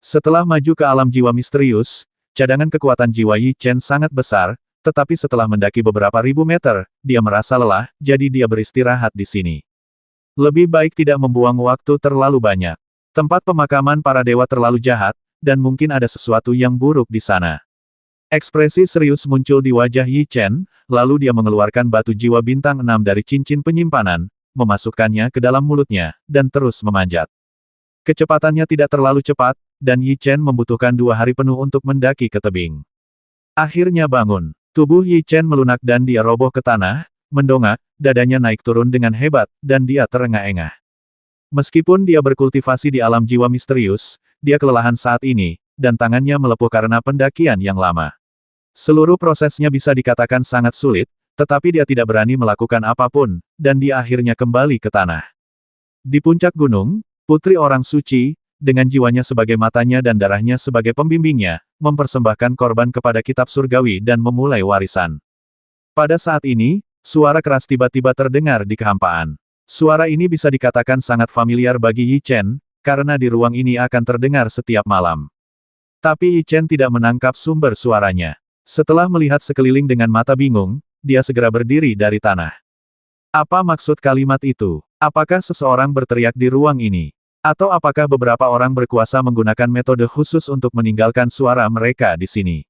Setelah maju ke alam jiwa misterius, cadangan kekuatan jiwa Yi Chen sangat besar, tetapi setelah mendaki beberapa ribu meter, dia merasa lelah, jadi dia beristirahat di sini. Lebih baik tidak membuang waktu terlalu banyak. Tempat pemakaman para dewa terlalu jahat, dan mungkin ada sesuatu yang buruk di sana. Ekspresi serius muncul di wajah Yi Chen, lalu dia mengeluarkan batu jiwa bintang 6 dari cincin penyimpanan, memasukkannya ke dalam mulutnya, dan terus memanjat. Kecepatannya tidak terlalu cepat, dan Yi Chen membutuhkan 2 hari penuh untuk mendaki ke tebing. Akhirnya bangun. Tubuh Yi Chen melunak dan dia roboh ke tanah, mendongak, dadanya naik turun dengan hebat, dan dia terengah-engah. Meskipun dia berkultivasi di alam jiwa misterius, dia kelelahan saat ini, dan tangannya melepuh karena pendakian yang lama. Seluruh prosesnya bisa dikatakan sangat sulit, tetapi dia tidak berani melakukan apapun, dan dia akhirnya kembali ke tanah. Di puncak gunung, Putri Orang Suci, dengan jiwanya sebagai matanya dan darahnya sebagai pembimbingnya, mempersembahkan korban kepada kitab surgawi dan memulai warisan. Pada saat ini, suara keras tiba-tiba terdengar di kehampaan. Suara ini bisa dikatakan sangat familiar bagi Yi Chen, karena di ruang ini akan terdengar setiap malam. Tapi Yi Chen tidak menangkap sumber suaranya. Setelah melihat sekeliling dengan mata bingung, dia segera berdiri dari tanah. Apa maksud kalimat itu? Apakah seseorang berteriak di ruang ini? Atau apakah beberapa orang berkuasa menggunakan metode khusus untuk meninggalkan suara mereka di sini?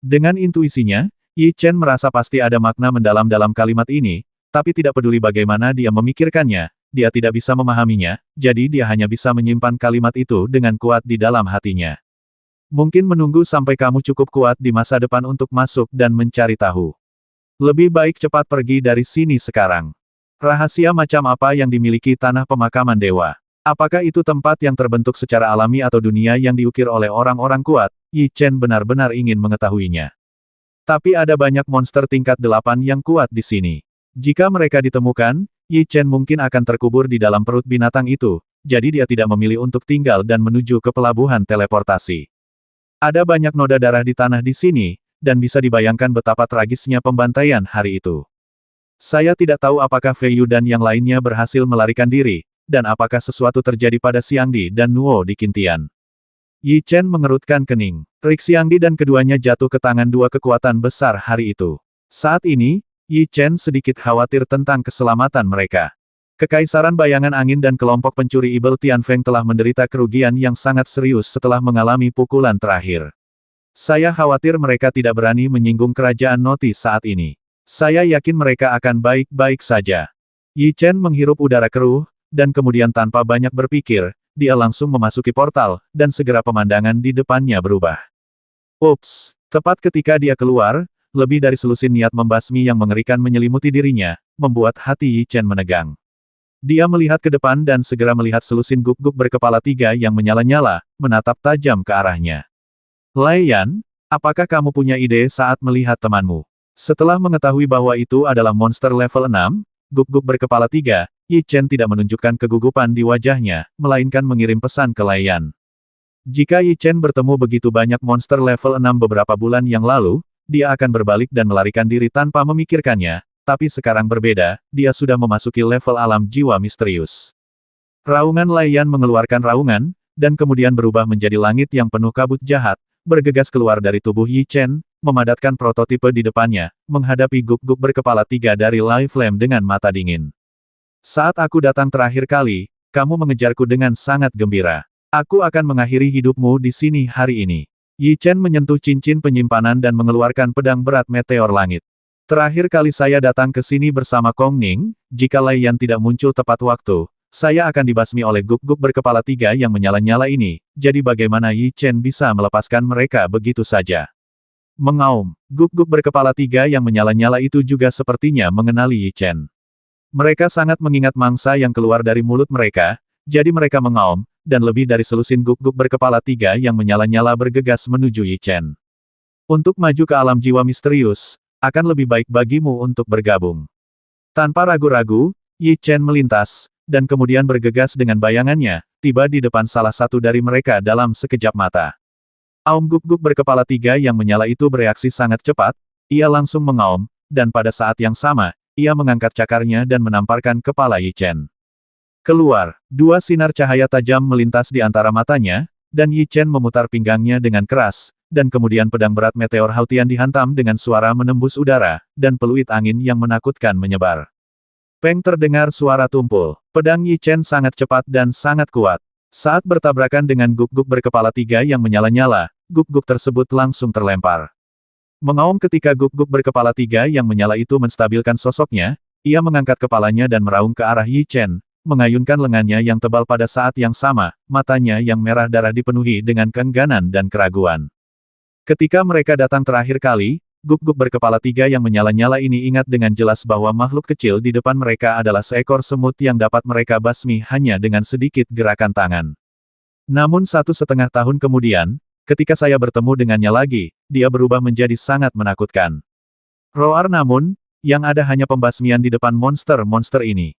Dengan intuisinya, Yi Chen merasa pasti ada makna mendalam dalam kalimat ini, tapi tidak peduli bagaimana dia memikirkannya, dia tidak bisa memahaminya, jadi dia hanya bisa menyimpan kalimat itu dengan kuat di dalam hatinya. Mungkin menunggu sampai kamu cukup kuat di masa depan untuk masuk dan mencari tahu. Lebih baik cepat pergi dari sini sekarang. Rahasia macam apa yang dimiliki tanah pemakaman dewa? Apakah itu tempat yang terbentuk secara alami atau dunia yang diukir oleh orang-orang kuat? Yi Chen benar-benar ingin mengetahuinya. Tapi ada banyak monster tingkat 8 yang kuat di sini. Jika mereka ditemukan, Yi Chen mungkin akan terkubur di dalam perut binatang itu, jadi dia tidak memilih untuk tinggal dan menuju ke pelabuhan teleportasi. Ada banyak noda darah di tanah di sini, dan bisa dibayangkan betapa tragisnya pembantaian hari itu. Saya tidak tahu apakah Fei Yu dan yang lainnya berhasil melarikan diri, dan apakah sesuatu terjadi pada Xiangdi dan Nuo di Qintian. Yi Chen mengerutkan kening. Rik Xiangdi dan keduanya jatuh ke tangan 2 kekuatan besar hari itu. Saat ini, Yi Chen sedikit khawatir tentang keselamatan mereka. Kekaisaran Bayangan Angin dan kelompok pencuri Ibel Tianfeng telah menderita kerugian yang sangat serius setelah mengalami pukulan terakhir. Saya khawatir mereka tidak berani menyinggung kerajaan Noti saat ini. Saya yakin mereka akan baik-baik saja. Yi Chen menghirup udara keruh, dan kemudian tanpa banyak berpikir, dia langsung memasuki portal, dan segera pemandangan di depannya berubah. Ups! Tepat ketika dia keluar, lebih dari selusin niat membasmi yang mengerikan menyelimuti dirinya, membuat hati Yi Chen menegang. Dia melihat ke depan dan segera melihat selusin guk-guk berkepala 3 yang menyala-nyala, menatap tajam ke arahnya. Lei Yan, apakah kamu punya ide saat melihat temanmu? Setelah mengetahui bahwa itu adalah monster level 6, guk-guk berkepala 3, Yi Chen tidak menunjukkan kegugupan di wajahnya, melainkan mengirim pesan ke Lei Yan. Jika Yi Chen bertemu begitu banyak monster level 6 beberapa bulan yang lalu, dia akan berbalik dan melarikan diri tanpa memikirkannya, tapi sekarang berbeda, dia sudah memasuki level alam jiwa misterius. Raungan Lei Yan mengeluarkan raungan, dan kemudian berubah menjadi langit yang penuh kabut jahat, bergegas keluar dari tubuh Yi Chen, memadatkan prototipe di depannya, menghadapi guk-guk berkepala 3 dari Lai Flame dengan mata dingin. Saat aku datang terakhir kali, kamu mengejarku dengan sangat gembira. Aku akan mengakhiri hidupmu di sini hari ini. Yi Chen menyentuh cincin penyimpanan dan mengeluarkan pedang berat meteor langit. Terakhir kali saya datang ke sini bersama Kong Ning, jika Lei Yan tidak muncul tepat waktu, saya akan dibasmi oleh guk-guk berkepala 3 yang menyala-nyala ini, jadi bagaimana Yi Chen bisa melepaskan mereka begitu saja? Mengaum, guk-guk berkepala 3 yang menyala-nyala itu juga sepertinya mengenali Yi Chen. Mereka sangat mengingat mangsa yang keluar dari mulut mereka, jadi mereka mengaum, dan lebih dari selusin guk-guk berkepala 3 yang menyala-nyala bergegas menuju Yi Chen. Untuk maju ke alam jiwa misterius, akan lebih baik bagimu untuk bergabung. Tanpa ragu-ragu, Yi Chen melintas, dan kemudian bergegas dengan bayangannya, tiba di depan salah satu dari mereka dalam sekejap mata. Aum guk-guk berkepala 3 yang menyala itu bereaksi sangat cepat, ia langsung mengaum, dan pada saat yang sama, ia mengangkat cakarnya dan menamparkan kepala Yi Chen. Keluar, 2 sinar cahaya tajam melintas di antara matanya, dan Yi Chen memutar pinggangnya dengan keras, dan kemudian pedang berat meteor Hautian dihantam dengan suara menembus udara, dan peluit angin yang menakutkan menyebar. Peng terdengar suara tumpul. Pedang Yi Chen sangat cepat dan sangat kuat. Saat bertabrakan dengan guk-guk berkepala 3 yang menyala-nyala, guk-guk tersebut langsung terlempar. Mengaum ketika guk-guk berkepala 3 yang menyala itu menstabilkan sosoknya, ia mengangkat kepalanya dan meraung ke arah Yi Chen, mengayunkan lengannya yang tebal pada saat yang sama, matanya yang merah darah dipenuhi dengan keengganan dan keraguan. Ketika mereka datang terakhir kali, guk-guk berkepala 3 yang menyala-nyala ini ingat dengan jelas bahwa makhluk kecil di depan mereka adalah seekor semut yang dapat mereka basmi hanya dengan sedikit gerakan tangan. Namun 1,5 tahun kemudian, ketika saya bertemu dengannya lagi, dia berubah menjadi sangat menakutkan. Roar namun, yang ada hanya pembasmian di depan monster-monster ini.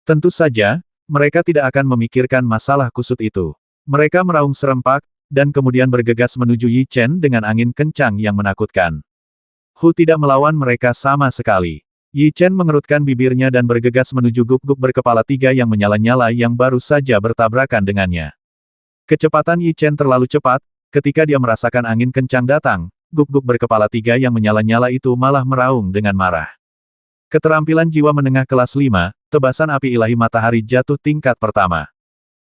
Tentu saja, mereka tidak akan memikirkan masalah kusut itu. Mereka meraung serempak, dan kemudian bergegas menuju Yi Chen dengan angin kencang yang menakutkan. Hu tidak melawan mereka sama sekali. Yi Chen mengerutkan bibirnya dan bergegas menuju guk-guk berkepala 3 yang menyala-nyala yang baru saja bertabrakan dengannya. Kecepatan Yi Chen terlalu cepat, ketika dia merasakan angin kencang datang, guk-guk berkepala 3 yang menyala-nyala itu malah meraung dengan marah. Keterampilan jiwa menengah kelas 5, tebasan api ilahi matahari jatuh tingkat pertama.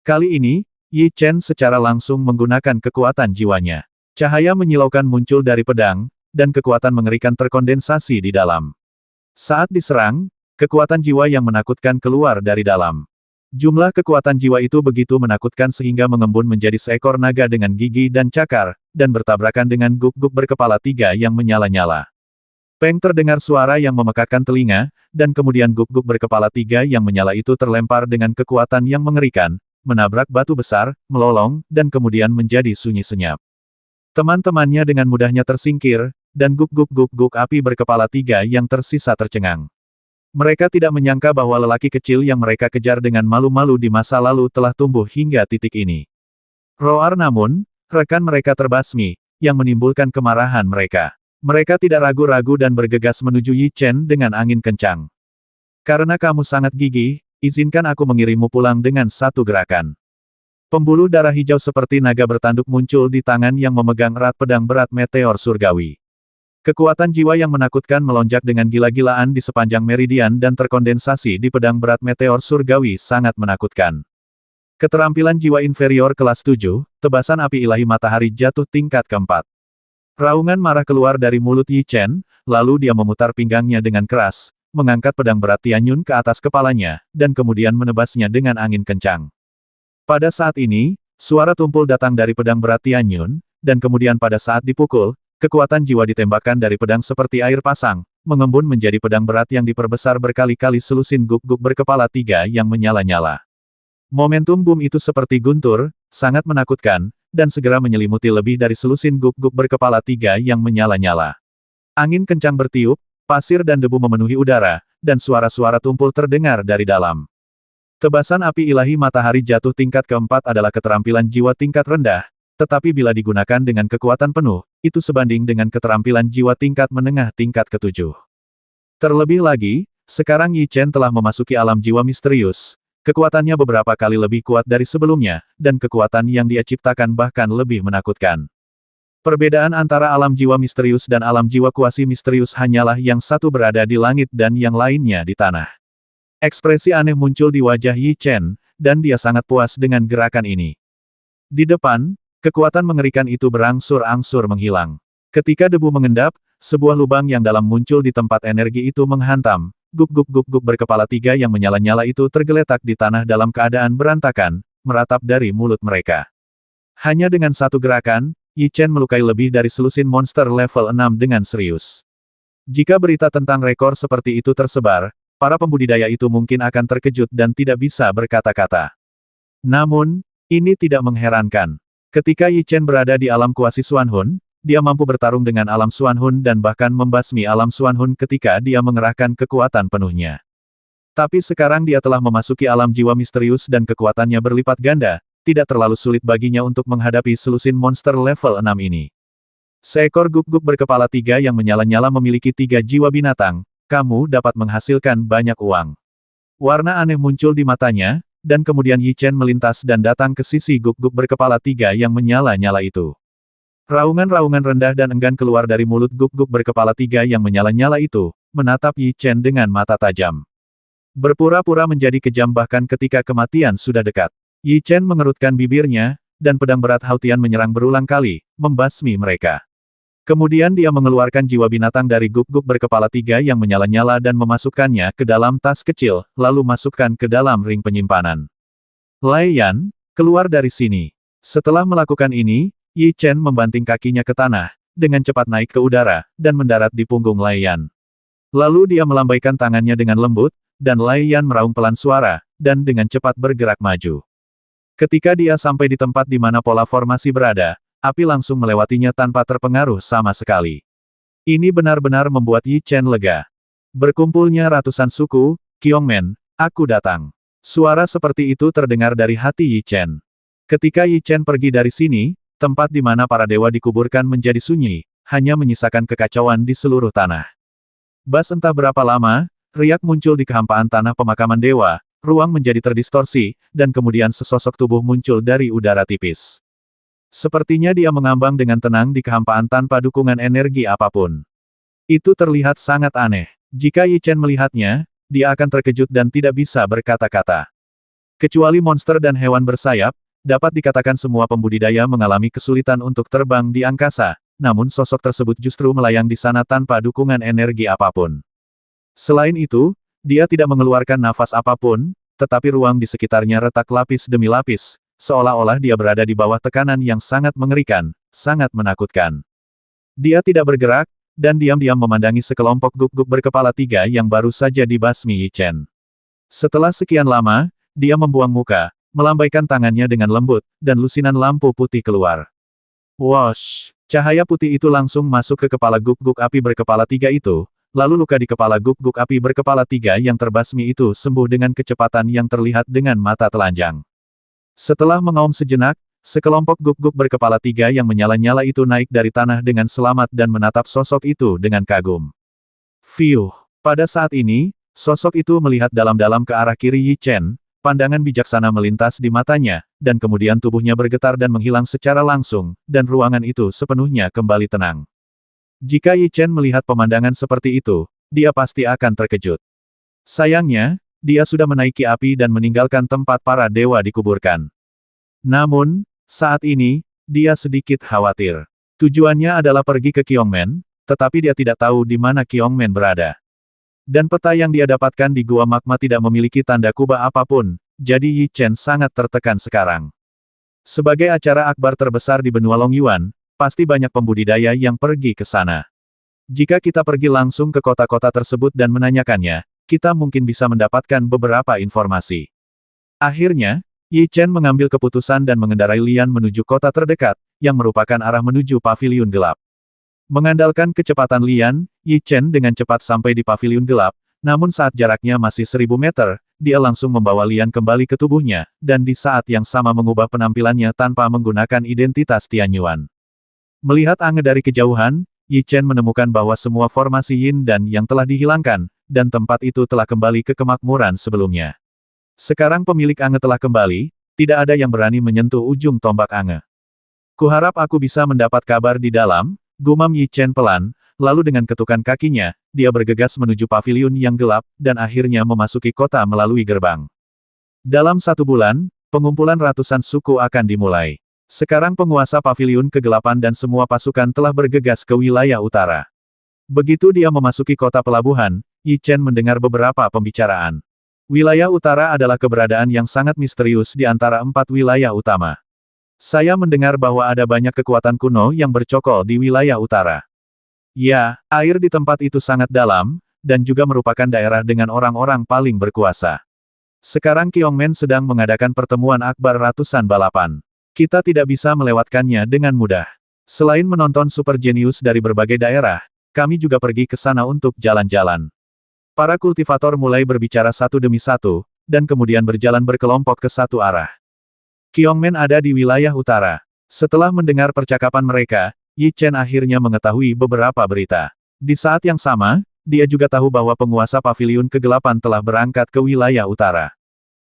Kali ini, Yi Chen secara langsung menggunakan kekuatan jiwanya. Cahaya menyilaukan muncul dari pedang, dan kekuatan mengerikan terkondensasi di dalam. Saat diserang, kekuatan jiwa yang menakutkan keluar dari dalam. Jumlah kekuatan jiwa itu begitu menakutkan sehingga mengembun menjadi seekor naga dengan gigi dan cakar, dan bertabrakan dengan guk-guk berkepala 3 yang menyala-nyala. Peng terdengar suara yang memekakkan telinga, dan kemudian guk-guk berkepala 3 yang menyala itu terlempar dengan kekuatan yang mengerikan, menabrak batu besar, melolong, dan kemudian menjadi sunyi senyap. Teman-temannya dengan mudahnya tersingkir, dan guk-guk-guk-guk api berkepala 3 yang tersisa tercengang. Mereka tidak menyangka bahwa lelaki kecil yang mereka kejar dengan malu-malu di masa lalu telah tumbuh hingga titik ini. Roar namun, rekan mereka terbasmi, yang menimbulkan kemarahan mereka. Mereka tidak ragu-ragu dan bergegas menuju Yi Chen dengan angin kencang. Karena kamu sangat gigih, izinkan aku mengirimmu pulang dengan satu gerakan. Pembuluh darah hijau seperti naga bertanduk muncul di tangan yang memegang erat pedang berat meteor surgawi. Kekuatan jiwa yang menakutkan melonjak dengan gila-gilaan di sepanjang meridian dan terkondensasi di pedang berat meteor surgawi sangat menakutkan. Keterampilan jiwa inferior kelas 7, tebasan api ilahi matahari jatuh tingkat keempat. Raungan marah keluar dari mulut Yi Chen, lalu dia memutar pinggangnya dengan keras, mengangkat pedang berat Tianyun ke atas kepalanya, dan kemudian menebasnya dengan angin kencang. Pada saat ini, suara tumpul datang dari pedang berat Tianyun, dan kemudian pada saat dipukul, kekuatan jiwa ditembakkan dari pedang seperti air pasang, mengembun menjadi pedang berat yang diperbesar berkali-kali selusin guk-guk berkepala 3 yang menyala-nyala. Momentum boom itu seperti guntur, sangat menakutkan, dan segera menyelimuti lebih dari selusin guk-guk berkepala 3 yang menyala-nyala. Angin kencang bertiup, pasir dan debu memenuhi udara, dan suara-suara tumpul terdengar dari dalam. Tebasan api ilahi matahari jatuh tingkat keempat adalah keterampilan jiwa tingkat rendah, tetapi bila digunakan dengan kekuatan penuh, itu sebanding dengan keterampilan jiwa tingkat menengah tingkat ketujuh. Terlebih lagi, sekarang Yi Chen telah memasuki alam jiwa misterius. Kekuatannya beberapa kali lebih kuat dari sebelumnya, dan kekuatan yang dia ciptakan bahkan lebih menakutkan. Perbedaan antara alam jiwa misterius dan alam jiwa kuasi misterius hanyalah yang satu berada di langit dan yang lainnya di tanah. Ekspresi aneh muncul di wajah Yi Chen, dan dia sangat puas dengan gerakan ini. Di depan, kekuatan mengerikan itu berangsur-angsur menghilang. Ketika debu mengendap, sebuah lubang yang dalam muncul di tempat energi itu menghantam. Guk-guk-guk-guk berkepala 3 yang menyala-nyala itu tergeletak di tanah dalam keadaan berantakan, meratap dari mulut mereka. Hanya dengan satu gerakan, Yi Chen melukai lebih dari selusin monster level 6 dengan serius. Jika berita tentang rekor seperti itu tersebar, para pembudidaya itu mungkin akan terkejut dan tidak bisa berkata-kata. Namun, ini tidak mengherankan. Ketika Yi Chen berada di alam kuasi Xuanhun, dia mampu bertarung dengan alam Xuanhun dan bahkan membasmi alam Xuanhun ketika dia mengerahkan kekuatan penuhnya. Tapi sekarang dia telah memasuki alam jiwa misterius dan kekuatannya berlipat ganda, tidak terlalu sulit baginya untuk menghadapi selusin monster level 6 ini. Seekor guk-guk berkepala 3 yang menyala-nyala memiliki 3 jiwa binatang, kamu dapat menghasilkan banyak uang. Warna aneh muncul di matanya, dan kemudian Yi Chen melintas dan datang ke sisi guk-guk berkepala 3 yang menyala-nyala itu. Raungan-raungan rendah dan enggan keluar dari mulut guk-guk berkepala 3 yang menyala-nyala itu, menatap Yi Chen dengan mata tajam. Berpura-pura menjadi kejam bahkan ketika kematian sudah dekat. Yi Chen mengerutkan bibirnya, dan pedang berat Hautian menyerang berulang kali, membasmi mereka. Kemudian dia mengeluarkan jiwa binatang dari guk-guk berkepala 3 yang menyala-nyala dan memasukkannya ke dalam tas kecil, lalu masukkan ke dalam ring penyimpanan. Lei Yan, keluar dari sini. Setelah melakukan ini, Yi Chen membanting kakinya ke tanah, dengan cepat naik ke udara, dan mendarat di punggung Lei Yan. Lalu dia melambaikan tangannya dengan lembut, dan Lei Yan meraung pelan suara, dan dengan cepat bergerak maju. Ketika dia sampai di tempat di mana pola formasi berada, api langsung melewatinya tanpa terpengaruh sama sekali. Ini benar-benar membuat Yi Chen lega. Berkumpulnya ratusan suku, Qiongmen, aku datang. Suara seperti itu terdengar dari hati Yi Chen. Ketika Yi Chen pergi dari sini, tempat di mana para dewa dikuburkan menjadi sunyi, hanya menyisakan kekacauan di seluruh tanah. Bas entah berapa lama, riak muncul di kehampaan tanah pemakaman dewa, ruang menjadi terdistorsi, dan kemudian sesosok tubuh muncul dari udara tipis. Sepertinya dia mengambang dengan tenang di kehampaan tanpa dukungan energi apapun. Itu terlihat sangat aneh. Jika Yi Chen melihatnya, dia akan terkejut dan tidak bisa berkata-kata. Kecuali monster dan hewan bersayap, dapat dikatakan semua pembudidaya mengalami kesulitan untuk terbang di angkasa, namun sosok tersebut justru melayang di sana tanpa dukungan energi apapun. Selain itu, dia tidak mengeluarkan nafas apapun, tetapi ruang di sekitarnya retak lapis demi lapis, seolah-olah dia berada di bawah tekanan yang sangat mengerikan, sangat menakutkan. Dia tidak bergerak, dan diam-diam memandangi sekelompok guk-guk berkepala 3 yang baru saja dibasmi Yi Chen. Setelah sekian lama, dia membuang muka, melambaikan tangannya dengan lembut, dan lusinan lampu putih keluar. Wosh! Cahaya putih itu langsung masuk ke kepala guk-guk api berkepala 3 itu, lalu luka di kepala guk-guk api berkepala 3 yang terbasmi itu sembuh dengan kecepatan yang terlihat dengan mata telanjang. Setelah mengaum sejenak, sekelompok guk-guk berkepala 3 yang menyala-nyala itu naik dari tanah dengan selamat dan menatap sosok itu dengan kagum. Fiuh! Pada saat ini, sosok itu melihat dalam-dalam ke arah kiri Yi Chen, pandangan bijaksana melintas di matanya, dan kemudian tubuhnya bergetar dan menghilang secara langsung, dan ruangan itu sepenuhnya kembali tenang. Jika Yi Chen melihat pemandangan seperti itu, dia pasti akan terkejut. Sayangnya, dia sudah menaiki api dan meninggalkan tempat para dewa dikuburkan. Namun, saat ini, dia sedikit khawatir. Tujuannya adalah pergi ke Qiongmen, tetapi dia tidak tahu di mana Qiongmen berada. Dan peta yang dia dapatkan di Gua Magma tidak memiliki tanda kubah apapun, jadi Yi Chen sangat tertekan sekarang. Sebagai acara akbar terbesar di benua Longyuan, pasti banyak pembudidaya yang pergi ke sana. Jika kita pergi langsung ke kota-kota tersebut dan menanyakannya, kita mungkin bisa mendapatkan beberapa informasi. Akhirnya, Yi Chen mengambil keputusan dan mengendarai Lian menuju kota terdekat, yang merupakan arah menuju paviliun gelap. Mengandalkan kecepatan Lian, Yi Chen dengan cepat sampai di paviliun gelap, namun saat jaraknya masih 1000 meter, dia langsung membawa Lian kembali ke tubuhnya, dan di saat yang sama mengubah penampilannya tanpa menggunakan identitas Tianyuan. Melihat Ange dari kejauhan, Yi Chen menemukan bahwa semua formasi Yin dan yang telah dihilangkan, dan tempat itu telah kembali ke kemakmuran sebelumnya. Sekarang pemilik Ange telah kembali, tidak ada yang berani menyentuh ujung tombak Ange. Kuharap aku bisa mendapat kabar di dalam, gumam Yi Chen pelan, lalu dengan ketukan kakinya, dia bergegas menuju paviliun yang gelap, dan akhirnya memasuki kota melalui gerbang. Dalam 1 bulan, pengumpulan ratusan suku akan dimulai. Sekarang penguasa paviliun kegelapan dan semua pasukan telah bergegas ke wilayah utara. Begitu dia memasuki kota pelabuhan, Yi Chen mendengar beberapa pembicaraan. Wilayah utara adalah keberadaan yang sangat misterius di antara 4 wilayah utama. Saya mendengar bahwa ada banyak kekuatan kuno yang bercokol di wilayah utara. Ya, air di tempat itu sangat dalam, dan juga merupakan daerah dengan orang-orang paling berkuasa. Sekarang Qiongmen sedang mengadakan pertemuan akbar ratusan balapan. Kita tidak bisa melewatkannya dengan mudah. Selain menonton super jenius dari berbagai daerah, kami juga pergi ke sana untuk jalan-jalan. Para kultivator mulai berbicara satu demi satu, dan kemudian berjalan berkelompok ke satu arah. Qiongmen ada di wilayah utara. Setelah mendengar percakapan mereka, Yi Chen akhirnya mengetahui beberapa berita. Di saat yang sama, dia juga tahu bahwa penguasa paviliun kegelapan telah berangkat ke wilayah utara.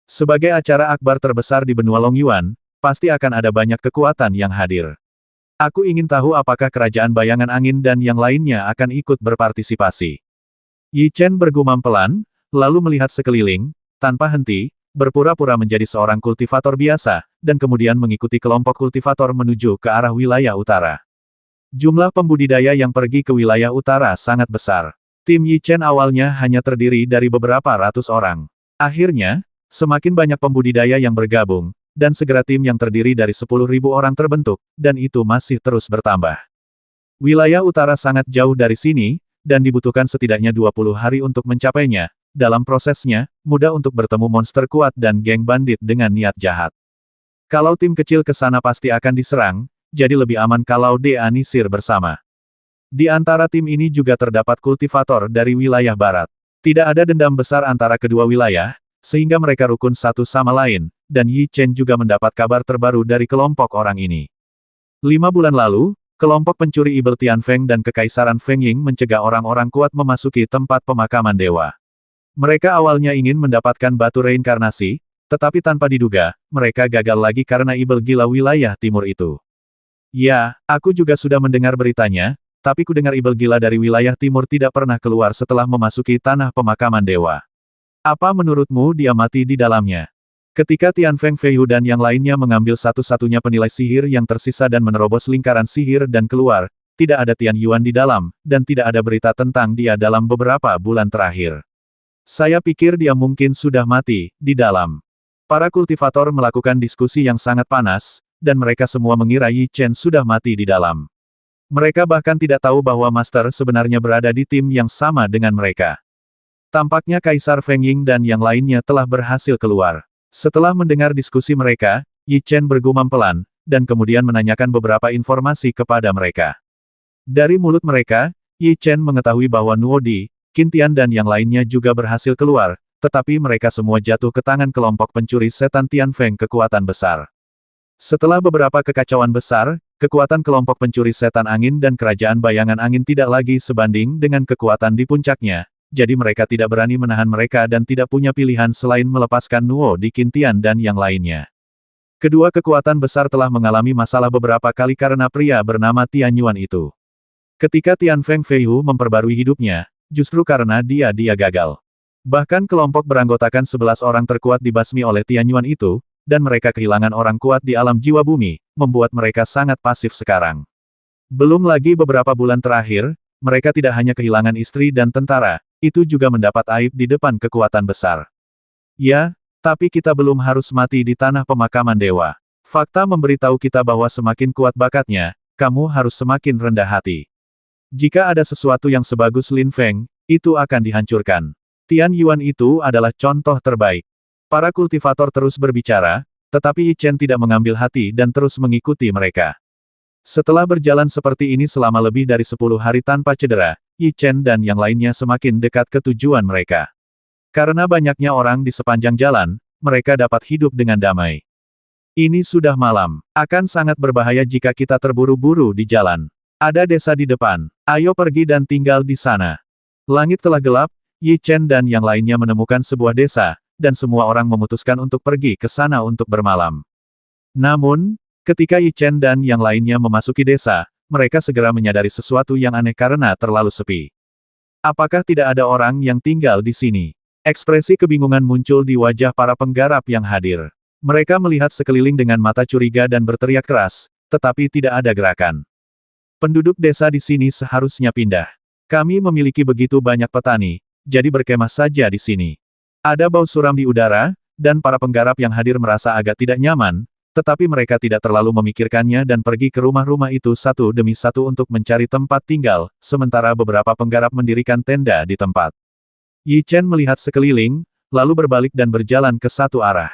Sebagai acara akbar terbesar di benua Longyuan, pasti akan ada banyak kekuatan yang hadir. Aku ingin tahu apakah kerajaan bayangan angin dan yang lainnya akan ikut berpartisipasi. Yi Chen bergumam pelan, lalu melihat sekeliling, tanpa henti, berpura-pura menjadi seorang kultivator biasa, dan kemudian mengikuti kelompok kultivator menuju ke arah wilayah utara. Jumlah pembudidaya yang pergi ke wilayah utara sangat besar. Tim Yi Chen awalnya hanya terdiri dari beberapa ratus orang. Akhirnya, semakin banyak pembudidaya yang bergabung, dan segera tim yang terdiri dari 10.000 orang terbentuk, dan itu masih terus bertambah. Wilayah utara sangat jauh dari sini, dan dibutuhkan setidaknya 20 hari untuk mencapainya. Dalam prosesnya, mudah untuk bertemu monster kuat dan geng bandit dengan niat jahat. Kalau tim kecil ke sana pasti akan diserang, jadi lebih aman kalau dianisir bersama. Di antara tim ini juga terdapat kultivator dari wilayah barat. Tidak ada dendam besar antara kedua wilayah, sehingga mereka rukun satu sama lain, dan Yi Chen juga mendapat kabar terbaru dari kelompok orang ini. 5 bulan lalu, kelompok pencuri Ibel Tianfeng dan Kekaisaran Feng Ying mencegah orang-orang kuat memasuki tempat pemakaman dewa. Mereka awalnya ingin mendapatkan batu reinkarnasi, tetapi tanpa diduga, mereka gagal lagi karena Ibel gila wilayah timur itu. Ya, aku juga sudah mendengar beritanya, tapi ku dengar Ibel gila dari wilayah timur tidak pernah keluar setelah memasuki tanah pemakaman dewa. Apa menurutmu dia mati di dalamnya? Ketika Tianfeng Feiyu dan yang lainnya mengambil satu-satunya penilai sihir yang tersisa dan menerobos lingkaran sihir dan keluar, tidak ada Tian Yuan di dalam, dan tidak ada berita tentang dia dalam beberapa bulan terakhir. Saya pikir dia mungkin sudah mati di dalam. Para kultivator melakukan diskusi yang sangat panas, dan mereka semua mengira Yi Chen sudah mati di dalam. Mereka bahkan tidak tahu bahwa Master sebenarnya berada di tim yang sama dengan mereka. Tampaknya Kaisar Feng Ying dan yang lainnya telah berhasil keluar. Setelah mendengar diskusi mereka, Yi Chen bergumam pelan, dan kemudian menanyakan beberapa informasi kepada mereka. Dari mulut mereka, Yi Chen mengetahui bahwa Nuo Di, Qin Tian dan yang lainnya juga berhasil keluar, tetapi mereka semua jatuh ke tangan kelompok pencuri setan Tianfeng kekuatan besar. Setelah beberapa kekacauan besar, kekuatan kelompok pencuri setan angin dan kerajaan bayangan angin tidak lagi sebanding dengan kekuatan di puncaknya, jadi mereka tidak berani menahan mereka dan tidak punya pilihan selain melepaskan Nuo Di Qin Tian dan yang lainnya. Kedua kekuatan besar telah mengalami masalah beberapa kali karena pria bernama Tian Yuan itu. Ketika Tianfeng Feiyu memperbarui hidupnya, justru karena dia gagal. Bahkan kelompok beranggotakan 11 orang terkuat dibasmi oleh Tian Yuan itu, dan mereka kehilangan orang kuat di alam jiwa bumi, membuat mereka sangat pasif sekarang. Belum lagi beberapa bulan terakhir, mereka tidak hanya kehilangan istri dan tentara, itu juga mendapat aib di depan kekuatan besar. Ya, tapi kita belum harus mati di tanah pemakaman dewa. Fakta memberitahu kita bahwa semakin kuat bakatnya, kamu harus semakin rendah hati. Jika ada sesuatu yang sebagus Lin Feng, itu akan dihancurkan. Tian Yuan itu adalah contoh terbaik. Para kultivator terus berbicara, tetapi Yi Chen tidak mengambil hati dan terus mengikuti mereka. Setelah berjalan seperti ini selama lebih dari 10 hari tanpa cedera, Yi Chen dan yang lainnya semakin dekat ke tujuan mereka. Karena banyaknya orang di sepanjang jalan, mereka dapat hidup dengan damai. Ini sudah malam. Akan sangat berbahaya jika kita terburu-buru di jalan. Ada desa di depan. Ayo pergi dan tinggal di sana. Langit telah gelap, Yi Chen dan yang lainnya menemukan sebuah desa, dan semua orang memutuskan untuk pergi ke sana untuk bermalam. Namun, ketika Yi Chen dan yang lainnya memasuki desa, mereka segera menyadari sesuatu yang aneh karena terlalu sepi. Apakah tidak ada orang yang tinggal di sini? Ekspresi kebingungan muncul di wajah para penggarap yang hadir. Mereka melihat sekeliling dengan mata curiga dan berteriak keras, tetapi tidak ada gerakan. Penduduk desa di sini seharusnya pindah. Kami memiliki begitu banyak petani, jadi berkemah saja di sini. Ada bau suram di udara, dan para penggarap yang hadir merasa agak tidak nyaman, tetapi mereka tidak terlalu memikirkannya dan pergi ke rumah-rumah itu satu demi satu untuk mencari tempat tinggal, sementara beberapa penggarap mendirikan tenda di tempat. Yi Chen melihat sekeliling, lalu berbalik dan berjalan ke satu arah.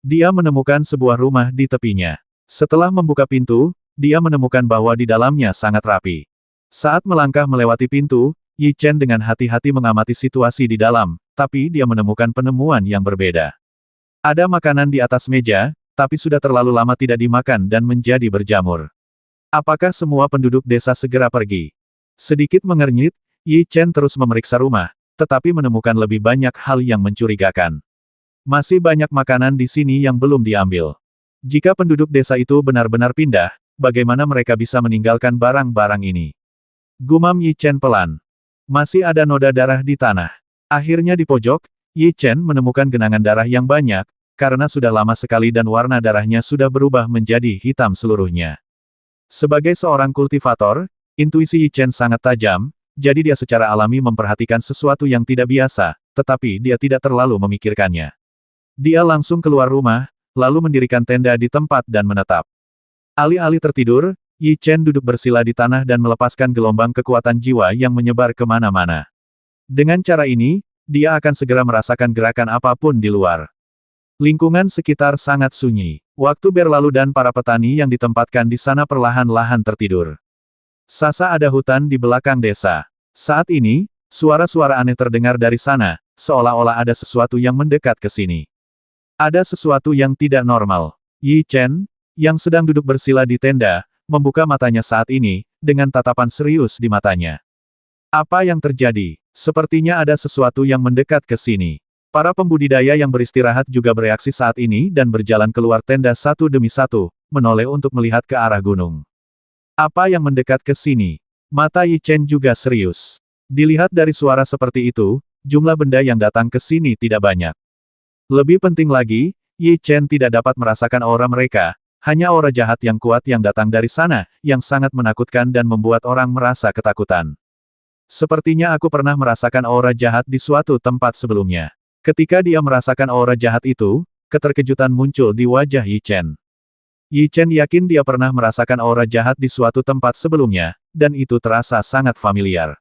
Dia menemukan sebuah rumah di tepinya. Setelah membuka pintu, dia menemukan bahwa di dalamnya sangat rapi. Saat melangkah melewati pintu, Yi Chen dengan hati-hati mengamati situasi di dalam, tapi dia menemukan penemuan yang berbeda. Ada makanan di atas meja, tapi sudah terlalu lama tidak dimakan dan menjadi berjamur. Apakah semua penduduk desa segera pergi? Sedikit mengernyit, Yi Chen terus memeriksa rumah, tetapi menemukan lebih banyak hal yang mencurigakan. Masih banyak makanan di sini yang belum diambil. Jika penduduk desa itu benar-benar pindah, bagaimana mereka bisa meninggalkan barang-barang ini? Gumam Yi Chen pelan. Masih ada noda darah di tanah. Akhirnya di pojok, Yi Chen menemukan genangan darah yang banyak, karena sudah lama sekali dan warna darahnya sudah berubah menjadi hitam seluruhnya. Sebagai seorang kultivator, intuisi Yi Chen sangat tajam, jadi dia secara alami memperhatikan sesuatu yang tidak biasa, tetapi dia tidak terlalu memikirkannya. Dia langsung keluar rumah, lalu mendirikan tenda di tempat dan menetap. Alih-alih tertidur, Yi Chen duduk bersila di tanah dan melepaskan gelombang kekuatan jiwa yang menyebar kemana-mana. Dengan cara ini, dia akan segera merasakan gerakan apapun di luar. Lingkungan sekitar sangat sunyi. Waktu berlalu dan para petani yang ditempatkan di sana perlahan-lahan tertidur. Sasa ada hutan di belakang desa. Saat ini, suara-suara aneh terdengar dari sana, seolah-olah ada sesuatu yang mendekat ke sini. Ada sesuatu yang tidak normal. Yi Chen, yang sedang duduk bersila di tenda, membuka matanya saat ini, dengan tatapan serius di matanya. Apa yang terjadi? Sepertinya ada sesuatu yang mendekat ke sini. Para pembudidaya yang beristirahat juga bereaksi saat ini dan berjalan keluar tenda satu demi satu, menoleh untuk melihat ke arah gunung. Apa yang mendekat ke sini? Mata Yi Chen juga serius. Dilihat dari suara seperti itu, jumlah benda yang datang ke sini tidak banyak. Lebih penting lagi, Yi Chen tidak dapat merasakan aura mereka, hanya aura jahat yang kuat yang datang dari sana, yang sangat menakutkan dan membuat orang merasa ketakutan. Sepertinya aku pernah merasakan aura jahat di suatu tempat sebelumnya. Ketika dia merasakan aura jahat itu, keterkejutan muncul di wajah Yi Chen. Yi Chen yakin dia pernah merasakan aura jahat di suatu tempat sebelumnya, dan itu terasa sangat familiar.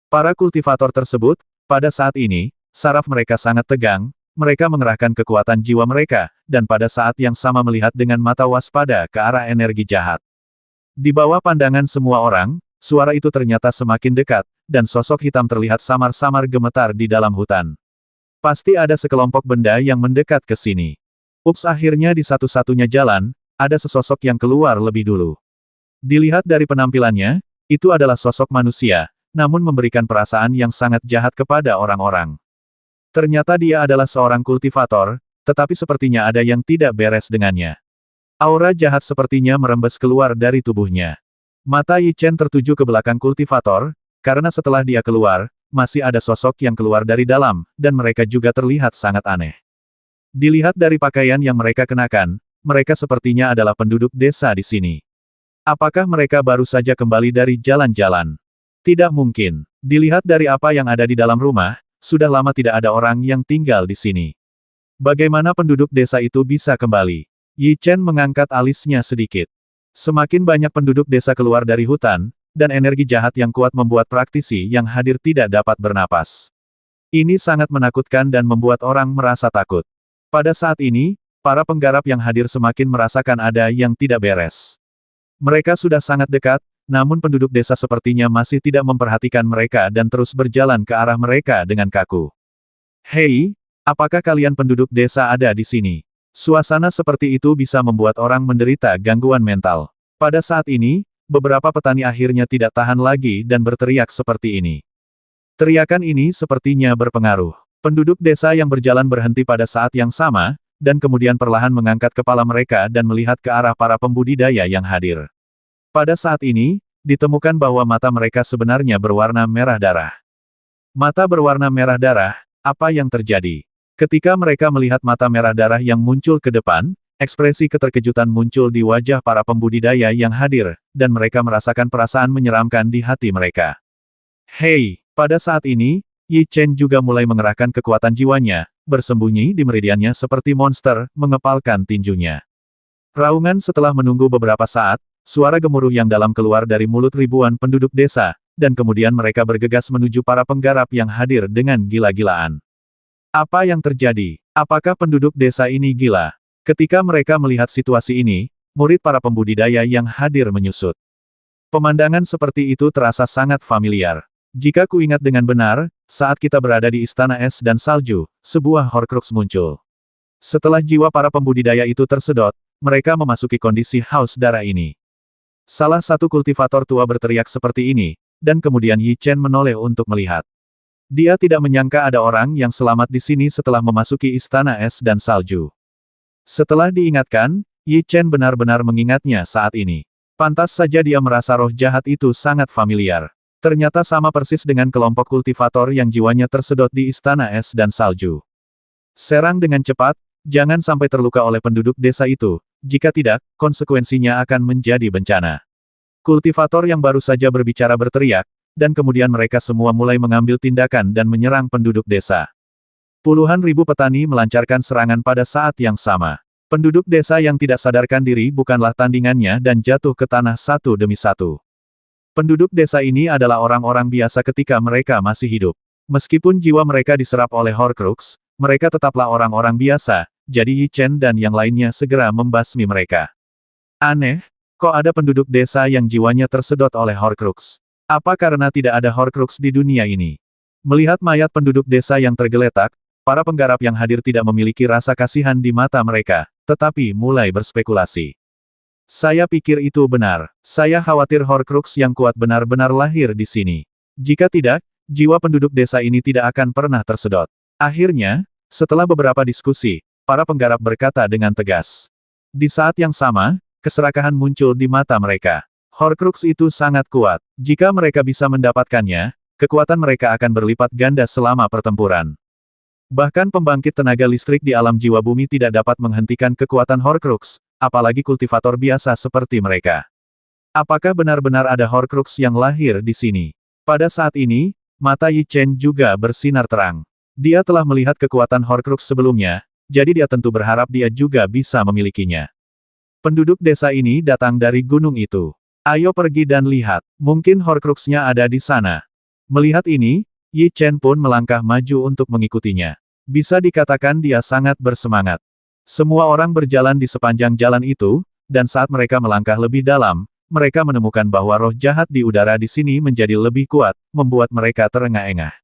Para kultivator tersebut, pada saat ini, saraf mereka sangat tegang, mereka mengerahkan kekuatan jiwa mereka, dan pada saat yang sama melihat dengan mata waspada ke arah energi jahat. Di bawah pandangan semua orang, suara itu ternyata semakin dekat, dan sosok hitam terlihat samar-samar gemetar di dalam hutan. Pasti ada sekelompok benda yang mendekat ke sini. Ups, akhirnya di satu-satunya jalan, ada sesosok yang keluar lebih dulu. Dilihat dari penampilannya, itu adalah sosok manusia, namun memberikan perasaan yang sangat jahat kepada orang-orang. Ternyata dia adalah seorang kultivator, tetapi sepertinya ada yang tidak beres dengannya. Aura jahat sepertinya merembes keluar dari tubuhnya. Mata Yi Chen tertuju ke belakang kultivator, karena setelah dia keluar, masih ada sosok yang keluar dari dalam, dan mereka juga terlihat sangat aneh. Dilihat dari pakaian yang mereka kenakan, mereka sepertinya adalah penduduk desa di sini. Apakah mereka baru saja kembali dari jalan-jalan? Tidak mungkin. Dilihat dari apa yang ada di dalam rumah, sudah lama tidak ada orang yang tinggal di sini. Bagaimana penduduk desa itu bisa kembali? Yi Chen mengangkat alisnya sedikit. Semakin banyak penduduk desa keluar dari hutan, dan energi jahat yang kuat membuat praktisi yang hadir tidak dapat bernapas. Ini sangat menakutkan dan membuat orang merasa takut. Pada saat ini, para penggarap yang hadir semakin merasakan ada yang tidak beres. Mereka sudah sangat dekat, namun penduduk desa sepertinya masih tidak memperhatikan mereka dan terus berjalan ke arah mereka dengan kaku. Hei, apakah kalian penduduk desa ada di sini? Suasana seperti itu bisa membuat orang menderita gangguan mental. Pada saat ini, beberapa petani akhirnya tidak tahan lagi dan berteriak seperti ini. Teriakan ini sepertinya berpengaruh. Penduduk desa yang berjalan berhenti pada saat yang sama, dan kemudian perlahan mengangkat kepala mereka dan melihat ke arah para pembudidaya yang hadir. Pada saat ini, ditemukan bahwa mata mereka sebenarnya berwarna merah darah. Mata berwarna merah darah, apa yang terjadi? Ketika mereka melihat mata merah darah yang muncul ke depan, ekspresi keterkejutan muncul di wajah para pembudidaya yang hadir, dan mereka merasakan perasaan menyeramkan di hati mereka. Hei, pada saat ini, Yi Chen juga mulai mengerahkan kekuatan jiwanya, bersembunyi di meridiannya seperti monster, mengepalkan tinjunya. Raungan setelah menunggu beberapa saat, suara gemuruh yang dalam keluar dari mulut ribuan penduduk desa, dan kemudian mereka bergegas menuju para penggarap yang hadir dengan gila-gilaan. Apa yang terjadi? Apakah penduduk desa ini gila? Ketika mereka melihat situasi ini, murid para pembudidaya yang hadir menyusut. Pemandangan seperti itu terasa sangat familiar. Jika kuingat dengan benar, saat kita berada di Istana Es dan Salju, sebuah Horcrux muncul. Setelah jiwa para pembudidaya itu tersedot, mereka memasuki kondisi haus darah ini. Salah satu kultivator tua berteriak seperti ini, dan kemudian Yi Chen menoleh untuk melihat. Dia tidak menyangka ada orang yang selamat di sini setelah memasuki istana es dan salju. Setelah diingatkan, Yi Chen benar-benar mengingatnya saat ini. Pantas saja dia merasa roh jahat itu sangat familiar. Ternyata sama persis dengan kelompok kultivator yang jiwanya tersedot di istana es dan salju. Serang dengan cepat, jangan sampai terluka oleh penduduk desa itu, jika tidak, konsekuensinya akan menjadi bencana. Kultivator yang baru saja berbicara berteriak, dan kemudian mereka semua mulai mengambil tindakan dan menyerang penduduk desa. Puluhan ribu petani melancarkan serangan pada saat yang sama. Penduduk desa yang tidak sadarkan diri bukanlah tandingannya dan jatuh ke tanah satu demi satu. Penduduk desa ini adalah orang-orang biasa ketika mereka masih hidup. Meskipun jiwa mereka diserap oleh Horcrux, mereka tetaplah orang-orang biasa, jadi Yi Chen dan yang lainnya segera membasmi mereka. Aneh, kok ada penduduk desa yang jiwanya tersedot oleh Horcrux? Apa karena tidak ada Horcrux di dunia ini? Melihat mayat penduduk desa yang tergeletak, para penggarap yang hadir tidak memiliki rasa kasihan di mata mereka, tetapi mulai berspekulasi. Saya pikir itu benar. Saya khawatir Horcrux yang kuat benar-benar lahir di sini. Jika tidak, jiwa penduduk desa ini tidak akan pernah tersedot. Akhirnya, setelah beberapa diskusi, para penggarap berkata dengan tegas. Di saat yang sama, keserakahan muncul di mata mereka. Horcrux itu sangat kuat. Jika mereka bisa mendapatkannya, kekuatan mereka akan berlipat ganda selama pertempuran. Bahkan pembangkit tenaga listrik di alam jiwa bumi tidak dapat menghentikan kekuatan Horcrux, apalagi kultivator biasa seperti mereka. Apakah benar-benar ada Horcrux yang lahir di sini? Pada saat ini, mata Yi Chen juga bersinar terang. Dia telah melihat kekuatan Horcrux sebelumnya, jadi dia tentu berharap dia juga bisa memilikinya. Penduduk desa ini datang dari gunung itu. Ayo pergi dan lihat, mungkin Horcrux-nya ada di sana. Melihat ini, Yi Chen pun melangkah maju untuk mengikutinya. Bisa dikatakan dia sangat bersemangat. Semua orang berjalan di sepanjang jalan itu, dan saat mereka melangkah lebih dalam, mereka menemukan bahwa roh jahat di udara di sini menjadi lebih kuat, membuat mereka terengah-engah.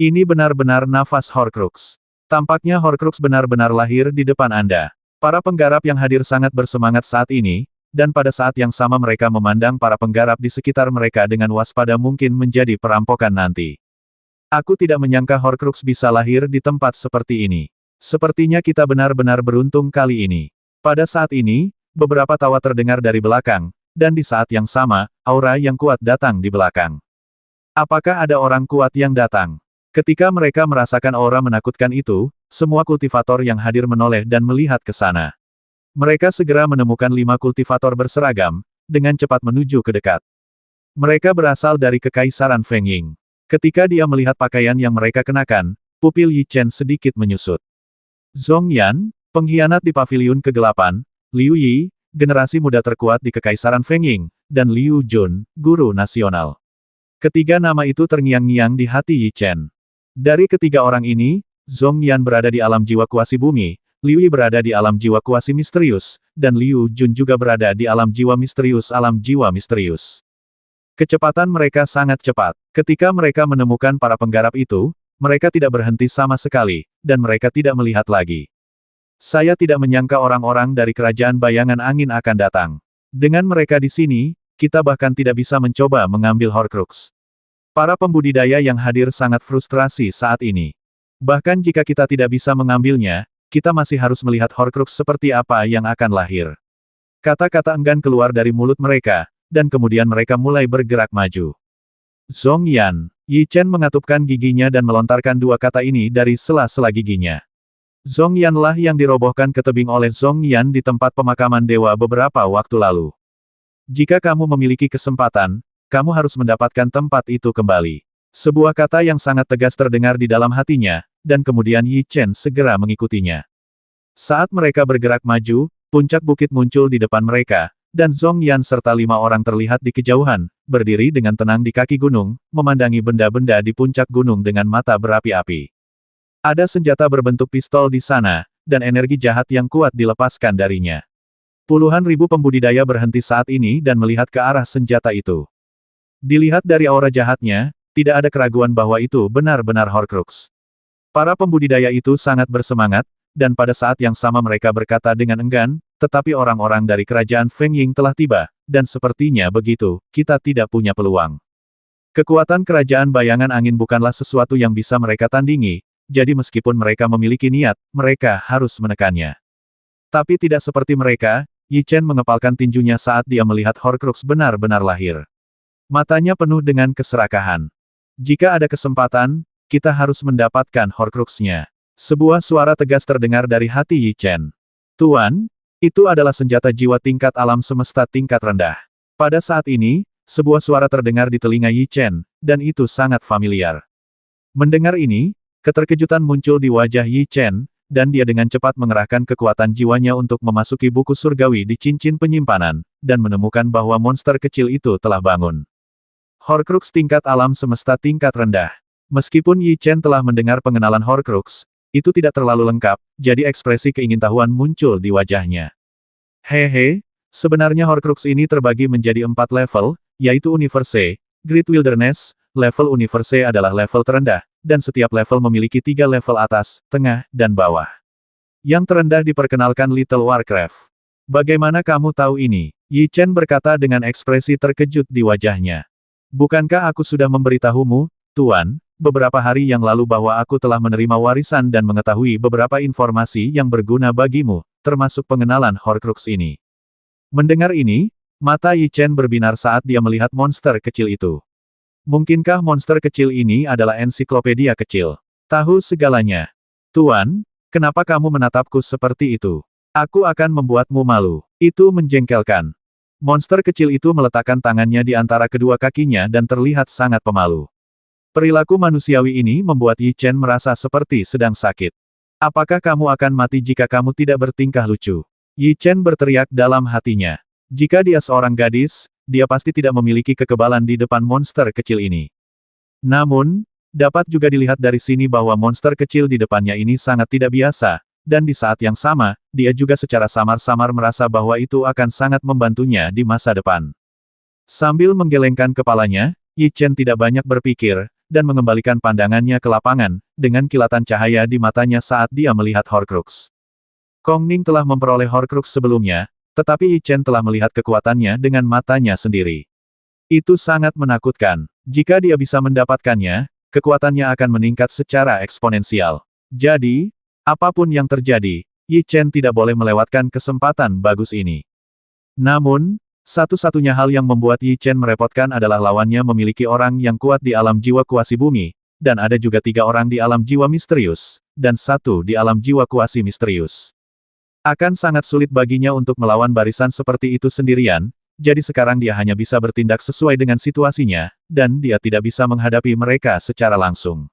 Ini benar-benar nafas Horcrux. Tampaknya Horcrux benar-benar lahir di depan Anda. Para penggarap yang hadir sangat bersemangat saat ini, dan pada saat yang sama mereka memandang para penggarap di sekitar mereka dengan waspada mungkin menjadi perampokan nanti. Aku tidak menyangka Horcrux bisa lahir di tempat seperti ini. Sepertinya kita benar-benar beruntung kali ini. Pada saat ini, beberapa tawa terdengar dari belakang, dan di saat yang sama, aura yang kuat datang di belakang. Apakah ada orang kuat yang datang? Ketika mereka merasakan aura menakutkan itu, semua kultivator yang hadir menoleh dan melihat ke sana. Mereka segera menemukan 5 kultivator berseragam, dengan cepat menuju ke dekat. Mereka berasal dari Kekaisaran Feng Ying. Ketika dia melihat pakaian yang mereka kenakan, pupil Yi Chen sedikit menyusut. Zhong Yan, pengkhianat di Paviliun Kegelapan, Liu Yi, generasi muda terkuat di Kekaisaran Feng Ying, dan Liu Jun, guru nasional. Ketiga nama itu terngiang-ngiang di hati Yi Chen. Dari ketiga orang ini, Zhong Yan berada di alam jiwa kuasi bumi, Liu Yi berada di alam jiwa kuasi misterius, dan Liu Jun juga berada di alam jiwa misterius. Kecepatan mereka sangat cepat. Ketika mereka menemukan para penggarap itu, mereka tidak berhenti sama sekali, dan mereka tidak melihat lagi. Saya tidak menyangka orang-orang dari kerajaan bayangan angin akan datang. Dengan mereka di sini, kita bahkan tidak bisa mencoba mengambil Horcrux. Para pembudidaya yang hadir sangat frustrasi saat ini. Bahkan jika kita tidak bisa mengambilnya, kita masih harus melihat Horcrux seperti apa yang akan lahir. Kata-kata enggan keluar dari mulut mereka, dan kemudian mereka mulai bergerak maju. Zhong Yan. Yi Chen mengatupkan giginya dan melontarkan dua kata ini dari sela-sela giginya. Zhong Yanlah yang dirobohkan ke tebing oleh Zhong Yan di tempat pemakaman dewa beberapa waktu lalu. Jika kamu memiliki kesempatan, kamu harus mendapatkan tempat itu kembali. Sebuah kata yang sangat tegas terdengar di dalam hatinya, dan kemudian Yi Chen segera mengikutinya. Saat mereka bergerak maju, puncak bukit muncul di depan mereka, dan Zhong Yan serta 5 orang terlihat di kejauhan, berdiri dengan tenang di kaki gunung, memandangi benda-benda di puncak gunung dengan mata berapi-api. Ada senjata berbentuk pistol di sana, dan energi jahat yang kuat dilepaskan darinya. Puluhan ribu pembudidaya berhenti saat ini dan melihat ke arah senjata itu. Dilihat dari aura jahatnya, tidak ada keraguan bahwa itu benar-benar Horcrux. Para pembudidaya itu sangat bersemangat, dan pada saat yang sama mereka berkata dengan enggan, tetapi orang-orang dari kerajaan Feng Ying telah tiba, dan sepertinya begitu, kita tidak punya peluang. Kekuatan kerajaan bayangan angin bukanlah sesuatu yang bisa mereka tandingi, jadi meskipun mereka memiliki niat, mereka harus menekannya. Tapi tidak seperti mereka, Yi Chen mengepalkan tinjunya saat dia melihat Horcrux benar-benar lahir. Matanya penuh dengan keserakahan. Jika ada kesempatan, kita harus mendapatkan Horcrux-nya. Sebuah suara tegas terdengar dari hati Yi Chen. Tuan, itu adalah senjata jiwa tingkat alam semesta tingkat rendah. Pada saat ini, sebuah suara terdengar di telinga Yi Chen, dan itu sangat familiar. Mendengar ini, keterkejutan muncul di wajah Yi Chen, dan dia dengan cepat mengerahkan kekuatan jiwanya untuk memasuki buku surgawi di cincin penyimpanan, dan menemukan bahwa monster kecil itu telah bangun. Horcrux tingkat alam semesta tingkat rendah. Meskipun Yi Chen telah mendengar pengenalan Horcrux, itu tidak terlalu lengkap, jadi ekspresi keingintahuan muncul di wajahnya. Hehe, sebenarnya Horcrux ini terbagi menjadi 4 level, yaitu Universe, Great Wilderness, level Universe adalah level terendah, dan setiap level memiliki 3 level atas, tengah, dan bawah. Yang terendah diperkenalkan Little Warcraft. Bagaimana kamu tahu ini? Yi Chen berkata dengan ekspresi terkejut di wajahnya. Bukankah aku sudah memberitahumu, Tuan, beberapa hari yang lalu bahwa aku telah menerima warisan dan mengetahui beberapa informasi yang berguna bagimu, termasuk pengenalan Horcrux ini. Mendengar ini, mata Yi Chen berbinar saat dia melihat monster kecil itu. Mungkinkah monster kecil ini adalah ensiklopedia kecil? Tahu segalanya. Tuan, kenapa kamu menatapku seperti itu? Aku akan membuatmu malu. Itu menjengkelkan. Monster kecil itu meletakkan tangannya di antara kedua kakinya dan terlihat sangat pemalu. Perilaku manusiawi ini membuat Yi Chen merasa seperti sedang sakit. Apakah kamu akan mati jika kamu tidak bertingkah lucu? Yi Chen berteriak dalam hatinya. Jika dia seorang gadis, dia pasti tidak memiliki kekebalan di depan monster kecil ini. Namun, dapat juga dilihat dari sini bahwa monster kecil di depannya ini sangat tidak biasa, dan di saat yang sama, dia juga secara samar-samar merasa bahwa itu akan sangat membantunya di masa depan. Sambil menggelengkan kepalanya, Yi Chen tidak banyak berpikir, dan mengembalikan pandangannya ke lapangan, dengan kilatan cahaya di matanya saat dia melihat Horcrux. Kong Ning telah memperoleh Horcrux sebelumnya, tetapi Yi Chen telah melihat kekuatannya dengan matanya sendiri. Itu sangat menakutkan. Jika dia bisa mendapatkannya, kekuatannya akan meningkat secara eksponensial. Jadi, apapun yang terjadi, Yi Chen tidak boleh melewatkan kesempatan bagus ini. Namun, satu-satunya hal yang membuat Yi Chen merepotkan adalah lawannya memiliki orang yang kuat di alam jiwa kuasi bumi, dan ada juga 3 orang di alam jiwa misterius, dan 1 di alam jiwa kuasi misterius. Akan sangat sulit baginya untuk melawan barisan seperti itu sendirian, jadi sekarang dia hanya bisa bertindak sesuai dengan situasinya, dan dia tidak bisa menghadapi mereka secara langsung.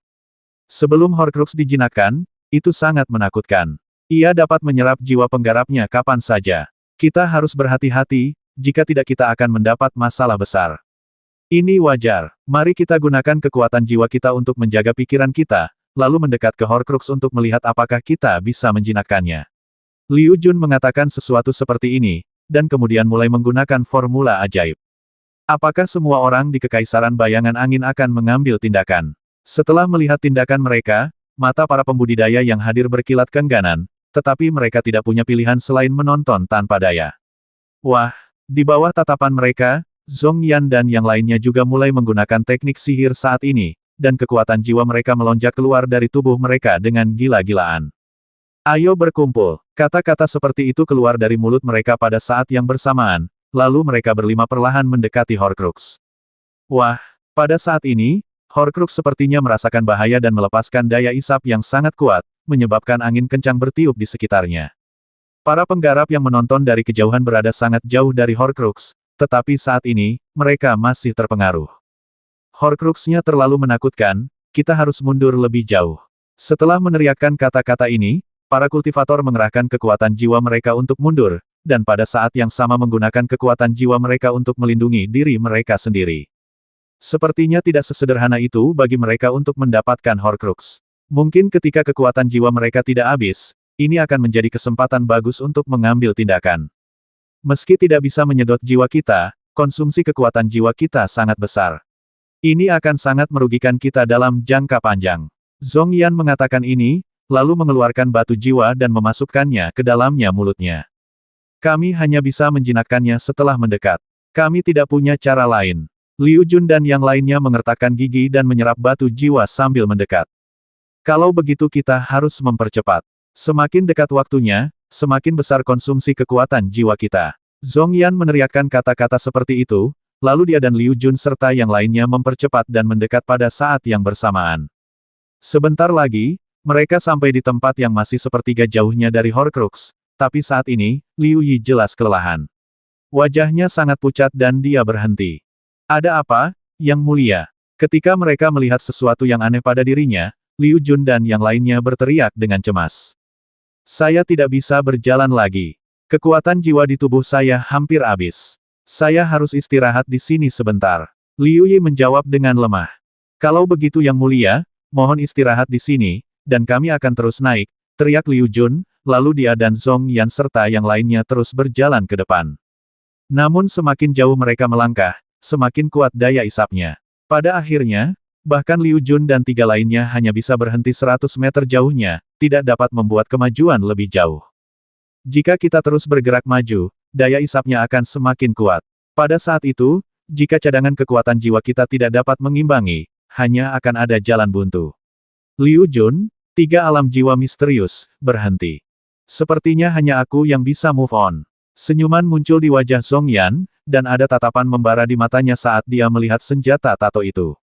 Sebelum Horcrux dijinakkan, itu sangat menakutkan. Ia dapat menyerap jiwa penggarapnya kapan saja. Kita harus berhati-hati, jika tidak kita akan mendapat masalah besar. Ini wajar. Mari kita gunakan kekuatan jiwa kita untuk menjaga pikiran kita, lalu mendekat ke Horcrux untuk melihat apakah kita bisa menjinakkannya. Liu Jun mengatakan sesuatu seperti ini, dan kemudian mulai menggunakan formula ajaib. Apakah semua orang di Kekaisaran Bayangan Angin akan mengambil tindakan? Setelah melihat tindakan mereka, mata para pembudidaya yang hadir berkilat keengganan, tetapi mereka tidak punya pilihan selain menonton tanpa daya. Wah! Di bawah tatapan mereka, Zhong Yan dan yang lainnya juga mulai menggunakan teknik sihir saat ini, dan kekuatan jiwa mereka melonjak keluar dari tubuh mereka dengan gila-gilaan. Ayo berkumpul. Kata-kata seperti itu keluar dari mulut mereka pada saat yang bersamaan, lalu mereka berlima perlahan mendekati Horcrux. Wah, pada saat ini, Horcrux sepertinya merasakan bahaya dan melepaskan daya isap yang sangat kuat, menyebabkan angin kencang bertiup di sekitarnya. Para penggarap yang menonton dari kejauhan berada sangat jauh dari Horcrux, tetapi saat ini, mereka masih terpengaruh. Horcrux-nya terlalu menakutkan, kita harus mundur lebih jauh. Setelah meneriakkan kata-kata ini, para kultivator mengerahkan kekuatan jiwa mereka untuk mundur, dan pada saat yang sama menggunakan kekuatan jiwa mereka untuk melindungi diri mereka sendiri. Sepertinya tidak sesederhana itu bagi mereka untuk mendapatkan Horcrux. Mungkin ketika kekuatan jiwa mereka tidak habis, ini akan menjadi kesempatan bagus untuk mengambil tindakan. Meski tidak bisa menyedot jiwa kita, konsumsi kekuatan jiwa kita sangat besar. Ini akan sangat merugikan kita dalam jangka panjang. Zhong Yan mengatakan ini, lalu mengeluarkan batu jiwa dan memasukkannya ke dalamnya mulutnya. Kami hanya bisa menjinakkannya setelah mendekat. Kami tidak punya cara lain. Liu Jun dan yang lainnya mengertakkan gigi dan menyerap batu jiwa sambil mendekat. Kalau begitu kita harus mempercepat. Semakin dekat waktunya, semakin besar konsumsi kekuatan jiwa kita. Zhong Yan meneriakkan kata-kata seperti itu, lalu dia dan Liu Jun serta yang lainnya mempercepat dan mendekat pada saat yang bersamaan. Sebentar lagi, mereka sampai di tempat yang masih sepertiga jauhnya dari Horcrux, tapi saat ini, Liu Yi jelas kelelahan. Wajahnya sangat pucat dan dia berhenti. Ada apa, Yang Mulia? Ketika mereka melihat sesuatu yang aneh pada dirinya, Liu Jun dan yang lainnya berteriak dengan cemas. Saya tidak bisa berjalan lagi. Kekuatan jiwa di tubuh saya hampir habis. Saya harus istirahat di sini sebentar. Liu Yi menjawab dengan lemah. Kalau begitu Yang Mulia, mohon istirahat di sini, dan kami akan terus naik, teriak Liu Jun, lalu dia dan Zhong Yan serta yang lainnya terus berjalan ke depan. Namun semakin jauh mereka melangkah, semakin kuat daya isapnya. Pada akhirnya, bahkan Liu Jun dan tiga lainnya hanya bisa berhenti 100 meter jauhnya, tidak dapat membuat kemajuan lebih jauh. Jika kita terus bergerak maju, daya isapnya akan semakin kuat. Pada saat itu, jika cadangan kekuatan jiwa kita tidak dapat mengimbangi, hanya akan ada jalan buntu. Liu Jun, tiga alam jiwa misterius, berhenti. Sepertinya hanya aku yang bisa move on. Senyuman muncul di wajah Zhong Yan, dan ada tatapan membara di matanya saat dia melihat senjata tato itu.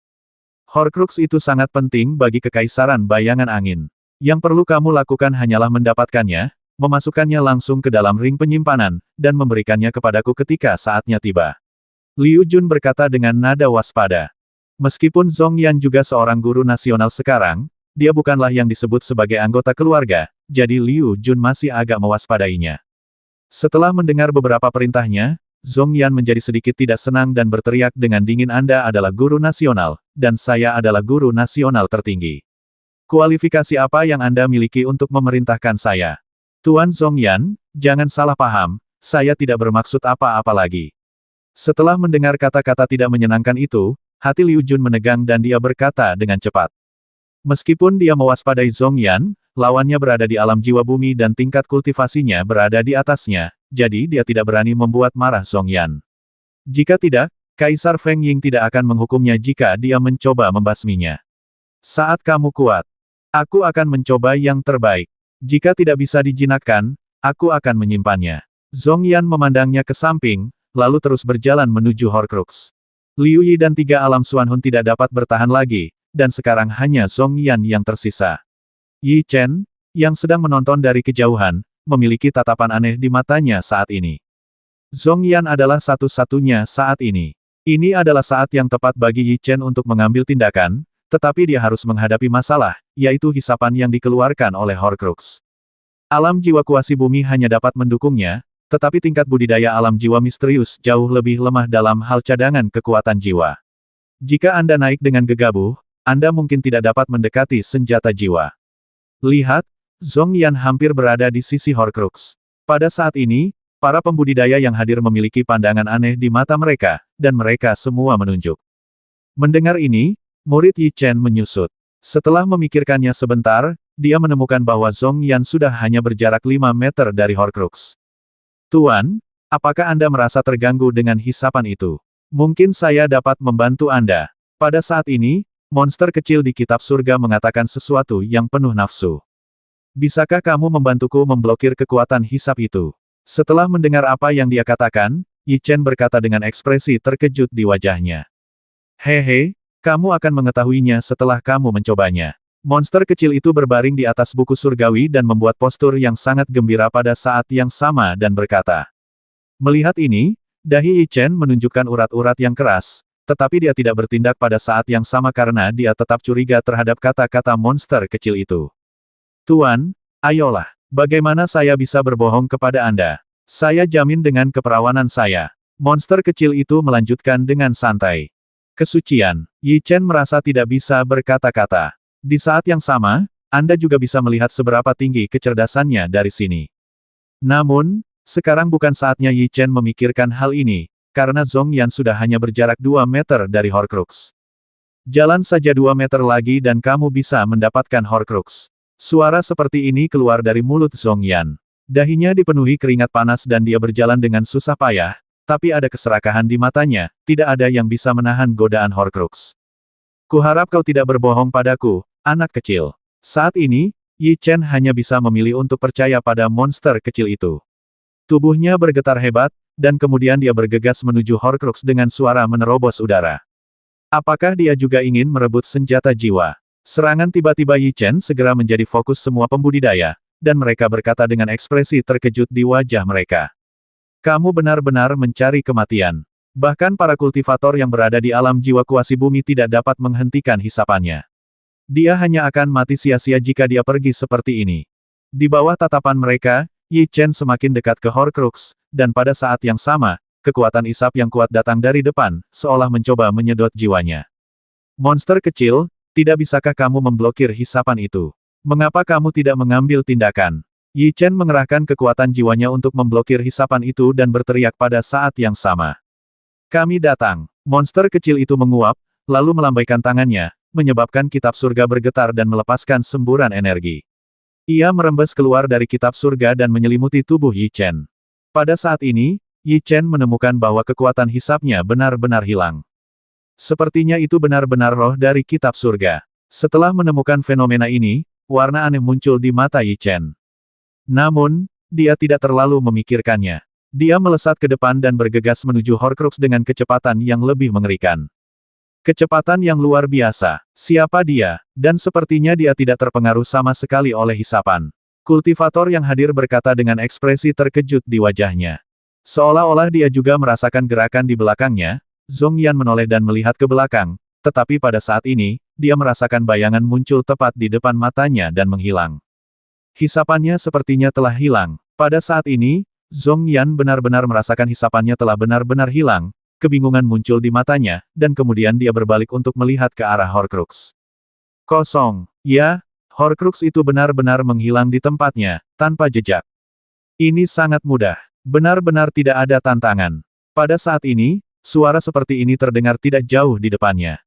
Horcrux itu sangat penting bagi kekaisaran bayangan angin. Yang perlu kamu lakukan hanyalah mendapatkannya, memasukkannya langsung ke dalam ring penyimpanan, dan memberikannya kepadaku ketika saatnya tiba. Liu Jun berkata dengan nada waspada. Meskipun Zhong Yan juga seorang guru nasional sekarang, dia bukanlah yang disebut sebagai anggota keluarga, jadi Liu Jun masih agak mewaspadainya. Setelah mendengar beberapa perintahnya, Zhong Yan menjadi sedikit tidak senang dan berteriak dengan dingin, Anda adalah guru nasional, dan saya adalah guru nasional tertinggi. Kualifikasi apa yang Anda miliki untuk memerintahkan saya? Tuan Zhong Yan, jangan salah paham, saya tidak bermaksud apa-apa lagi. Setelah mendengar kata-kata tidak menyenangkan itu, hati Liu Jun menegang dan dia berkata dengan cepat. Meskipun dia mewaspadai Zhong Yan, lawannya berada di alam jiwa bumi dan tingkat kultivasinya berada di atasnya, jadi dia tidak berani membuat marah Zhong Yan. Jika tidak, Kaisar Feng Ying tidak akan menghukumnya jika dia mencoba membasminya. Saat kamu kuat, aku akan mencoba yang terbaik. Jika tidak bisa dijinakkan, aku akan menyimpannya. Zhong Yan memandangnya ke samping, lalu terus berjalan menuju Horcrux. Liu Yi dan tiga alam Xuanhun tidak dapat bertahan lagi, dan sekarang hanya Zhong Yan yang tersisa. Yi Chen, yang sedang menonton dari kejauhan, memiliki tatapan aneh di matanya saat ini. Zhong Yan adalah satu-satunya saat ini. Ini adalah saat yang tepat bagi Yi Chen untuk mengambil tindakan, tetapi dia harus menghadapi masalah, yaitu hisapan yang dikeluarkan oleh Horcrux. Alam jiwa kuasi bumi hanya dapat mendukungnya, tetapi tingkat budidaya alam jiwa misterius jauh lebih lemah dalam hal cadangan kekuatan jiwa. Jika Anda naik dengan gegabah, Anda mungkin tidak dapat mendekati senjata jiwa. Lihat, Zhong Yan hampir berada di sisi Horcrux. Pada saat ini, para pembudidaya yang hadir memiliki pandangan aneh di mata mereka, dan mereka semua menunjuk. Mendengar ini, murid Yi Chen menyusut. Setelah memikirkannya sebentar, dia menemukan bahwa Zhong Yan sudah hanya berjarak 5 meter dari Horcrux. Tuan, apakah Anda merasa terganggu dengan hisapan itu? Mungkin saya dapat membantu Anda. Pada saat ini, monster kecil di kitab surga mengatakan sesuatu yang penuh nafsu. Bisakah kamu membantuku memblokir kekuatan hisap itu? Setelah mendengar apa yang dia katakan, Yi Chen berkata dengan ekspresi terkejut di wajahnya. Hehe, kamu akan mengetahuinya setelah kamu mencobanya. Monster kecil itu berbaring di atas buku surgawi dan membuat postur yang sangat gembira pada saat yang sama dan berkata. Melihat ini, dahi Yi Chen menunjukkan urat-urat yang keras, tetapi dia tidak bertindak pada saat yang sama karena dia tetap curiga terhadap kata-kata monster kecil itu. Tuan, ayolah, bagaimana saya bisa berbohong kepada Anda? Saya jamin dengan keperawanan saya. Monster kecil itu melanjutkan dengan santai. Kesucian, Yi Chen merasa tidak bisa berkata-kata. Di saat yang sama, Anda juga bisa melihat seberapa tinggi kecerdasannya dari sini. Namun, sekarang bukan saatnya Yi Chen memikirkan hal ini, karena Zhong Yan sudah hanya berjarak 2 meter dari Horcrux. Jalan saja 2 meter lagi dan kamu bisa mendapatkan Horcrux. Suara seperti ini keluar dari mulut Zhong Yan. Dahinya dipenuhi keringat panas dan dia berjalan dengan susah payah, Tapi ada keserakahan di matanya, tidak ada yang bisa menahan godaan Horcrux. Kuharap kau tidak berbohong padaku, anak kecil. Saat ini, Yi Chen hanya bisa memilih untuk percaya pada monster kecil itu. Tubuhnya bergetar hebat, dan kemudian dia bergegas menuju Horcrux dengan suara menerobos udara. Apakah dia juga ingin merebut senjata jiwa? Serangan tiba-tiba Yi Chen segera menjadi fokus semua pembudidaya, dan mereka berkata dengan ekspresi terkejut di wajah mereka. Kamu benar-benar mencari kematian. Bahkan para kultivator yang berada di alam jiwa kuasi bumi tidak dapat menghentikan hisapannya. Dia hanya akan mati sia-sia jika dia pergi seperti ini. Di bawah tatapan mereka, Yi Chen semakin dekat ke Horcrux, dan pada saat yang sama, kekuatan isap yang kuat datang dari depan, seolah mencoba menyedot jiwanya. Monster kecil, tidak bisakah kamu memblokir hisapan itu? Mengapa kamu tidak mengambil tindakan? Yi Chen mengerahkan kekuatan jiwanya untuk memblokir hisapan itu dan berteriak pada saat yang sama. Kami datang. Monster kecil itu menguap, lalu melambaikan tangannya, menyebabkan kitab surga bergetar dan melepaskan semburan energi. Ia merembes keluar dari kitab surga dan menyelimuti tubuh Yi Chen. Pada saat ini, Yi Chen menemukan bahwa kekuatan hisapnya benar-benar hilang. Sepertinya itu benar-benar roh dari kitab surga. Setelah menemukan fenomena ini, warna aneh muncul di mata Yi Chen. Namun, dia tidak terlalu memikirkannya. Dia melesat ke depan dan bergegas menuju Horcrux dengan kecepatan yang lebih mengerikan. Kecepatan yang luar biasa. Siapa dia? Dan sepertinya dia tidak terpengaruh sama sekali oleh hisapan. Kultivator yang hadir berkata dengan ekspresi terkejut di wajahnya. Seolah-olah dia juga merasakan gerakan di belakangnya, Zhong Yan menoleh dan melihat ke belakang, tetapi pada saat ini, dia merasakan bayangan muncul tepat di depan matanya dan menghilang. Hisapannya sepertinya telah hilang. Pada saat ini, Zhong Yan benar-benar merasakan hisapannya telah benar-benar hilang, kebingungan muncul di matanya, dan kemudian dia berbalik untuk melihat ke arah Horcrux. Kosong. Ya, Horcrux itu benar-benar menghilang di tempatnya, tanpa jejak. Ini sangat mudah. Benar-benar tidak ada tantangan. Pada saat ini, suara seperti ini terdengar tidak jauh di depannya.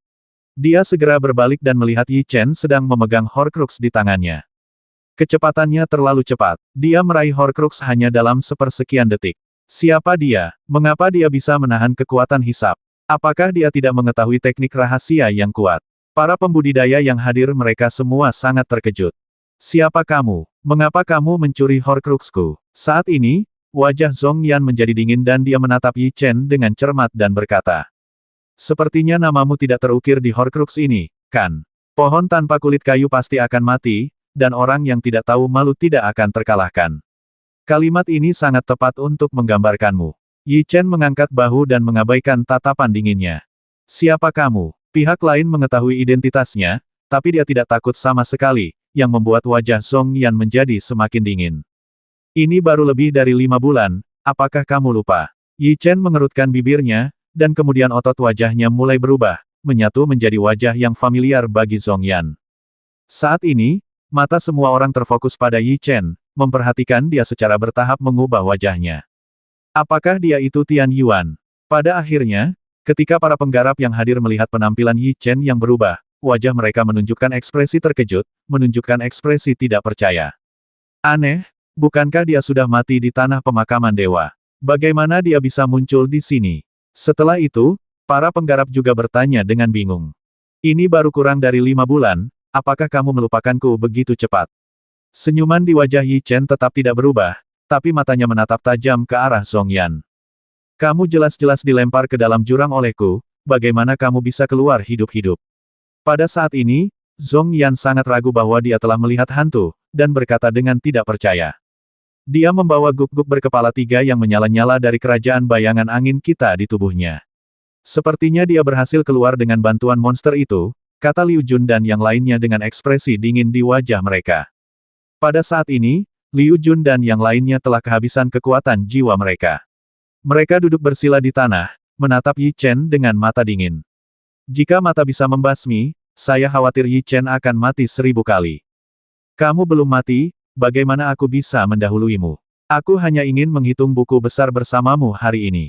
Dia segera berbalik dan melihat Yi Chen sedang memegang Horcrux di tangannya. Kecepatannya terlalu cepat. Dia meraih Horcrux hanya dalam sepersekian detik. Siapa dia? Mengapa dia bisa menahan kekuatan hisap? Apakah dia tidak mengetahui teknik rahasia yang kuat? Para pembudidaya yang hadir mereka semua sangat terkejut. Siapa kamu? Mengapa kamu mencuri Horcruxku? Saat ini, wajah Zhong Yan menjadi dingin dan dia menatap Yi Chen dengan cermat dan berkata. Sepertinya namamu tidak terukir di Horcrux ini, kan? Pohon tanpa kulit kayu pasti akan mati, dan orang yang tidak tahu malu tidak akan terkalahkan. Kalimat ini sangat tepat untuk menggambarkanmu. Yi Chen mengangkat bahu dan mengabaikan tatapan dinginnya. Siapa kamu? Pihak lain mengetahui identitasnya, tapi dia tidak takut sama sekali, yang membuat wajah Zhong Yan menjadi semakin dingin. Ini baru lebih dari 5 bulan, apakah kamu lupa? Yi Chen mengerutkan bibirnya, dan kemudian otot wajahnya mulai berubah, menyatu menjadi wajah yang familiar bagi Zhong Yan. Saat ini, mata semua orang terfokus pada Yi Chen, memperhatikan dia secara bertahap mengubah wajahnya. Apakah dia itu Tian Yuan? Pada akhirnya, ketika para penggarap yang hadir melihat penampilan Yi Chen yang berubah, wajah mereka menunjukkan ekspresi terkejut, menunjukkan ekspresi tidak percaya. Aneh, bukankah dia sudah mati di tanah pemakaman dewa? Bagaimana dia bisa muncul di sini? Setelah itu, para penggarap juga bertanya dengan bingung. Ini baru kurang dari 5 bulan, apakah kamu melupakanku begitu cepat? Senyuman di wajah Yi Chen tetap tidak berubah, tapi matanya menatap tajam ke arah Zhong Yan. Kamu jelas-jelas dilempar ke dalam jurang olehku, bagaimana kamu bisa keluar hidup-hidup? Pada saat ini, Zhong Yan sangat ragu bahwa dia telah melihat hantu, dan berkata dengan tidak percaya. Dia membawa guk-guk berkepala 3 yang menyala-nyala dari kerajaan bayangan angin kita di tubuhnya. Sepertinya dia berhasil keluar dengan bantuan monster itu, kata Liu Jun dan yang lainnya dengan ekspresi dingin di wajah mereka. Pada saat ini, Liu Jun dan yang lainnya telah kehabisan kekuatan jiwa mereka. Mereka duduk bersila di tanah, menatap Yi Chen dengan mata dingin. Jika mata bisa membasmi, saya khawatir Yi Chen akan mati 1000 kali. Kamu belum mati, bagaimana aku bisa mendahuluimu? Aku hanya ingin menghitung buku besar bersamamu hari ini.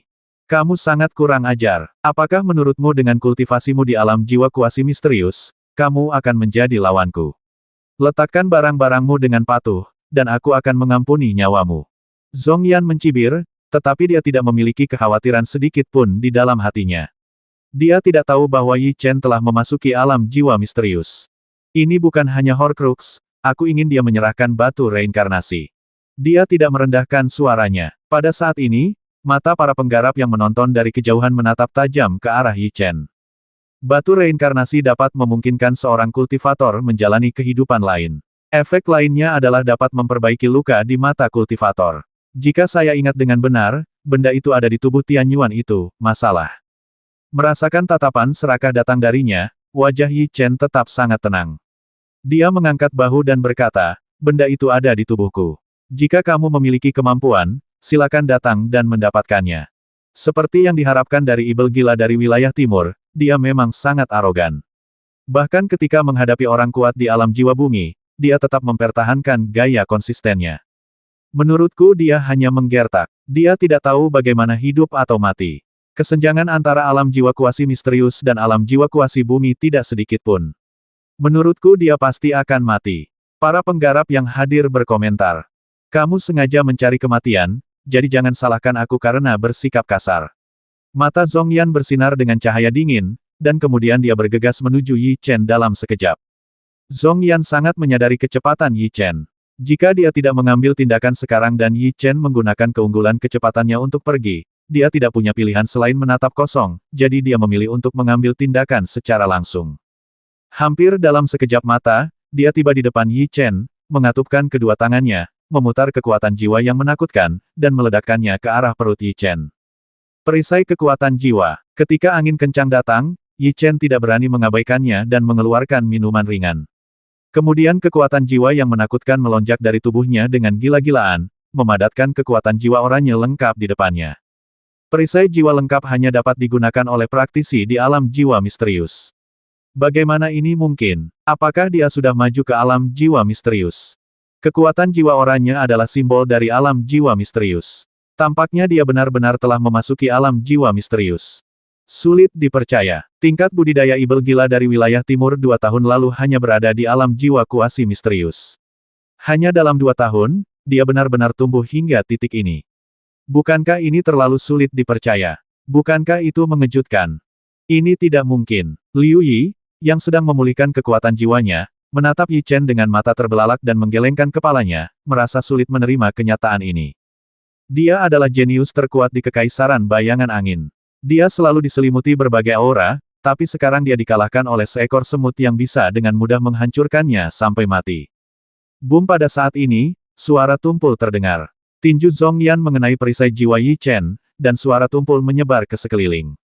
Kamu sangat kurang ajar. Apakah menurutmu dengan kultivasimu di alam jiwa kuasi misterius, kamu akan menjadi lawanku? Letakkan barang-barangmu dengan patuh, dan aku akan mengampuni nyawamu. Zhong Yan mencibir, Tetapi dia tidak memiliki kekhawatiran sedikit pun di dalam hatinya. Dia tidak tahu bahwa Yi Chen telah memasuki alam jiwa misterius. Ini bukan hanya Horcrux, aku ingin dia menyerahkan batu reinkarnasi. Dia tidak merendahkan suaranya. Pada saat ini, mata para penggarap yang menonton dari kejauhan menatap tajam ke arah Yi Chen. Batu reinkarnasi dapat memungkinkan seorang kultivator menjalani kehidupan lain. Efek lainnya adalah dapat memperbaiki luka di mata kultivator. Jika saya ingat dengan benar, benda itu ada di tubuh Tian Yuan itu, masalah. Merasakan tatapan serakah datang darinya, wajah Yi Chen tetap sangat tenang. Dia mengangkat bahu dan berkata, benda itu ada di tubuhku. Jika kamu memiliki kemampuan, silakan datang dan mendapatkannya. Seperti yang diharapkan dari ibel gila dari wilayah timur, dia memang sangat arogan. Bahkan ketika menghadapi orang kuat di alam jiwa bumi, dia tetap mempertahankan gaya konsistennya. Menurutku dia hanya menggertak. Dia tidak tahu bagaimana hidup atau mati. Kesenjangan antara alam jiwa kuasi misterius dan alam jiwa kuasi bumi tidak sedikit pun. Menurutku dia pasti akan mati. Para penggarap yang hadir berkomentar. Kamu sengaja mencari kematian, jadi jangan salahkan aku karena bersikap kasar. Mata Zhongyan bersinar dengan cahaya dingin, dan kemudian dia bergegas menuju Yi Chen dalam sekejap. Zhongyan sangat menyadari kecepatan Yi Chen. Jika dia tidak mengambil tindakan sekarang dan Yi Chen menggunakan keunggulan kecepatannya untuk pergi, dia tidak punya pilihan selain menatap kosong, jadi dia memilih untuk mengambil tindakan secara langsung. Hampir dalam sekejap mata, dia tiba di depan Yi Chen, mengatupkan kedua tangannya, memutar kekuatan jiwa yang menakutkan, dan meledakkannya ke arah perut Yi Chen. Perisai kekuatan jiwa. Ketika angin kencang datang, Yi Chen tidak berani mengabaikannya dan mengeluarkan minuman ringan. Kemudian kekuatan jiwa yang menakutkan melonjak dari tubuhnya dengan gila-gilaan, memadatkan kekuatan jiwa oranye lengkap di depannya. Perisai jiwa lengkap hanya dapat digunakan oleh praktisi di alam jiwa misterius. Bagaimana ini mungkin? Apakah dia sudah maju ke alam jiwa misterius? Kekuatan jiwa oranye adalah simbol dari alam jiwa misterius. Tampaknya dia benar-benar telah memasuki alam jiwa misterius. Sulit dipercaya. Tingkat budidaya ibel gila dari wilayah timur 2 tahun lalu hanya berada di alam jiwa kuasi misterius. Hanya dalam 2 tahun, dia benar-benar tumbuh hingga titik ini. Bukankah ini terlalu sulit dipercaya? Bukankah itu mengejutkan? Ini tidak mungkin. Liu Yi, yang sedang memulihkan kekuatan jiwanya, menatap Yi Chen dengan mata terbelalak dan menggelengkan kepalanya, merasa sulit menerima kenyataan ini. Dia adalah jenius terkuat di Kekaisaran Bayangan Angin. Dia selalu diselimuti berbagai aura, tapi sekarang dia dikalahkan oleh seekor semut yang bisa dengan mudah menghancurkannya sampai mati. Boom, pada saat ini, suara tumpul terdengar. Tinju Zhongyan mengenai perisai jiwa Yi Chen, dan suara tumpul menyebar ke sekeliling.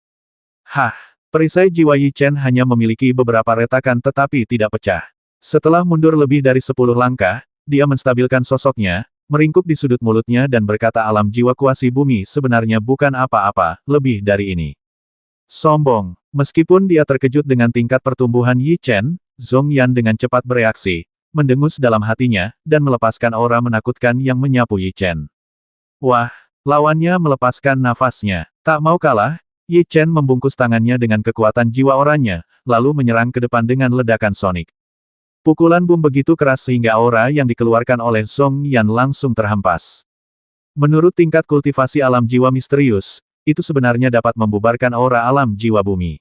Hah! Perisai jiwa Yi Chen hanya memiliki beberapa retakan tetapi tidak pecah. Setelah mundur lebih dari 10 langkah, dia menstabilkan sosoknya, meringkuk di sudut mulutnya dan berkata alam jiwa kuasi bumi sebenarnya bukan apa-apa, lebih dari ini. Sombong. Meskipun dia terkejut dengan tingkat pertumbuhan Yi Chen, Zhongyan dengan cepat bereaksi, mendengus dalam hatinya, dan melepaskan aura menakutkan yang menyapu Yi Chen. Wah, lawannya melepaskan nafasnya. Tak mau kalah, Yi Chen membungkus tangannya dengan kekuatan jiwa oranye, lalu menyerang ke depan dengan ledakan sonik. Pukulan bom begitu keras sehingga aura yang dikeluarkan oleh Zhongyan langsung terhempas. Menurut tingkat kultivasi alam jiwa misterius, itu sebenarnya dapat membubarkan aura alam jiwa bumi.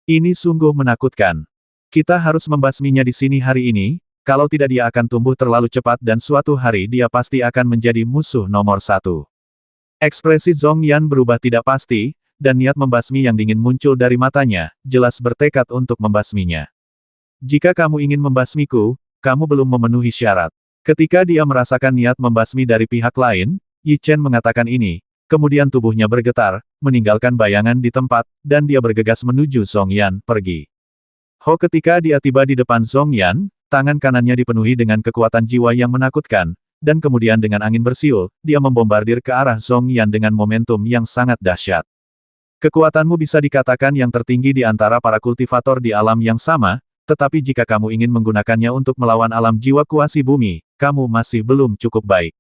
Ini sungguh menakutkan. Kita harus membasminya di sini hari ini, kalau tidak dia akan tumbuh terlalu cepat dan suatu hari dia pasti akan menjadi musuh nomor 1. Ekspresi Zhongyan berubah tidak pasti, dan niat membasmi yang dingin muncul dari matanya, jelas bertekad untuk membasminya. Jika kamu ingin membasmiku, kamu belum memenuhi syarat. Ketika dia merasakan niat membasmi dari pihak lain, Yi Chen mengatakan ini, kemudian tubuhnya bergetar, meninggalkan bayangan di tempat, dan dia bergegas menuju Zhongyan, pergi. Ketika dia tiba di depan Zhongyan, tangan kanannya dipenuhi dengan kekuatan jiwa yang menakutkan, dan kemudian dengan angin bersiul, dia membombardir ke arah Zhongyan dengan momentum yang sangat dahsyat. Kekuatanmu bisa dikatakan yang tertinggi di antara para kultivator di alam yang sama, tetapi jika kamu ingin menggunakannya untuk melawan alam jiwa kuasi bumi, kamu masih belum cukup baik.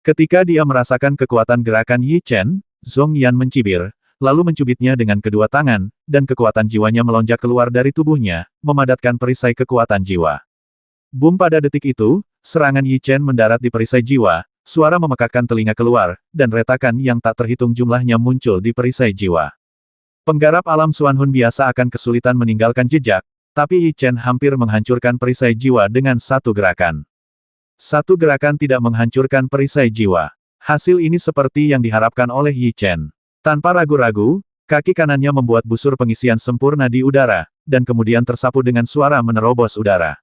Ketika dia merasakan kekuatan gerakan Yi Chen, Zhongyan mencibir, lalu mencubitnya dengan kedua tangan, dan kekuatan jiwanya melonjak keluar dari tubuhnya, memadatkan perisai kekuatan jiwa. Boom, pada detik itu, serangan Yi Chen mendarat di perisai jiwa, suara memekakkan telinga keluar, dan retakan yang tak terhitung jumlahnya muncul di perisai jiwa. Penggarap alam Xuanhun biasa akan kesulitan meninggalkan jejak, tapi Yi Chen hampir menghancurkan perisai jiwa dengan satu gerakan. Satu gerakan tidak menghancurkan perisai jiwa. Hasil ini seperti yang diharapkan oleh Yi Chen. Tanpa ragu-ragu, kaki kanannya membuat busur pengisian sempurna di udara, dan kemudian tersapu dengan suara menerobos udara.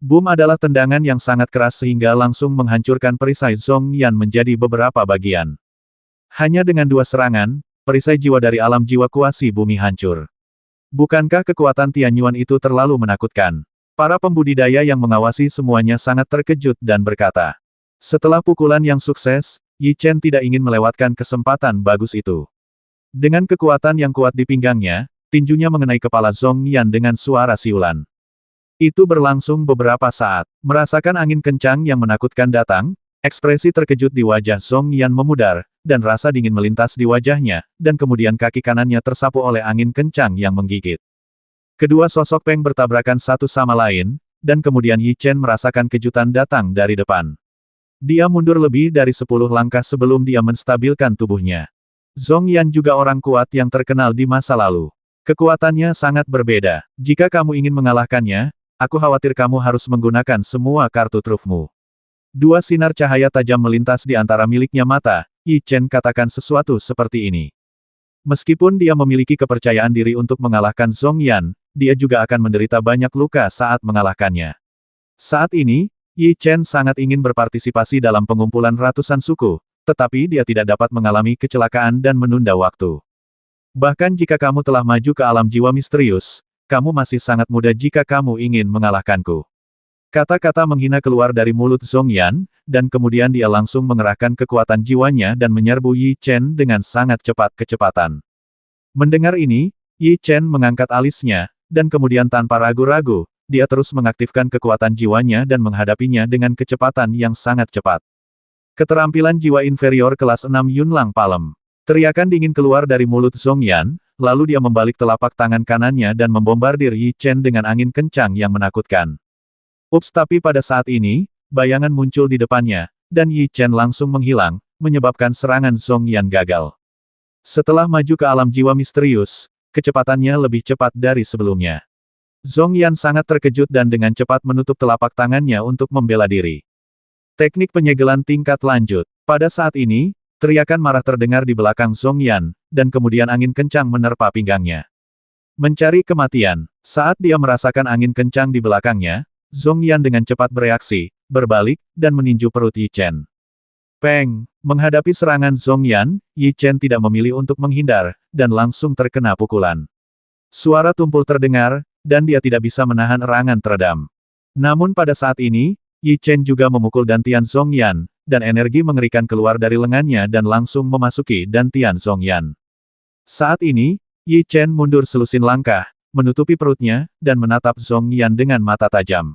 Boom adalah tendangan yang sangat keras sehingga langsung menghancurkan perisai Zhong Yan menjadi beberapa bagian. Hanya dengan dua serangan, perisai jiwa dari alam jiwa kuasi bumi hancur. Bukankah kekuatan Tianyuan itu terlalu menakutkan? Para pembudidaya yang mengawasi semuanya sangat terkejut dan berkata, setelah pukulan yang sukses, Yi Chen tidak ingin melewatkan kesempatan bagus itu. Dengan kekuatan yang kuat di pinggangnya, tinjunya mengenai kepala Zhong Yan dengan suara siulan. Itu berlangsung beberapa saat. Merasakan angin kencang yang menakutkan datang, ekspresi terkejut di wajah Zhong Yan memudar, dan rasa dingin melintas di wajahnya, dan kemudian kaki kanannya tersapu oleh angin kencang yang menggigit. Kedua sosok Peng bertabrakan satu sama lain, dan kemudian Yi Chen merasakan kejutan datang dari depan. Dia mundur lebih dari 10 langkah sebelum dia menstabilkan tubuhnya. Zhong Yan juga orang kuat yang terkenal di masa lalu. Kekuatannya sangat berbeda. Jika kamu ingin mengalahkannya, aku khawatir kamu harus menggunakan semua kartu trufmu. Dua sinar cahaya tajam melintas di antara miliknya mata, Yi Chen katakan sesuatu seperti ini. Meskipun dia memiliki kepercayaan diri untuk mengalahkan Zhong Yan, dia juga akan menderita banyak luka saat mengalahkannya. Saat ini, Yi Chen sangat ingin berpartisipasi dalam pengumpulan ratusan suku, tetapi dia tidak dapat mengalami kecelakaan dan menunda waktu. Bahkan jika kamu telah maju ke alam jiwa misterius, kamu masih sangat muda jika kamu ingin mengalahkanku. Kata-kata menghina keluar dari mulut Zhong Yan, dan kemudian dia langsung mengerahkan kekuatan jiwanya dan menyerbu Yi Chen dengan sangat cepat kecepatan. Mendengar ini, Yi Chen mengangkat alisnya, dan kemudian tanpa ragu-ragu, dia terus mengaktifkan kekuatan jiwanya dan menghadapinya dengan kecepatan yang sangat cepat. Keterampilan jiwa inferior kelas 6 Yunlang Palem. Teriakan dingin keluar dari mulut Zhong Yan, lalu dia membalik telapak tangan kanannya dan membombardir Yi Chen dengan angin kencang yang menakutkan. Ups, tapi pada saat ini, bayangan muncul di depannya, dan Yi Chen langsung menghilang, menyebabkan serangan Zhong Yan gagal. Setelah maju ke alam jiwa misterius, kecepatannya lebih cepat dari sebelumnya. Zhong Yan sangat terkejut dan dengan cepat menutup telapak tangannya untuk membela diri. Teknik penyegelan tingkat lanjut. Pada saat ini, teriakan marah terdengar di belakang Zhong Yan, dan kemudian angin kencang menerpa pinggangnya. Mencari kematian. Saat dia merasakan angin kencang di belakangnya, Zhong Yan dengan cepat bereaksi, berbalik, dan meninju perut Yi Chen. Peng! Menghadapi serangan Zhong Yan, Yi Chen tidak memilih untuk menghindar, dan langsung terkena pukulan. Suara tumpul terdengar, dan dia tidak bisa menahan erangan teredam. Namun pada saat ini, Yi Chen juga memukul dantian Zhong Yan, dan energi mengerikan keluar dari lengannya dan langsung memasuki dantian Zhong Yan. Saat ini, Yi Chen mundur selusin langkah, menutupi perutnya, dan menatap Zhong Yan dengan mata tajam.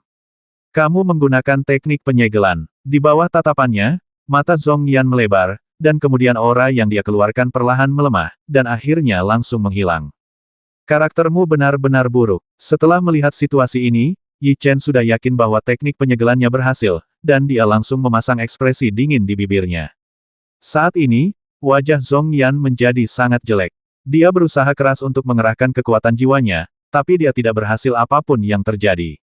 Kamu menggunakan teknik penyegelan. Di bawah tatapannya, mata Zhong Yan melebar, dan kemudian aura yang dia keluarkan perlahan melemah, dan akhirnya langsung menghilang. Karaktermu benar-benar buruk. Setelah melihat situasi ini, Yi Chen sudah yakin bahwa teknik penyegelannya berhasil, dan dia langsung memasang ekspresi dingin di bibirnya. Saat ini, wajah Zhong Yan menjadi sangat jelek. Dia berusaha keras untuk mengerahkan kekuatan jiwanya, tapi dia tidak berhasil apapun yang terjadi.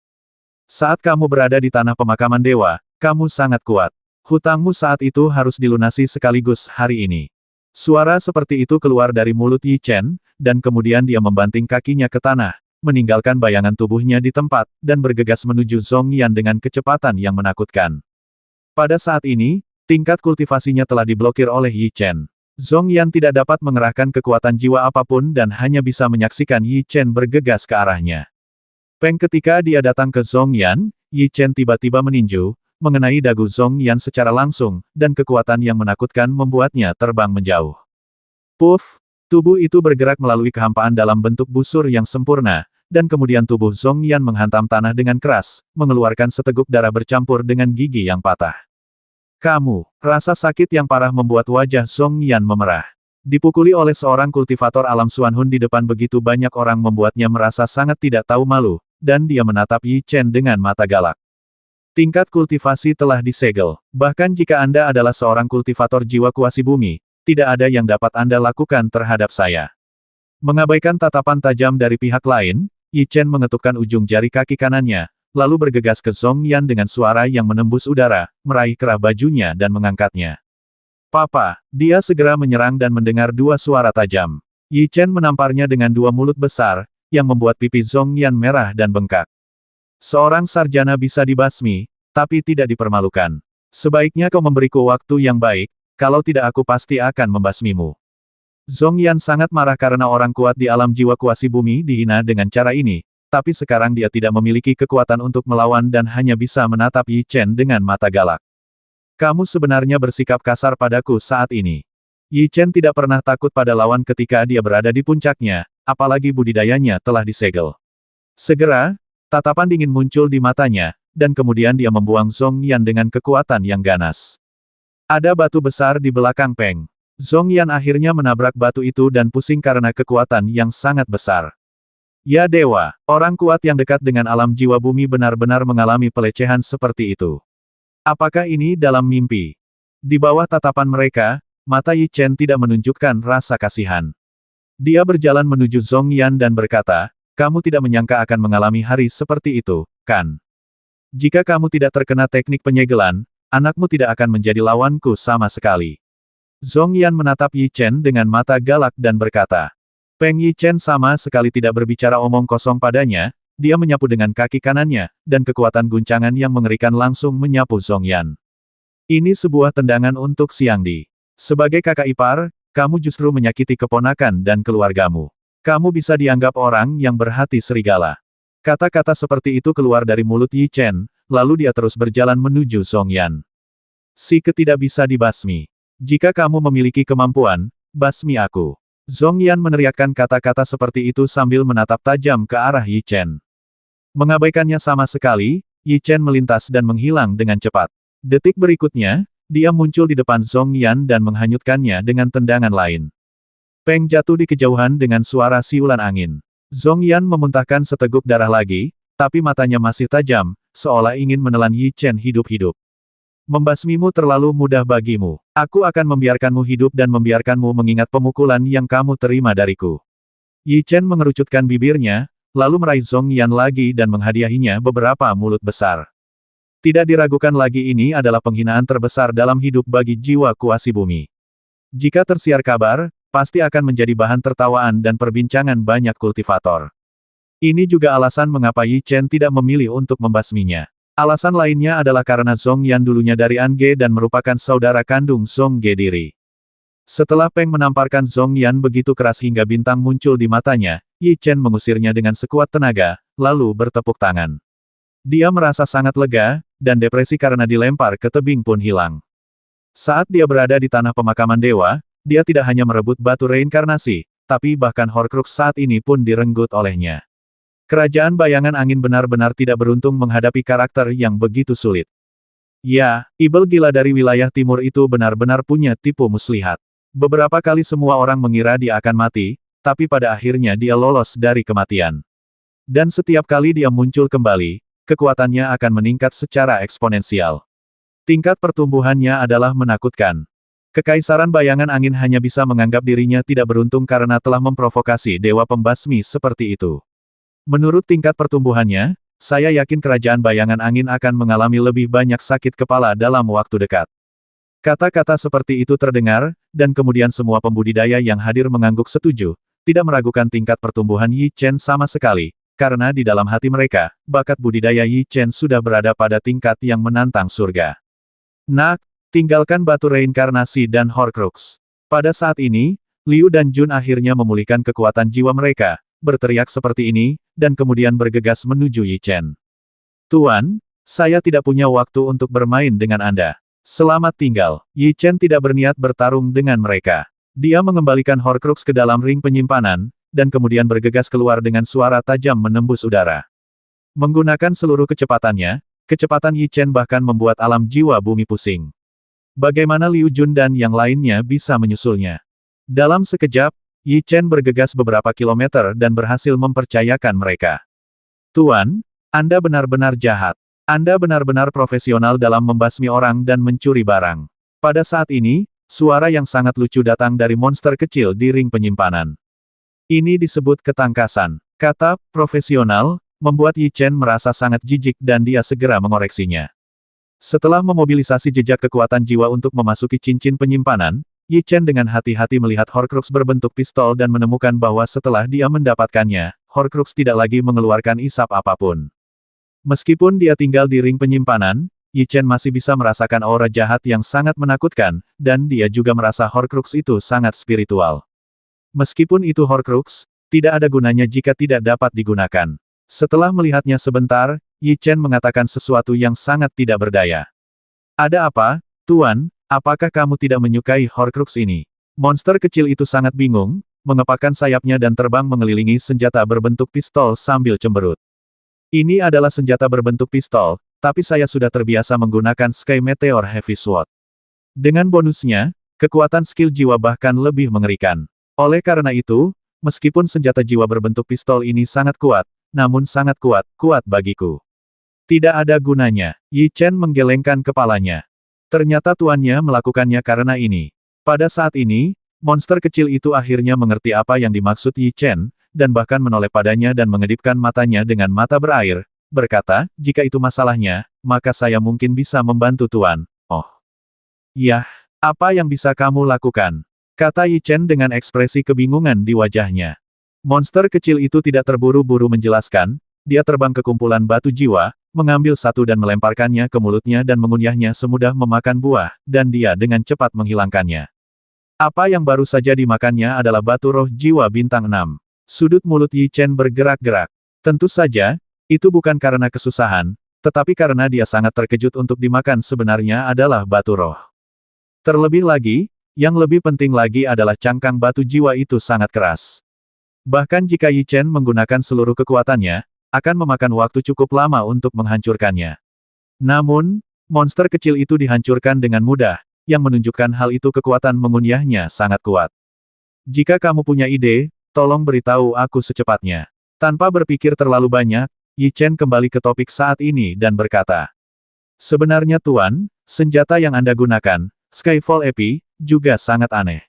Saat kamu berada di tanah pemakaman dewa, kamu sangat kuat. Hutangmu saat itu harus dilunasi sekaligus hari ini. Suara seperti itu keluar dari mulut Yi Chen, dan kemudian dia membanting kakinya ke tanah, meninggalkan bayangan tubuhnya di tempat, dan bergegas menuju Zhong Yan dengan kecepatan yang menakutkan. Pada saat ini, tingkat kultivasinya telah diblokir oleh Yi Chen. Zhong Yan tidak dapat mengerahkan kekuatan jiwa apapun dan hanya bisa menyaksikan Yi Chen bergegas ke arahnya. Peng ketika dia datang ke Zhong Yan, Yi Chen tiba-tiba meninju, mengenai dagu Zhong Yan secara langsung, dan kekuatan yang menakutkan membuatnya terbang menjauh. Puff! Tubuh itu bergerak melalui kehampaan dalam bentuk busur yang sempurna, dan kemudian tubuh Zhong Yan menghantam tanah dengan keras, mengeluarkan seteguk darah bercampur dengan gigi yang patah. Kamu! Rasa sakit yang parah membuat wajah Zhong Yan memerah. Dipukuli oleh seorang kultivator alam Xuanhun di depan begitu banyak orang membuatnya merasa sangat tidak tahu malu, dan dia menatap Yi Chen dengan mata galak. Tingkat kultivasi telah disegel. Bahkan jika Anda adalah seorang kultivator jiwa kuasi bumi, tidak ada yang dapat Anda lakukan terhadap saya. Mengabaikan tatapan tajam dari pihak lain, Yi Chen mengetukkan ujung jari kaki kanannya, lalu bergegas ke Zhong Yan dengan suara yang menembus udara, meraih kerah bajunya dan mengangkatnya. Papa, dia segera menyerang dan mendengar dua suara tajam. Yi Chen menamparnya dengan dua mulut besar, yang membuat pipi Zhong Yan merah dan bengkak. Seorang sarjana bisa dibasmi, tapi tidak dipermalukan. Sebaiknya kau memberiku waktu yang baik, kalau tidak aku pasti akan membasmimu. Zhong Yan sangat marah karena orang kuat di alam jiwa kuasi bumi dihina dengan cara ini, tapi sekarang dia tidak memiliki kekuatan untuk melawan dan hanya bisa menatap Yi Chen dengan mata galak. Kamu sebenarnya bersikap kasar padaku saat ini. Yi Chen tidak pernah takut pada lawan ketika dia berada di puncaknya, apalagi budidayanya telah disegel. Segera, tatapan dingin muncul di matanya, dan kemudian dia membuang Zhong Yan dengan kekuatan yang ganas. Ada batu besar di belakang Peng. Zhong Yan akhirnya menabrak batu itu dan pusing karena kekuatan yang sangat besar. Ya dewa, orang kuat yang dekat dengan alam jiwa bumi benar-benar mengalami pelecehan seperti itu. Apakah ini dalam mimpi? Di bawah tatapan mereka, mata Yi Chen tidak menunjukkan rasa kasihan. Dia berjalan menuju Zhong Yan dan berkata, kamu tidak menyangka akan mengalami hari seperti itu, kan? Jika kamu tidak terkena teknik penyegelan, anakmu tidak akan menjadi lawanku sama sekali. Zhong Yan menatap Yi Chen dengan mata galak dan berkata. Peng Yi Chen sama sekali tidak berbicara omong kosong padanya, dia menyapu dengan kaki kanannya, dan kekuatan guncangan yang mengerikan langsung menyapu Zhong Yan. Ini sebuah tendangan untuk Xiangdi. Sebagai kakak ipar, kamu justru menyakiti keponakan dan keluargamu. Kamu bisa dianggap orang yang berhati serigala. Kata-kata seperti itu keluar dari mulut Yi Chen, lalu dia terus berjalan menuju Zhong Yan. Si tidak bisa dibasmi. Jika kamu memiliki kemampuan, basmi aku. Zhong Yan meneriakkan kata-kata seperti itu sambil menatap tajam ke arah Yi Chen. Mengabaikannya sama sekali, Yi Chen melintas dan menghilang dengan cepat. Detik berikutnya, dia muncul di depan Zhong Yan dan menghanyutkannya dengan tendangan lain. Peng jatuh di kejauhan dengan suara siulan angin. Zhong Yan memuntahkan seteguk darah lagi, tapi matanya masih tajam, seolah ingin menelan Yi Chen hidup-hidup. Membasmimu terlalu mudah bagimu. Aku akan membiarkanmu hidup dan membiarkanmu mengingat pemukulan yang kamu terima dariku. Yi Chen mengerucutkan bibirnya, lalu meraih Zhong Yan lagi dan menghadiahinya beberapa mulut besar. Tidak diragukan lagi ini adalah penghinaan terbesar dalam hidup bagi jiwa kuasi bumi. Jika tersiar kabar, pasti akan menjadi bahan tertawaan dan perbincangan banyak kultivator. Ini juga alasan mengapa Yi Chen tidak memilih untuk membasminya. Alasan lainnya adalah karena Zhong Yan dulunya dari Ange dan merupakan saudara kandung Zhong Ge diri. Setelah Peng menamparkan Zhong Yan begitu keras hingga bintang muncul di matanya, Yi Chen mengusirnya dengan sekuat tenaga, lalu bertepuk tangan. Dia merasa sangat lega, dan depresi karena dilempar ke tebing pun hilang. Saat dia berada di tanah pemakaman dewa, dia tidak hanya merebut batu reinkarnasi, tapi bahkan Horcrux saat ini pun direnggut olehnya. Kerajaan bayangan angin benar-benar tidak beruntung menghadapi karakter yang begitu sulit. Ya, ibel gila dari wilayah timur itu benar-benar punya tipu muslihat. Beberapa kali semua orang mengira dia akan mati, tapi pada akhirnya dia lolos dari kematian. Dan setiap kali dia muncul kembali, kekuatannya akan meningkat secara eksponensial. Tingkat pertumbuhannya adalah menakutkan. Kekaisaran bayangan angin hanya bisa menganggap dirinya tidak beruntung karena telah memprovokasi dewa pembasmi seperti itu. Menurut tingkat pertumbuhannya, saya yakin kerajaan bayangan angin akan mengalami lebih banyak sakit kepala dalam waktu dekat. Kata-kata seperti itu terdengar, dan kemudian semua pembudidaya yang hadir mengangguk setuju, tidak meragukan tingkat pertumbuhan Yi Chen sama sekali, karena di dalam hati mereka, bakat budidaya Yi Chen sudah berada pada tingkat yang menantang surga. Nak, tinggalkan batu reinkarnasi dan Horcrux. Pada saat ini, Liu dan Jun akhirnya memulihkan kekuatan jiwa mereka, berteriak seperti ini, dan kemudian bergegas menuju Yi Chen. Tuan, saya tidak punya waktu untuk bermain dengan Anda. Selamat tinggal. Yi Chen tidak berniat bertarung dengan mereka. Dia mengembalikan Horcrux ke dalam ring penyimpanan, dan kemudian bergegas keluar dengan suara tajam menembus udara. Menggunakan seluruh kecepatannya, kecepatan Yi Chen bahkan membuat alam jiwa bumi pusing. Bagaimana Liu Jun dan yang lainnya bisa menyusulnya? Dalam sekejap, Yi Chen bergegas beberapa kilometer dan berhasil mempercayakan mereka. Tuan, Anda benar-benar jahat. Anda benar-benar profesional dalam membasmi orang dan mencuri barang. Pada saat ini, suara yang sangat lucu datang dari monster kecil di ring penyimpanan. Ini disebut ketangkasan. Kata profesional membuat Yi Chen merasa sangat jijik dan dia segera mengoreksinya. Setelah memobilisasi jejak kekuatan jiwa untuk memasuki cincin penyimpanan, Yi Chen dengan hati-hati melihat Horcrux berbentuk pistol dan menemukan bahwa setelah dia mendapatkannya, Horcrux tidak lagi mengeluarkan isap apapun. Meskipun dia tinggal di ring penyimpanan, Yi Chen masih bisa merasakan aura jahat yang sangat menakutkan, dan dia juga merasa Horcrux itu sangat spiritual. Meskipun itu Horcrux, tidak ada gunanya jika tidak dapat digunakan. Setelah melihatnya sebentar, Yi Chen mengatakan sesuatu yang sangat tidak berdaya. Ada apa, Tuan? Apakah kamu tidak menyukai Horcrux ini? Monster kecil itu sangat bingung, mengepakkan sayapnya dan terbang mengelilingi senjata berbentuk pistol sambil cemberut. Ini adalah senjata berbentuk pistol, tapi saya sudah terbiasa menggunakan Sky Meteor Heavy Sword. Dengan bonusnya, kekuatan skill jiwa bahkan lebih mengerikan. Oleh karena itu, meskipun senjata jiwa berbentuk pistol ini sangat kuat, namun sangat kuat bagiku. Tidak ada gunanya. Yi Chen menggelengkan kepalanya. Ternyata tuannya melakukannya karena ini. Pada saat ini, monster kecil itu akhirnya mengerti apa yang dimaksud Yi Chen, dan bahkan menoleh padanya dan mengedipkan matanya dengan mata berair, berkata, jika itu masalahnya, maka saya mungkin bisa membantu Tuan. Oh. Yah, apa yang bisa kamu lakukan? Kata Yi Chen dengan ekspresi kebingungan di wajahnya. Monster kecil itu tidak terburu-buru menjelaskan, dia terbang ke kumpulan batu jiwa, mengambil satu dan melemparkannya ke mulutnya dan mengunyahnya semudah memakan buah, dan dia dengan cepat menghilangkannya. Apa yang baru saja dimakannya adalah batu roh jiwa bintang 6. Sudut mulut Yi Chen bergerak-gerak. Tentu saja, itu bukan karena kesusahan, tetapi karena dia sangat terkejut untuk dimakan sebenarnya adalah batu roh. Terlebih lagi, yang lebih penting lagi adalah cangkang batu jiwa itu sangat keras. Bahkan jika Yi Chen menggunakan seluruh kekuatannya, akan memakan waktu cukup lama untuk menghancurkannya. Namun, monster kecil itu dihancurkan dengan mudah, yang menunjukkan hal itu kekuatan mengunyahnya sangat kuat. Jika kamu punya ide, tolong beritahu aku secepatnya. Tanpa berpikir terlalu banyak, Yi Chen kembali ke topik saat ini dan berkata. Sebenarnya Tuan, senjata yang Anda gunakan, Skyfall Epi, juga sangat aneh.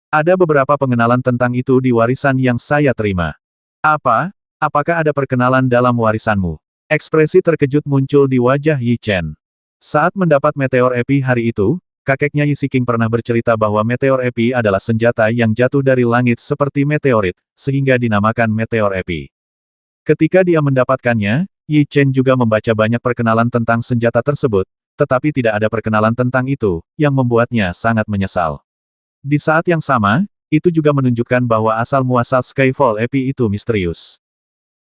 Ada beberapa pengenalan tentang itu di warisan yang saya terima. Apa? Apakah ada perkenalan dalam warisanmu? Ekspresi terkejut muncul di wajah Yi Chen. Saat mendapat Meteor Epi hari itu, kakeknya Yi King pernah bercerita bahwa Meteor Epi adalah senjata yang jatuh dari langit seperti meteorit, sehingga dinamakan Meteor Epi. Ketika dia mendapatkannya, Yi Chen juga membaca banyak perkenalan tentang senjata tersebut, tetapi tidak ada perkenalan tentang itu, yang membuatnya sangat menyesal. Di saat yang sama, itu juga menunjukkan bahwa asal-muasal Skyfall Epi itu misterius.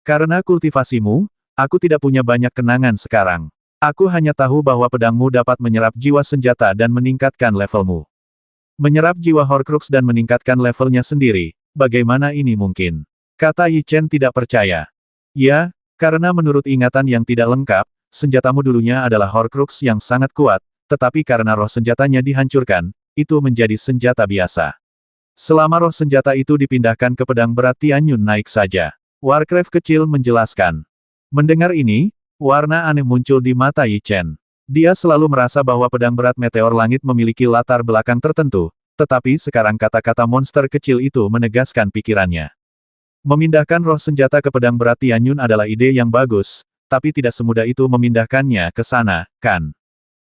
Karena kultivasimu, aku tidak punya banyak kenangan sekarang. Aku hanya tahu bahwa pedangmu dapat menyerap jiwa senjata dan meningkatkan levelmu. Menyerap jiwa Horcrux dan meningkatkan levelnya sendiri, bagaimana ini mungkin? Kata Yi Chen tidak percaya. Ya, karena menurut ingatan yang tidak lengkap, senjatamu dulunya adalah Horcrux yang sangat kuat, tetapi karena roh senjatanya dihancurkan, itu menjadi senjata biasa. Selama roh senjata itu dipindahkan ke pedang berat Tianyun naik saja. Warcraft kecil menjelaskan. Mendengar ini, warna aneh muncul di mata Yi Chen. Dia selalu merasa bahwa pedang berat meteor langit memiliki latar belakang tertentu, tetapi sekarang kata-kata monster kecil itu menegaskan pikirannya. Memindahkan roh senjata ke pedang berat Tianyun adalah ide yang bagus, tapi tidak semudah itu memindahkannya ke sana, kan?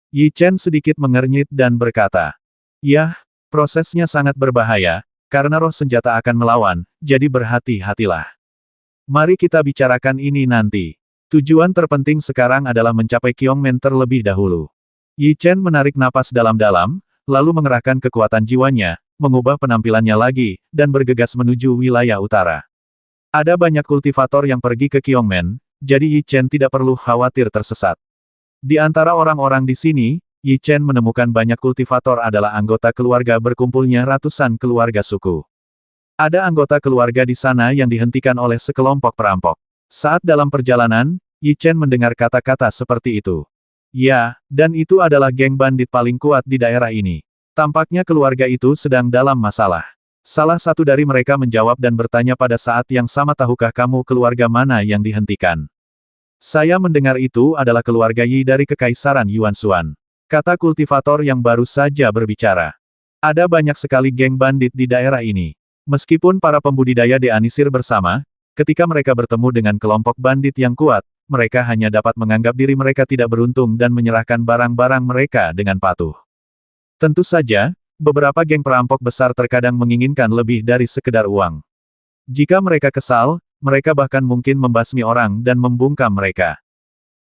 Yi Chen sedikit mengernyit dan berkata. Yah, prosesnya sangat berbahaya, karena roh senjata akan melawan, jadi berhati-hatilah. Mari kita bicarakan ini nanti. Tujuan terpenting sekarang adalah mencapai Kyongmen terlebih dahulu. Yi Chen menarik napas dalam-dalam, lalu mengerahkan kekuatan jiwanya, mengubah penampilannya lagi, dan bergegas menuju wilayah utara. Ada banyak kultivator yang pergi ke Kyongmen, jadi Yi Chen tidak perlu khawatir tersesat. Di antara orang-orang di sini, Yi Chen menemukan banyak kultivator adalah anggota keluarga berkumpulnya ratusan keluarga suku. Ada anggota keluarga di sana yang dihentikan oleh sekelompok perampok. Saat dalam perjalanan, Yi Chen mendengar kata-kata seperti itu. Ya, dan itu adalah geng bandit paling kuat di daerah ini. Tampaknya keluarga itu sedang dalam masalah. Salah satu dari mereka menjawab dan bertanya pada saat yang sama, tahukah kamu keluarga mana yang dihentikan? Saya mendengar itu adalah keluarga Yi dari Kekaisaran Yuan Xuan. Kata kultivator yang baru saja berbicara. Ada banyak sekali geng bandit di daerah ini. Meskipun para pembudidaya deanisir bersama, ketika mereka bertemu dengan kelompok bandit yang kuat, mereka hanya dapat menganggap diri mereka tidak beruntung dan menyerahkan barang-barang mereka dengan patuh. Tentu saja, beberapa geng perampok besar terkadang menginginkan lebih dari sekedar uang. Jika mereka kesal, mereka bahkan mungkin membasmi orang dan membungkam mereka.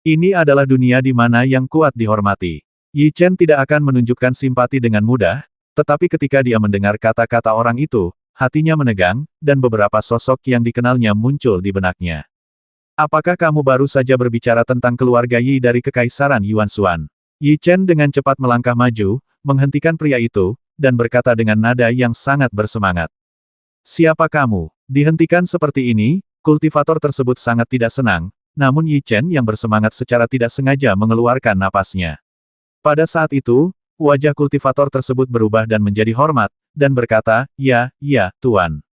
Ini adalah dunia di mana yang kuat dihormati. Yi Chen tidak akan menunjukkan simpati dengan mudah, tetapi ketika dia mendengar kata-kata orang itu, hatinya menegang, dan beberapa sosok yang dikenalnya muncul di benaknya. Apakah kamu baru saja berbicara tentang keluarga Yi dari Kekaisaran Yuan Xuan? Yi Chen dengan cepat melangkah maju, menghentikan pria itu, dan berkata dengan nada yang sangat bersemangat. Siapa kamu? Dihentikan seperti ini, kultivator tersebut sangat tidak senang, namun Yi Chen yang bersemangat secara tidak sengaja mengeluarkan napasnya. Pada saat itu, wajah kultivator tersebut berubah dan menjadi hormat, dan berkata, ya, Tuan.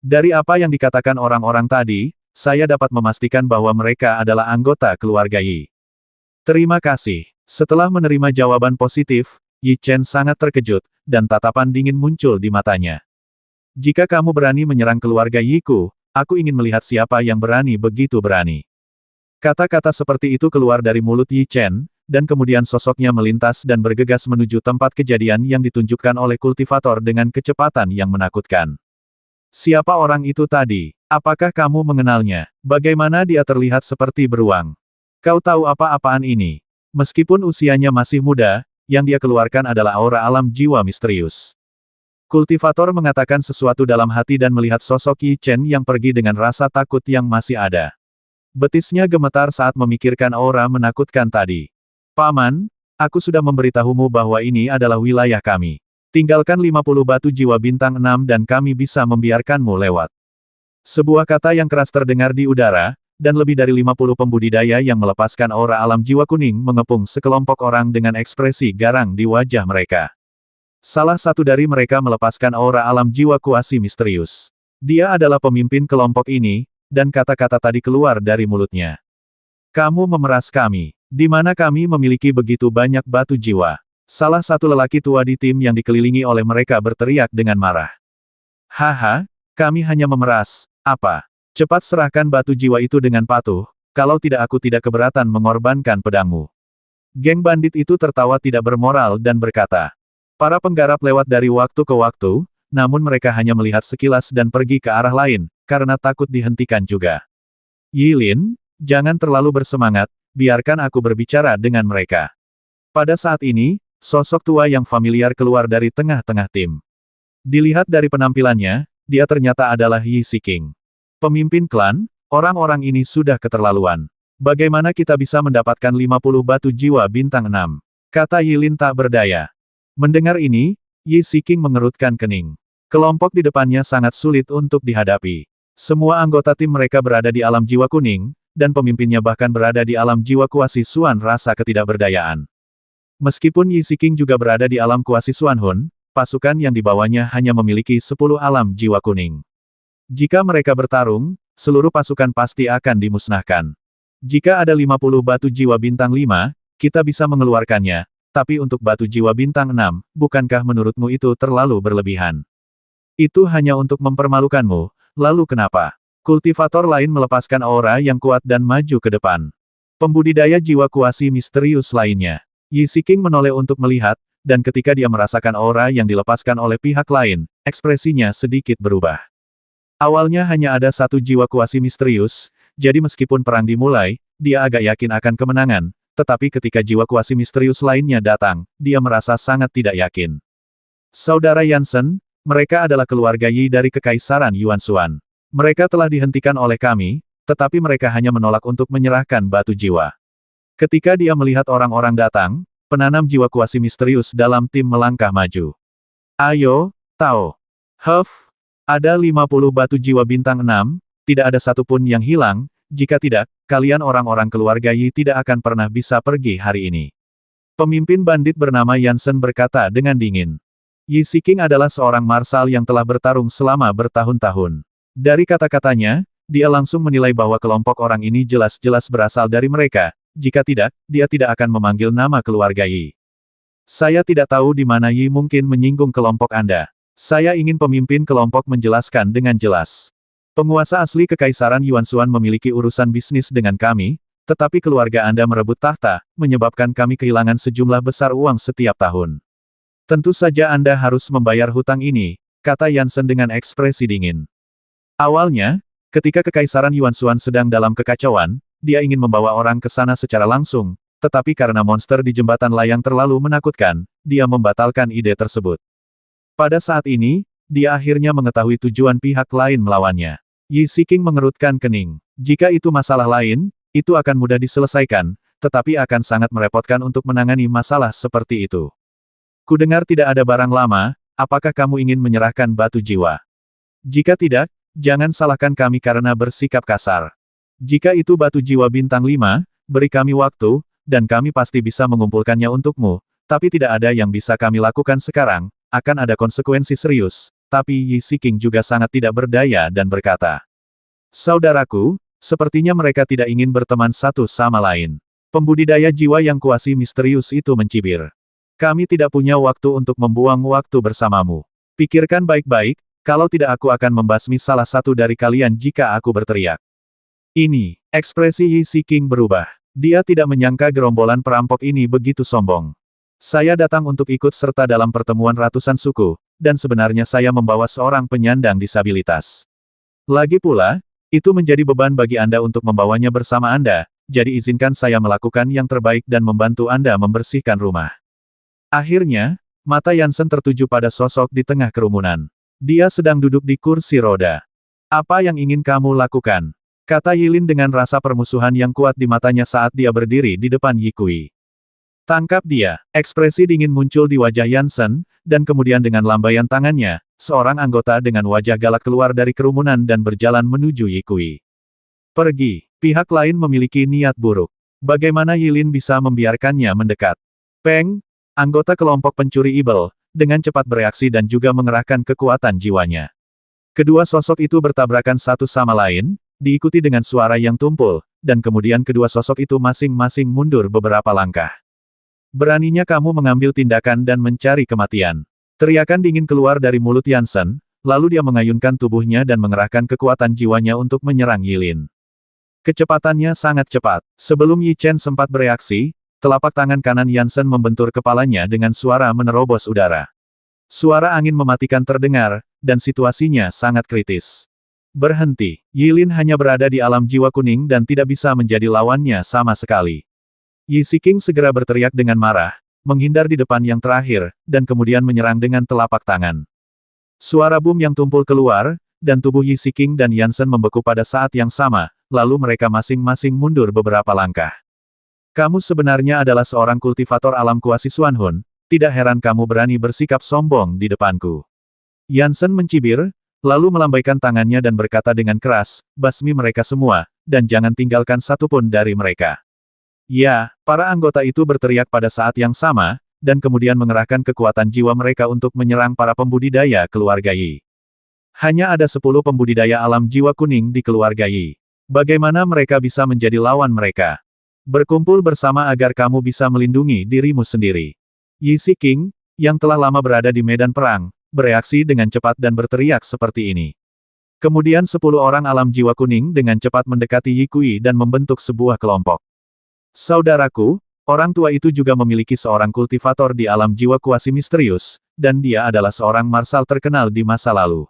Dari apa yang dikatakan orang-orang tadi, saya dapat memastikan bahwa mereka adalah anggota keluarga Yi. Terima kasih. Setelah menerima jawaban positif, Yi Chen sangat terkejut, dan tatapan dingin muncul di matanya. Jika kamu berani menyerang keluarga Yiku, aku ingin melihat siapa yang berani begitu berani. Kata-kata seperti itu keluar dari mulut Yi Chen, dan kemudian sosoknya melintas dan bergegas menuju tempat kejadian yang ditunjukkan oleh kultivator dengan kecepatan yang menakutkan. Siapa orang itu tadi? Apakah kamu mengenalnya? Bagaimana dia terlihat seperti beruang? Kau tahu apa-apaan ini? Meskipun usianya masih muda, yang dia keluarkan adalah aura alam jiwa misterius. Kultivator mengatakan sesuatu dalam hati dan melihat sosok Yi Chen yang pergi dengan rasa takut yang masih ada. Betisnya gemetar saat memikirkan aura menakutkan tadi. Paman, aku sudah memberitahumu bahwa ini adalah wilayah kami. Tinggalkan 50 batu jiwa bintang 6 dan kami bisa membiarkanmu lewat. Sebuah kata yang keras terdengar di udara, dan lebih dari 50 pembudidaya yang melepaskan aura alam jiwa kuning mengepung sekelompok orang dengan ekspresi garang di wajah mereka. Salah satu dari mereka melepaskan aura alam jiwa kuasi misterius. Dia adalah pemimpin kelompok ini, dan kata-kata tadi keluar dari mulutnya. Kamu memeras kami. Di mana kami memiliki begitu banyak batu jiwa? Salah satu lelaki tua di tim yang dikelilingi oleh mereka berteriak dengan marah. Haha, kami hanya memeras. Apa? Cepat serahkan batu jiwa itu dengan patuh, kalau tidak aku tidak keberatan mengorbankan pedangmu. Geng bandit itu tertawa tidak bermoral dan berkata. Para penggarap lewat dari waktu ke waktu, namun mereka hanya melihat sekilas dan pergi ke arah lain, karena takut dihentikan juga. Yilin, jangan terlalu bersemangat, biarkan aku berbicara dengan mereka. Pada saat ini, sosok tua yang familiar keluar dari tengah-tengah tim. Dilihat dari penampilannya, dia ternyata adalah Yi Siking. Pemimpin klan, orang-orang ini sudah keterlaluan. Bagaimana kita bisa mendapatkan 50 batu jiwa bintang 6? Kata Yilin tak berdaya. Mendengar ini, Yi Siking mengerutkan kening. Kelompok di depannya sangat sulit untuk dihadapi. Semua anggota tim mereka berada di alam jiwa kuning, dan pemimpinnya bahkan berada di alam jiwa kuasi Suan rasa ketidakberdayaan. Meskipun Yi Siking juga berada di alam kuasi Suan Hun, pasukan yang dibawanya hanya memiliki 10 alam jiwa kuning. Jika mereka bertarung, seluruh pasukan pasti akan dimusnahkan. Jika ada 50 batu jiwa bintang 5, kita bisa mengeluarkannya. Tapi untuk batu jiwa bintang 6, bukankah menurutmu itu terlalu berlebihan? Itu hanya untuk mempermalukanmu, lalu kenapa? Kultivator lain melepaskan aura yang kuat dan maju ke depan. Pembudidaya jiwa kuasi misterius lainnya. Yi Siking menoleh untuk melihat, dan ketika dia merasakan aura yang dilepaskan oleh pihak lain, ekspresinya sedikit berubah. Awalnya hanya ada satu jiwa kuasi misterius, jadi meskipun perang dimulai, dia agak yakin akan kemenangan. Tetapi ketika jiwa kuasi misterius lainnya datang, dia merasa sangat tidak yakin. Saudara Yansen, mereka adalah keluarga Yi dari Kekaisaran Yuan Xuan. Mereka telah dihentikan oleh kami, tetapi mereka hanya menolak untuk menyerahkan batu jiwa. Ketika dia melihat orang-orang datang, penanam jiwa kuasi misterius dalam tim melangkah maju. Ayo, Tao. Huff, ada 50 batu jiwa bintang 6, tidak ada satupun yang hilang. Jika tidak, kalian orang-orang keluarga Yi tidak akan pernah bisa pergi hari ini. Pemimpin bandit bernama Yansen berkata dengan dingin. Yi Siking adalah seorang marsal yang telah bertarung selama bertahun-tahun. Dari kata-katanya, dia langsung menilai bahwa kelompok orang ini jelas-jelas berasal dari mereka, jika tidak, dia tidak akan memanggil nama keluarga Yi. Saya tidak tahu di mana Yi mungkin menyinggung kelompok Anda. Saya ingin pemimpin kelompok menjelaskan dengan jelas. Penguasa asli Kekaisaran Yuanshuan memiliki urusan bisnis dengan kami, tetapi keluarga Anda merebut tahta, menyebabkan kami kehilangan sejumlah besar uang setiap tahun. Tentu saja Anda harus membayar hutang ini, kata Yansen dengan ekspresi dingin. Awalnya, ketika Kekaisaran Yuanshuan sedang dalam kekacauan, dia ingin membawa orang ke sana secara langsung, tetapi karena monster di jembatan layang terlalu menakutkan, dia membatalkan ide tersebut. Pada saat ini, dia akhirnya mengetahui tujuan pihak lain melawannya. Yi Siking mengerutkan kening. Jika itu masalah lain, itu akan mudah diselesaikan, tetapi akan sangat merepotkan untuk menangani masalah seperti itu. Kudengar tidak ada barang lama, apakah kamu ingin menyerahkan batu jiwa? Jika tidak, jangan salahkan kami karena bersikap kasar. Jika itu batu jiwa bintang 5, beri kami waktu, dan kami pasti bisa mengumpulkannya untukmu, tapi tidak ada yang bisa kami lakukan sekarang, akan ada konsekuensi serius. Tapi Yi Siking juga sangat tidak berdaya dan berkata, saudaraku, sepertinya mereka tidak ingin berteman satu sama lain. Pembudidaya jiwa yang kuasi misterius itu mencibir. Kami tidak punya waktu untuk membuang waktu bersamamu. Pikirkan baik-baik, kalau tidak aku akan membasmi salah satu dari kalian jika aku berteriak. Ini, ekspresi Yi Siking berubah. Dia tidak menyangka gerombolan perampok ini begitu sombong. Saya datang untuk ikut serta dalam pertemuan ratusan suku, dan sebenarnya saya membawa seorang penyandang disabilitas. Lagi pula, itu menjadi beban bagi Anda untuk membawanya bersama Anda, jadi izinkan saya melakukan yang terbaik dan membantu Anda membersihkan rumah. Akhirnya, mata Yansen tertuju pada sosok di tengah kerumunan. Dia sedang duduk di kursi roda. Apa yang ingin kamu lakukan? Kata Yilin dengan rasa permusuhan yang kuat di matanya saat dia berdiri di depan Yi Kui. Tangkap dia. Ekspresi dingin muncul di wajah Yansen, dan kemudian dengan lambaian tangannya, seorang anggota dengan wajah galak keluar dari kerumunan dan berjalan menuju Yi Kui. Pergi. Pihak lain memiliki niat buruk. Bagaimana Yilin bisa membiarkannya mendekat? Peng, anggota kelompok pencuri Ibel, dengan cepat bereaksi dan juga mengerahkan kekuatan jiwanya. Kedua sosok itu bertabrakan satu sama lain, diikuti dengan suara yang tumpul, dan kemudian kedua sosok itu masing-masing mundur beberapa langkah. Beraninya kamu mengambil tindakan dan mencari kematian. Teriakan dingin keluar dari mulut Yansen, lalu dia mengayunkan tubuhnya dan mengerahkan kekuatan jiwanya untuk menyerang Yilin. Kecepatannya sangat cepat. Sebelum Yi Chen sempat bereaksi, telapak tangan kanan Yansen membentur kepalanya dengan suara menerobos udara. Suara angin mematikan terdengar, dan situasinya sangat kritis. Berhenti. Yilin hanya berada di alam jiwa kuning dan tidak bisa menjadi lawannya sama sekali. Yi Siking segera berteriak dengan marah, menghindar di depan yang terakhir, dan kemudian menyerang dengan telapak tangan. Suara boom yang tumpul keluar, dan tubuh Yi Siking dan Yansen membeku pada saat yang sama, lalu mereka masing-masing mundur beberapa langkah. Kamu sebenarnya adalah seorang kultivator alam kuasi Xuanhun, tidak heran kamu berani bersikap sombong di depanku. Yansen mencibir, lalu melambaikan tangannya dan berkata dengan keras, basmi mereka semua, dan jangan tinggalkan satupun dari mereka. Ya, para anggota itu berteriak pada saat yang sama, dan kemudian mengerahkan kekuatan jiwa mereka untuk menyerang para pembudidaya keluarga Yi. Hanya ada 10 pembudidaya alam jiwa kuning di keluarga Yi. Bagaimana mereka bisa menjadi lawan mereka? Berkumpul bersama agar kamu bisa melindungi dirimu sendiri. Yi Siking, yang telah lama berada di medan perang, bereaksi dengan cepat dan berteriak seperti ini. Kemudian 10 orang alam jiwa kuning dengan cepat mendekati Yi Kui dan membentuk sebuah kelompok. Saudaraku, orang tua itu juga memiliki seorang kultivator di alam jiwa kuasi misterius, dan dia adalah seorang marsal terkenal di masa lalu.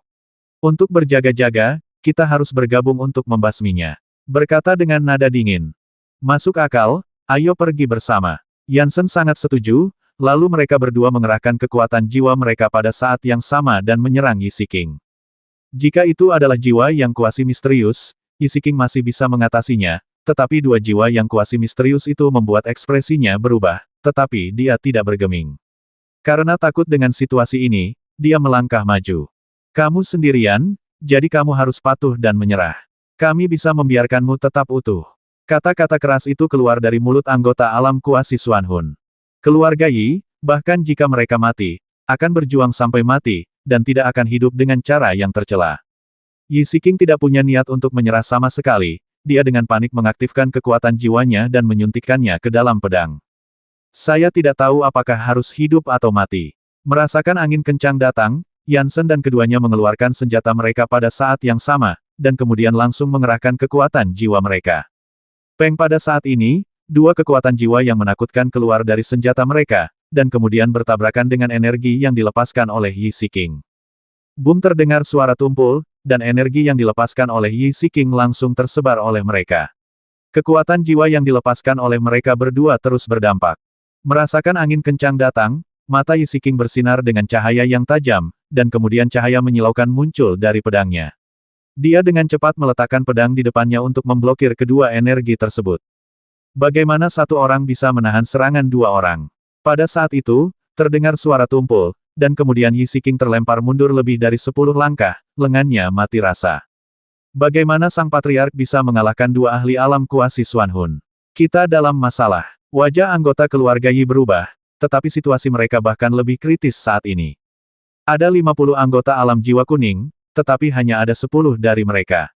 Untuk berjaga-jaga, kita harus bergabung untuk membasminya. Berkata dengan nada dingin. Masuk akal, ayo pergi bersama. Yansen sangat setuju, lalu mereka berdua mengerahkan kekuatan jiwa mereka pada saat yang sama dan menyerang Yi Siking. Jika itu adalah jiwa yang kuasi misterius, Yi Siking masih bisa mengatasinya. Tetapi dua jiwa yang kuasi misterius itu membuat ekspresinya berubah, tetapi dia tidak bergeming. Karena takut dengan situasi ini, dia melangkah maju. Kamu sendirian, jadi kamu harus patuh dan menyerah. Kami bisa membiarkanmu tetap utuh. Kata-kata keras itu keluar dari mulut anggota alam kuasi Xuanhun. Keluarga Yi, bahkan jika mereka mati, akan berjuang sampai mati, dan tidak akan hidup dengan cara yang tercela. Yi Siking tidak punya niat untuk menyerah sama sekali, dia dengan panik mengaktifkan kekuatan jiwanya dan menyuntikkannya ke dalam pedang. Saya tidak tahu apakah harus hidup atau mati. Merasakan angin kencang datang, Yansen dan keduanya mengeluarkan senjata mereka pada saat yang sama, dan kemudian langsung mengerahkan kekuatan jiwa mereka. Peng pada saat ini, dua kekuatan jiwa yang menakutkan keluar dari senjata mereka, dan kemudian bertabrakan dengan energi yang dilepaskan oleh Yi Siking. Boom terdengar suara tumpul, dan energi yang dilepaskan oleh Yi Siking langsung tersebar oleh mereka. Kekuatan jiwa yang dilepaskan oleh mereka berdua terus berdampak. Merasakan angin kencang datang, mata Yi Siking bersinar dengan cahaya yang tajam, dan kemudian cahaya menyilaukan muncul dari pedangnya. Dia dengan cepat meletakkan pedang di depannya untuk memblokir kedua energi tersebut. Bagaimana satu orang bisa menahan serangan dua orang? Pada saat itu, terdengar suara tumpul, dan kemudian Yi Siking terlempar mundur lebih dari 10 langkah, lengannya mati rasa. Bagaimana sang patriark bisa mengalahkan dua ahli alam kuasi Xuan Hun? Kita dalam masalah. Wajah anggota keluarga Yi berubah, tetapi situasi mereka bahkan lebih kritis saat ini. Ada 50 anggota alam jiwa kuning, tetapi hanya ada 10 dari mereka.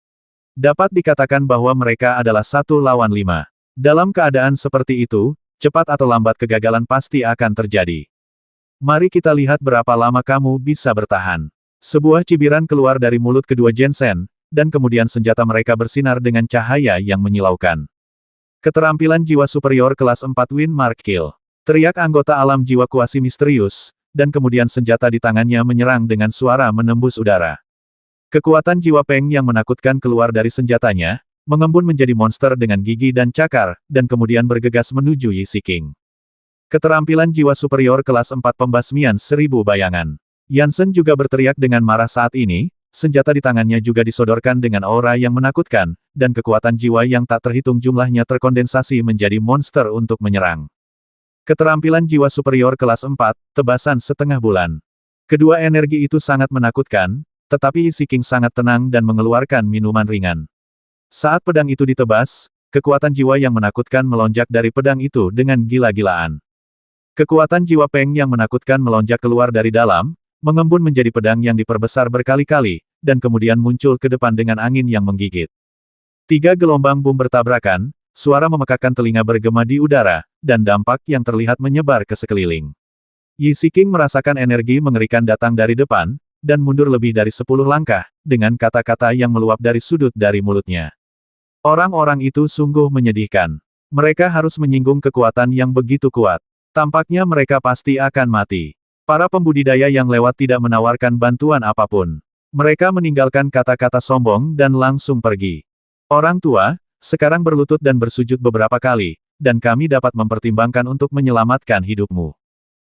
Dapat dikatakan bahwa mereka adalah 1 lawan 5. Dalam keadaan seperti itu, cepat atau lambat kegagalan pasti akan terjadi. Mari kita lihat berapa lama kamu bisa bertahan. Sebuah cibiran keluar dari mulut kedua Jensen, dan kemudian senjata mereka bersinar dengan cahaya yang menyilaukan. Keterampilan jiwa superior kelas 4 Win Mark Kill. Teriak anggota alam jiwa kuasi misterius, dan kemudian senjata di tangannya menyerang dengan suara menembus udara. Kekuatan jiwa Peng yang menakutkan keluar dari senjatanya, mengembun menjadi monster dengan gigi dan cakar, dan kemudian bergegas menuju Yi Siking. Keterampilan jiwa superior kelas 4 pembasmian 1000 bayangan. Yansen juga berteriak dengan marah saat ini, senjata di tangannya juga disodorkan dengan aura yang menakutkan, dan kekuatan jiwa yang tak terhitung jumlahnya terkondensasi menjadi monster untuk menyerang. Keterampilan jiwa superior kelas 4, tebasan setengah bulan. Kedua energi itu sangat menakutkan, tetapi Yi Siking sangat tenang dan mengeluarkan minuman ringan. Saat pedang itu ditebas, kekuatan jiwa yang menakutkan melonjak dari pedang itu dengan gila-gilaan. Kekuatan jiwa Peng yang menakutkan melonjak keluar dari dalam, mengembun menjadi pedang yang diperbesar berkali-kali, dan kemudian muncul ke depan dengan angin yang menggigit. 3 gelombang boom bertabrakan, suara memekakkan telinga bergema di udara, dan dampak yang terlihat menyebar ke sekeliling. Yi Siking merasakan energi mengerikan datang dari depan, dan mundur lebih dari 10 langkah, dengan kata-kata yang meluap dari sudut dari mulutnya. Orang-orang itu sungguh menyedihkan. Mereka harus menyinggung kekuatan yang begitu kuat. Tampaknya mereka pasti akan mati. Para pembudidaya yang lewat tidak menawarkan bantuan apapun. Mereka meninggalkan kata-kata sombong dan langsung pergi. Orang tua, sekarang berlutut dan bersujud beberapa kali, dan kami dapat mempertimbangkan untuk menyelamatkan hidupmu.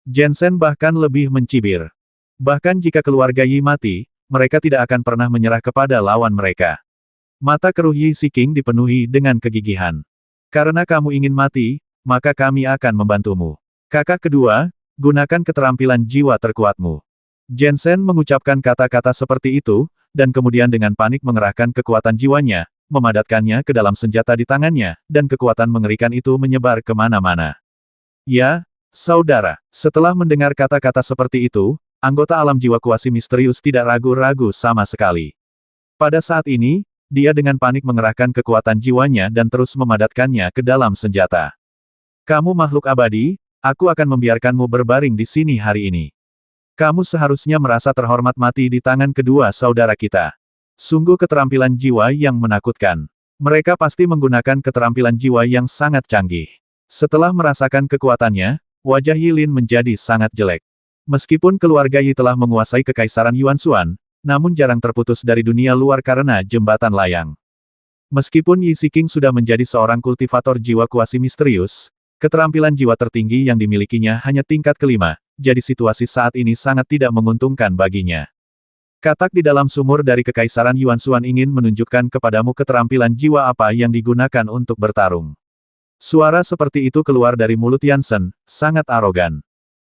Jensen bahkan lebih mencibir. Bahkan jika keluarga Yi mati, mereka tidak akan pernah menyerah kepada lawan mereka. Mata keruh Yi Siking dipenuhi dengan kegigihan. Karena kamu ingin mati, maka kami akan membantumu. Kakak kedua, gunakan keterampilan jiwa terkuatmu. Jensen mengucapkan kata-kata seperti itu, dan kemudian dengan panik mengerahkan kekuatan jiwanya, memadatkannya ke dalam senjata di tangannya, dan kekuatan mengerikan itu menyebar kemana-mana. Ya, saudara, setelah mendengar kata-kata seperti itu, anggota alam jiwa kuasi misterius tidak ragu-ragu sama sekali. Pada saat ini, dia dengan panik mengerahkan kekuatan jiwanya dan terus memadatkannya ke dalam senjata. Kamu makhluk abadi, aku akan membiarkanmu berbaring di sini hari ini. Kamu seharusnya merasa terhormat mati di tangan kedua saudara kita. Sungguh keterampilan jiwa yang menakutkan. Mereka pasti menggunakan keterampilan jiwa yang sangat canggih. Setelah merasakan kekuatannya, wajah Yi Lin menjadi sangat jelek. Meskipun keluarga Yi telah menguasai kekaisaran Yuanshuan, namun jarang terputus dari dunia luar karena jembatan layang. Meskipun Yi Siking sudah menjadi seorang kultivator jiwa kuasi misterius, keterampilan jiwa tertinggi yang dimilikinya hanya tingkat kelima, jadi situasi saat ini sangat tidak menguntungkan baginya. Katak di dalam sumur dari kekaisaran Yuanshuan ingin menunjukkan kepadamu keterampilan jiwa apa yang digunakan untuk bertarung. Suara seperti itu keluar dari mulut Yansen, sangat arogan.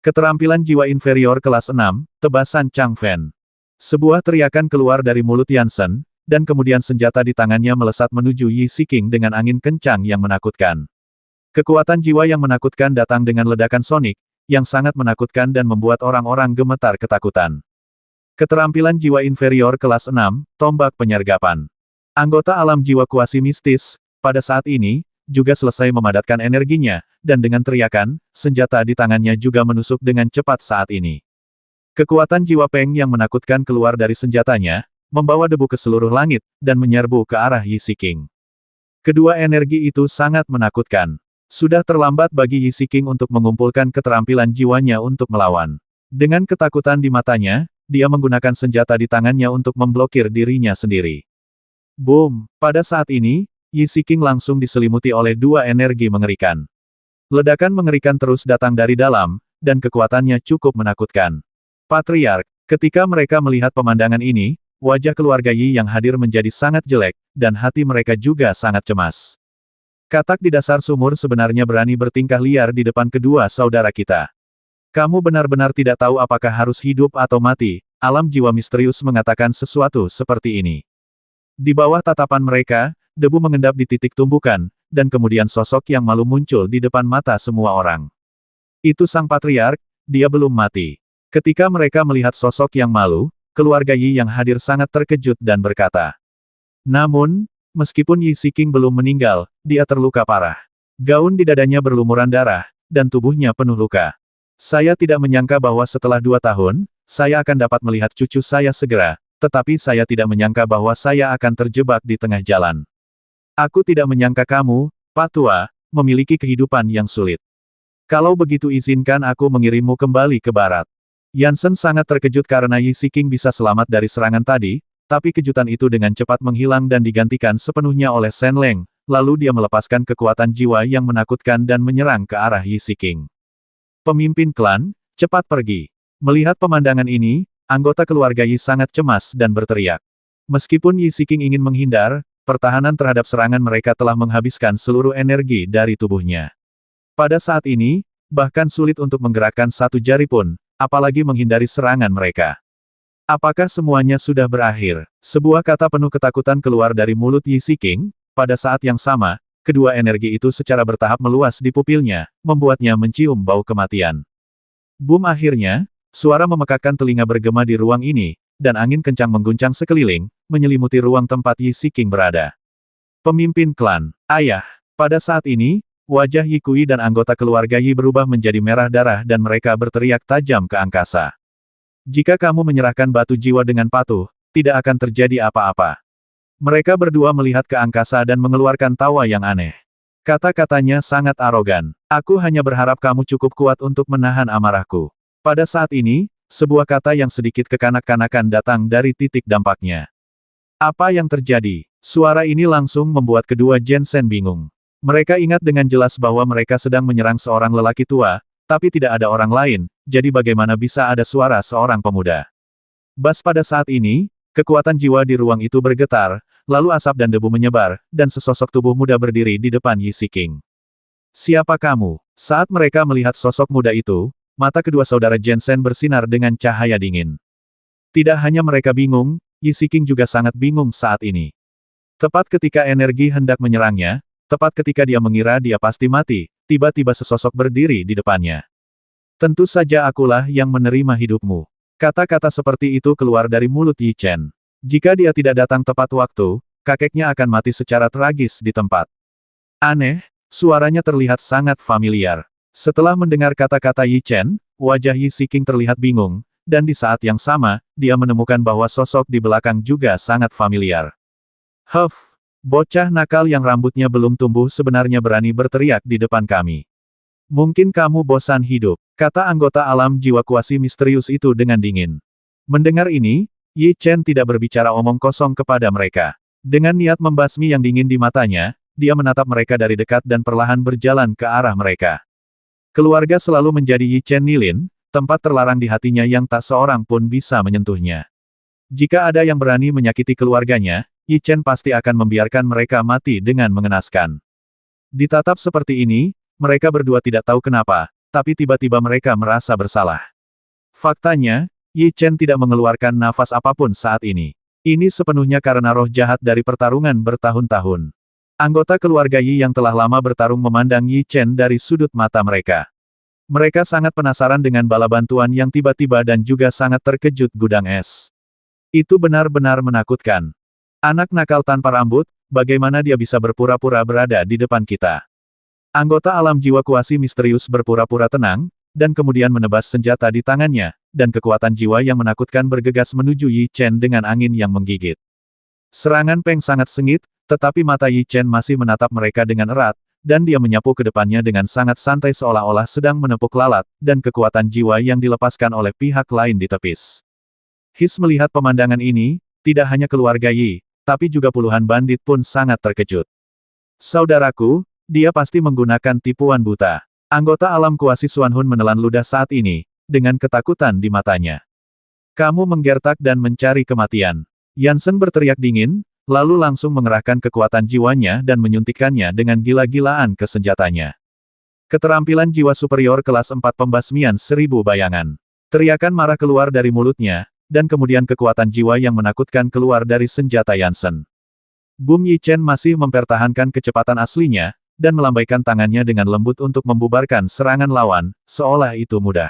Keterampilan jiwa inferior kelas 6, tebasan Changfen. Sebuah teriakan keluar dari mulut Yansen, dan kemudian senjata di tangannya melesat menuju Yi Siking dengan angin kencang yang menakutkan. Kekuatan jiwa yang menakutkan datang dengan ledakan sonik, yang sangat menakutkan dan membuat orang-orang gemetar ketakutan. Keterampilan jiwa inferior kelas 6, tombak penyergapan. Anggota alam jiwa kuasi mistis, pada saat ini, juga selesai memadatkan energinya, dan dengan teriakan, senjata di tangannya juga menusuk dengan cepat saat ini. Kekuatan jiwa Peng yang menakutkan keluar dari senjatanya, membawa debu ke seluruh langit, dan menyerbu ke arah Yi Siking. Kedua energi itu sangat menakutkan. Sudah terlambat bagi Yi Siking untuk mengumpulkan keterampilan jiwanya untuk melawan. Dengan ketakutan di matanya, dia menggunakan senjata di tangannya untuk memblokir dirinya sendiri. Boom! Pada saat ini, Yi Siking langsung diselimuti oleh dua energi mengerikan. Ledakan mengerikan terus datang dari dalam, dan kekuatannya cukup menakutkan. Patriark, ketika mereka melihat pemandangan ini, wajah keluarga Yi yang hadir menjadi sangat jelek, dan hati mereka juga sangat cemas. Katak di dasar sumur sebenarnya berani bertingkah liar di depan kedua saudara kita. Kamu benar-benar tidak tahu apakah harus hidup atau mati, alam jiwa misterius mengatakan sesuatu seperti ini. Di bawah tatapan mereka, debu mengendap di titik tumbukan, dan kemudian sosok yang malu muncul di depan mata semua orang. Itu sang patriark, dia belum mati. Ketika mereka melihat sosok yang malu, keluarga Yi yang hadir sangat terkejut dan berkata. Namun, meskipun Yi Siking belum meninggal, dia terluka parah. Gaun di dadanya berlumuran darah, dan tubuhnya penuh luka. Saya tidak menyangka bahwa setelah 2 tahun, saya akan dapat melihat cucu saya segera, tetapi saya tidak menyangka bahwa saya akan terjebak di tengah jalan. Aku tidak menyangka kamu, Pak Tua, memiliki kehidupan yang sulit. Kalau begitu izinkan aku mengirimmu kembali ke barat. Yansen sangat terkejut karena Yi Siking bisa selamat dari serangan tadi, tapi kejutan itu dengan cepat menghilang dan digantikan sepenuhnya oleh Shen Leng, lalu dia melepaskan kekuatan jiwa yang menakutkan dan menyerang ke arah Yi Siking. Pemimpin klan, cepat pergi. Melihat pemandangan ini, anggota keluarga Yi sangat cemas dan berteriak. Meskipun Yi Siking ingin menghindar, pertahanan terhadap serangan mereka telah menghabiskan seluruh energi dari tubuhnya. Pada saat ini, bahkan sulit untuk menggerakkan satu jari pun, apalagi menghindari serangan mereka. Apakah semuanya sudah berakhir? Sebuah kata penuh ketakutan keluar dari mulut Yi Siking. Pada saat yang sama, kedua energi itu secara bertahap meluas di pupilnya, membuatnya mencium bau kematian. Boom! Akhirnya, suara memekakkan telinga bergema di ruang ini, dan angin kencang mengguncang sekeliling, menyelimuti ruang tempat Yi Siking berada. Pemimpin klan, ayah. Pada saat ini, wajah Yi Kui dan anggota keluarga Yi berubah menjadi merah darah dan mereka berteriak tajam ke angkasa. Jika kamu menyerahkan batu jiwa dengan patuh, tidak akan terjadi apa-apa. Mereka berdua melihat ke angkasa dan mengeluarkan tawa yang aneh. Kata-katanya sangat arogan. Aku hanya berharap kamu cukup kuat untuk menahan amarahku. Pada saat ini, sebuah kata yang sedikit kekanak-kanakan datang dari titik dampaknya. Apa yang terjadi? Suara ini langsung membuat kedua Jensen bingung. Mereka ingat dengan jelas bahwa mereka sedang menyerang seorang lelaki tua, tapi tidak ada orang lain, jadi bagaimana bisa ada suara seorang pemuda? Bas pada saat ini, kekuatan jiwa di ruang itu bergetar, lalu asap dan debu menyebar, dan sesosok tubuh muda berdiri di depan Yi Siking. Siapa kamu? Saat mereka melihat sosok muda itu, mata kedua saudara Jensen bersinar dengan cahaya dingin. Tidak hanya mereka bingung, Yi Siking juga sangat bingung saat ini. Tepat ketika energi hendak menyerangnya, tepat ketika dia mengira dia pasti mati, tiba-tiba sesosok berdiri di depannya. Tentu saja akulah yang menerima hidupmu. Kata-kata seperti itu keluar dari mulut Yi Chen. Jika dia tidak datang tepat waktu, kakeknya akan mati secara tragis di tempat. Aneh, suaranya terlihat sangat familiar. Setelah mendengar kata-kata Yi Chen, wajah Yi Siking terlihat bingung, dan di saat yang sama, dia menemukan bahwa sosok di belakang juga sangat familiar. Huff, bocah nakal yang rambutnya belum tumbuh sebenarnya berani berteriak di depan kami. Mungkin kamu bosan hidup, kata anggota alam jiwa kuasi misterius itu dengan dingin. Mendengar ini, Yi Chen tidak berbicara omong kosong kepada mereka. Dengan niat membasmi yang dingin di matanya, dia menatap mereka dari dekat dan perlahan berjalan ke arah mereka. Keluarga selalu menjadi Yi Chen Nilin, tempat terlarang di hatinya yang tak seorang pun bisa menyentuhnya. Jika ada yang berani menyakiti keluarganya, Yi Chen pasti akan membiarkan mereka mati dengan mengenaskan. Ditatap seperti ini, mereka berdua tidak tahu kenapa, tapi tiba-tiba mereka merasa bersalah. Faktanya, Yi Chen tidak mengeluarkan nafas apapun saat ini. Ini sepenuhnya karena roh jahat dari pertarungan bertahun-tahun. Anggota keluarga Yi yang telah lama bertarung memandang Yi Chen dari sudut mata mereka. Mereka sangat penasaran dengan bala bantuan yang tiba-tiba dan juga sangat terkejut gudang es. Itu benar-benar menakutkan. Anak nakal tanpa rambut, bagaimana dia bisa berpura-pura berada di depan kita? Anggota alam jiwa kuasi misterius berpura-pura tenang, dan kemudian menebas senjata di tangannya, dan kekuatan jiwa yang menakutkan bergegas menuju Yi Chen dengan angin yang menggigit. Serangan Peng sangat sengit, tetapi mata Yi Chen masih menatap mereka dengan erat, dan dia menyapu ke depannya dengan sangat santai seolah-olah sedang menepuk lalat, dan kekuatan jiwa yang dilepaskan oleh pihak lain ditepis. His melihat pemandangan ini, tidak hanya keluarga Yi, tapi juga puluhan bandit pun sangat terkejut. Saudaraku, dia pasti menggunakan tipuan buta. Anggota alam kuasi Xuan Hun menelan ludah saat ini, dengan ketakutan di matanya. Kamu menggertak dan mencari kematian. Yansen berteriak dingin, lalu langsung mengerahkan kekuatan jiwanya dan menyuntikkannya dengan gila-gilaan ke senjatanya. Keterampilan jiwa superior kelas 4 pembasmian 1000 bayangan. Teriakan marah keluar dari mulutnya, dan kemudian kekuatan jiwa yang menakutkan keluar dari senjata Yansen. Bum Yi Chen masih mempertahankan kecepatan aslinya, dan melambaikan tangannya dengan lembut untuk membubarkan serangan lawan, seolah itu mudah.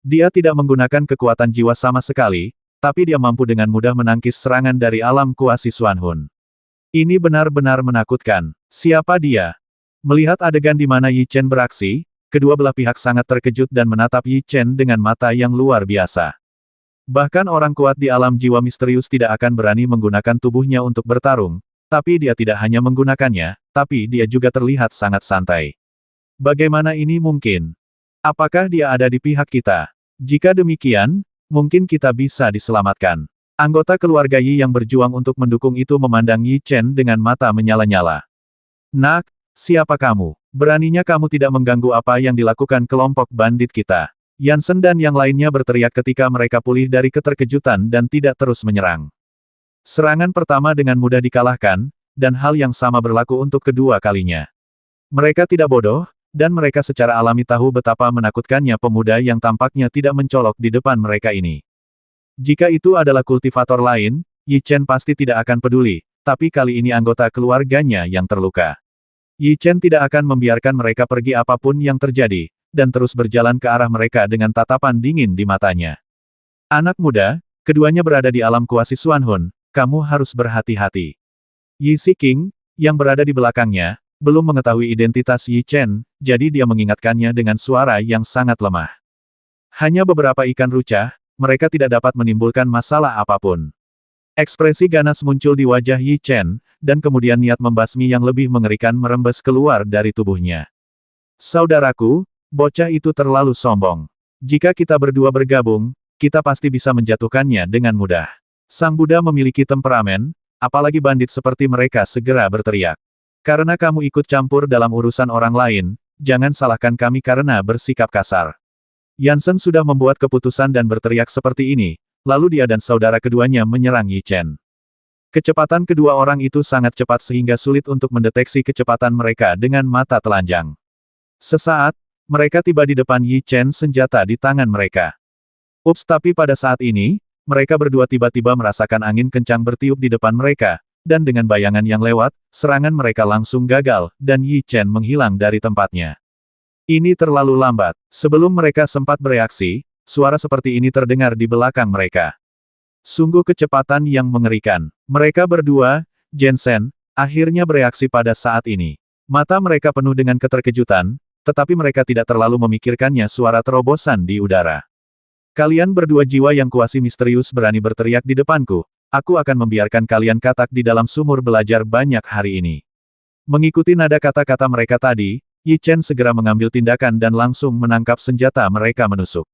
Dia tidak menggunakan kekuatan jiwa sama sekali, tapi dia mampu dengan mudah menangkis serangan dari alam kuasi Xuan Hun. Ini benar-benar menakutkan. Siapa dia? Melihat adegan di mana Yi Chen beraksi, kedua belah pihak sangat terkejut dan menatap Yi Chen dengan mata yang luar biasa. Bahkan orang kuat di alam jiwa misterius tidak akan berani menggunakan tubuhnya untuk bertarung, tapi dia tidak hanya menggunakannya, tapi dia juga terlihat sangat santai. Bagaimana ini mungkin? Apakah dia ada di pihak kita? Jika demikian, mungkin kita bisa diselamatkan. Anggota keluarga Yi yang berjuang untuk mendukung itu memandang Yi Chen dengan mata menyala-nyala. Nak, siapa kamu? Beraninya kamu tidak mengganggu apa yang dilakukan kelompok bandit kita. Yansen dan yang lainnya berteriak ketika mereka pulih dari keterkejutan dan tidak terus menyerang. Serangan pertama dengan mudah dikalahkan, dan hal yang sama berlaku untuk kedua kalinya. Mereka tidak bodoh, dan mereka secara alami tahu betapa menakutkannya pemuda yang tampaknya tidak mencolok di depan mereka ini. Jika itu adalah kultivator lain, Yi Chen pasti tidak akan peduli, tapi kali ini anggota keluarganya yang terluka. Yi Chen tidak akan membiarkan mereka pergi apapun yang terjadi, dan terus berjalan ke arah mereka dengan tatapan dingin di matanya. Anak muda, keduanya berada di alam kuasi Xuan Hun, kamu harus berhati-hati. Yi Siking, yang berada di belakangnya, belum mengetahui identitas Yi Chen, jadi dia mengingatkannya dengan suara yang sangat lemah. Hanya beberapa ikan rucah, mereka tidak dapat menimbulkan masalah apapun. Ekspresi ganas muncul di wajah Yi Chen, dan kemudian niat membasmi yang lebih mengerikan merembes keluar dari tubuhnya. Saudaraku, bocah itu terlalu sombong. Jika kita berdua bergabung, kita pasti bisa menjatuhkannya dengan mudah. Sang Buddha memiliki temperamen, apalagi bandit seperti mereka segera berteriak. Karena kamu ikut campur dalam urusan orang lain, jangan salahkan kami karena bersikap kasar. Yansen sudah membuat keputusan dan berteriak seperti ini, lalu dia dan saudara keduanya menyerang Yi Chen. Kecepatan kedua orang itu sangat cepat sehingga sulit untuk mendeteksi kecepatan mereka dengan mata telanjang. Sesaat, mereka tiba di depan Yi Chen senjata di tangan mereka. Ups, tapi pada saat ini, mereka berdua tiba-tiba merasakan angin kencang bertiup di depan mereka, dan dengan bayangan yang lewat, serangan mereka langsung gagal, dan Yi Chen menghilang dari tempatnya. Ini terlalu lambat. Sebelum mereka sempat bereaksi, suara seperti ini terdengar di belakang mereka. Sungguh kecepatan yang mengerikan. Mereka berdua, Jensen, akhirnya bereaksi pada saat ini. Mata mereka penuh dengan keterkejutan, tetapi mereka tidak terlalu memikirkannya suara terobosan di udara. Kalian berdua jiwa yang kuasi misterius berani berteriak di depanku. Aku akan membiarkan kalian katak di dalam sumur belajar banyak hari ini. Mengikuti nada kata-kata mereka tadi, Yi Chen segera mengambil tindakan dan langsung menangkap senjata mereka menusuk.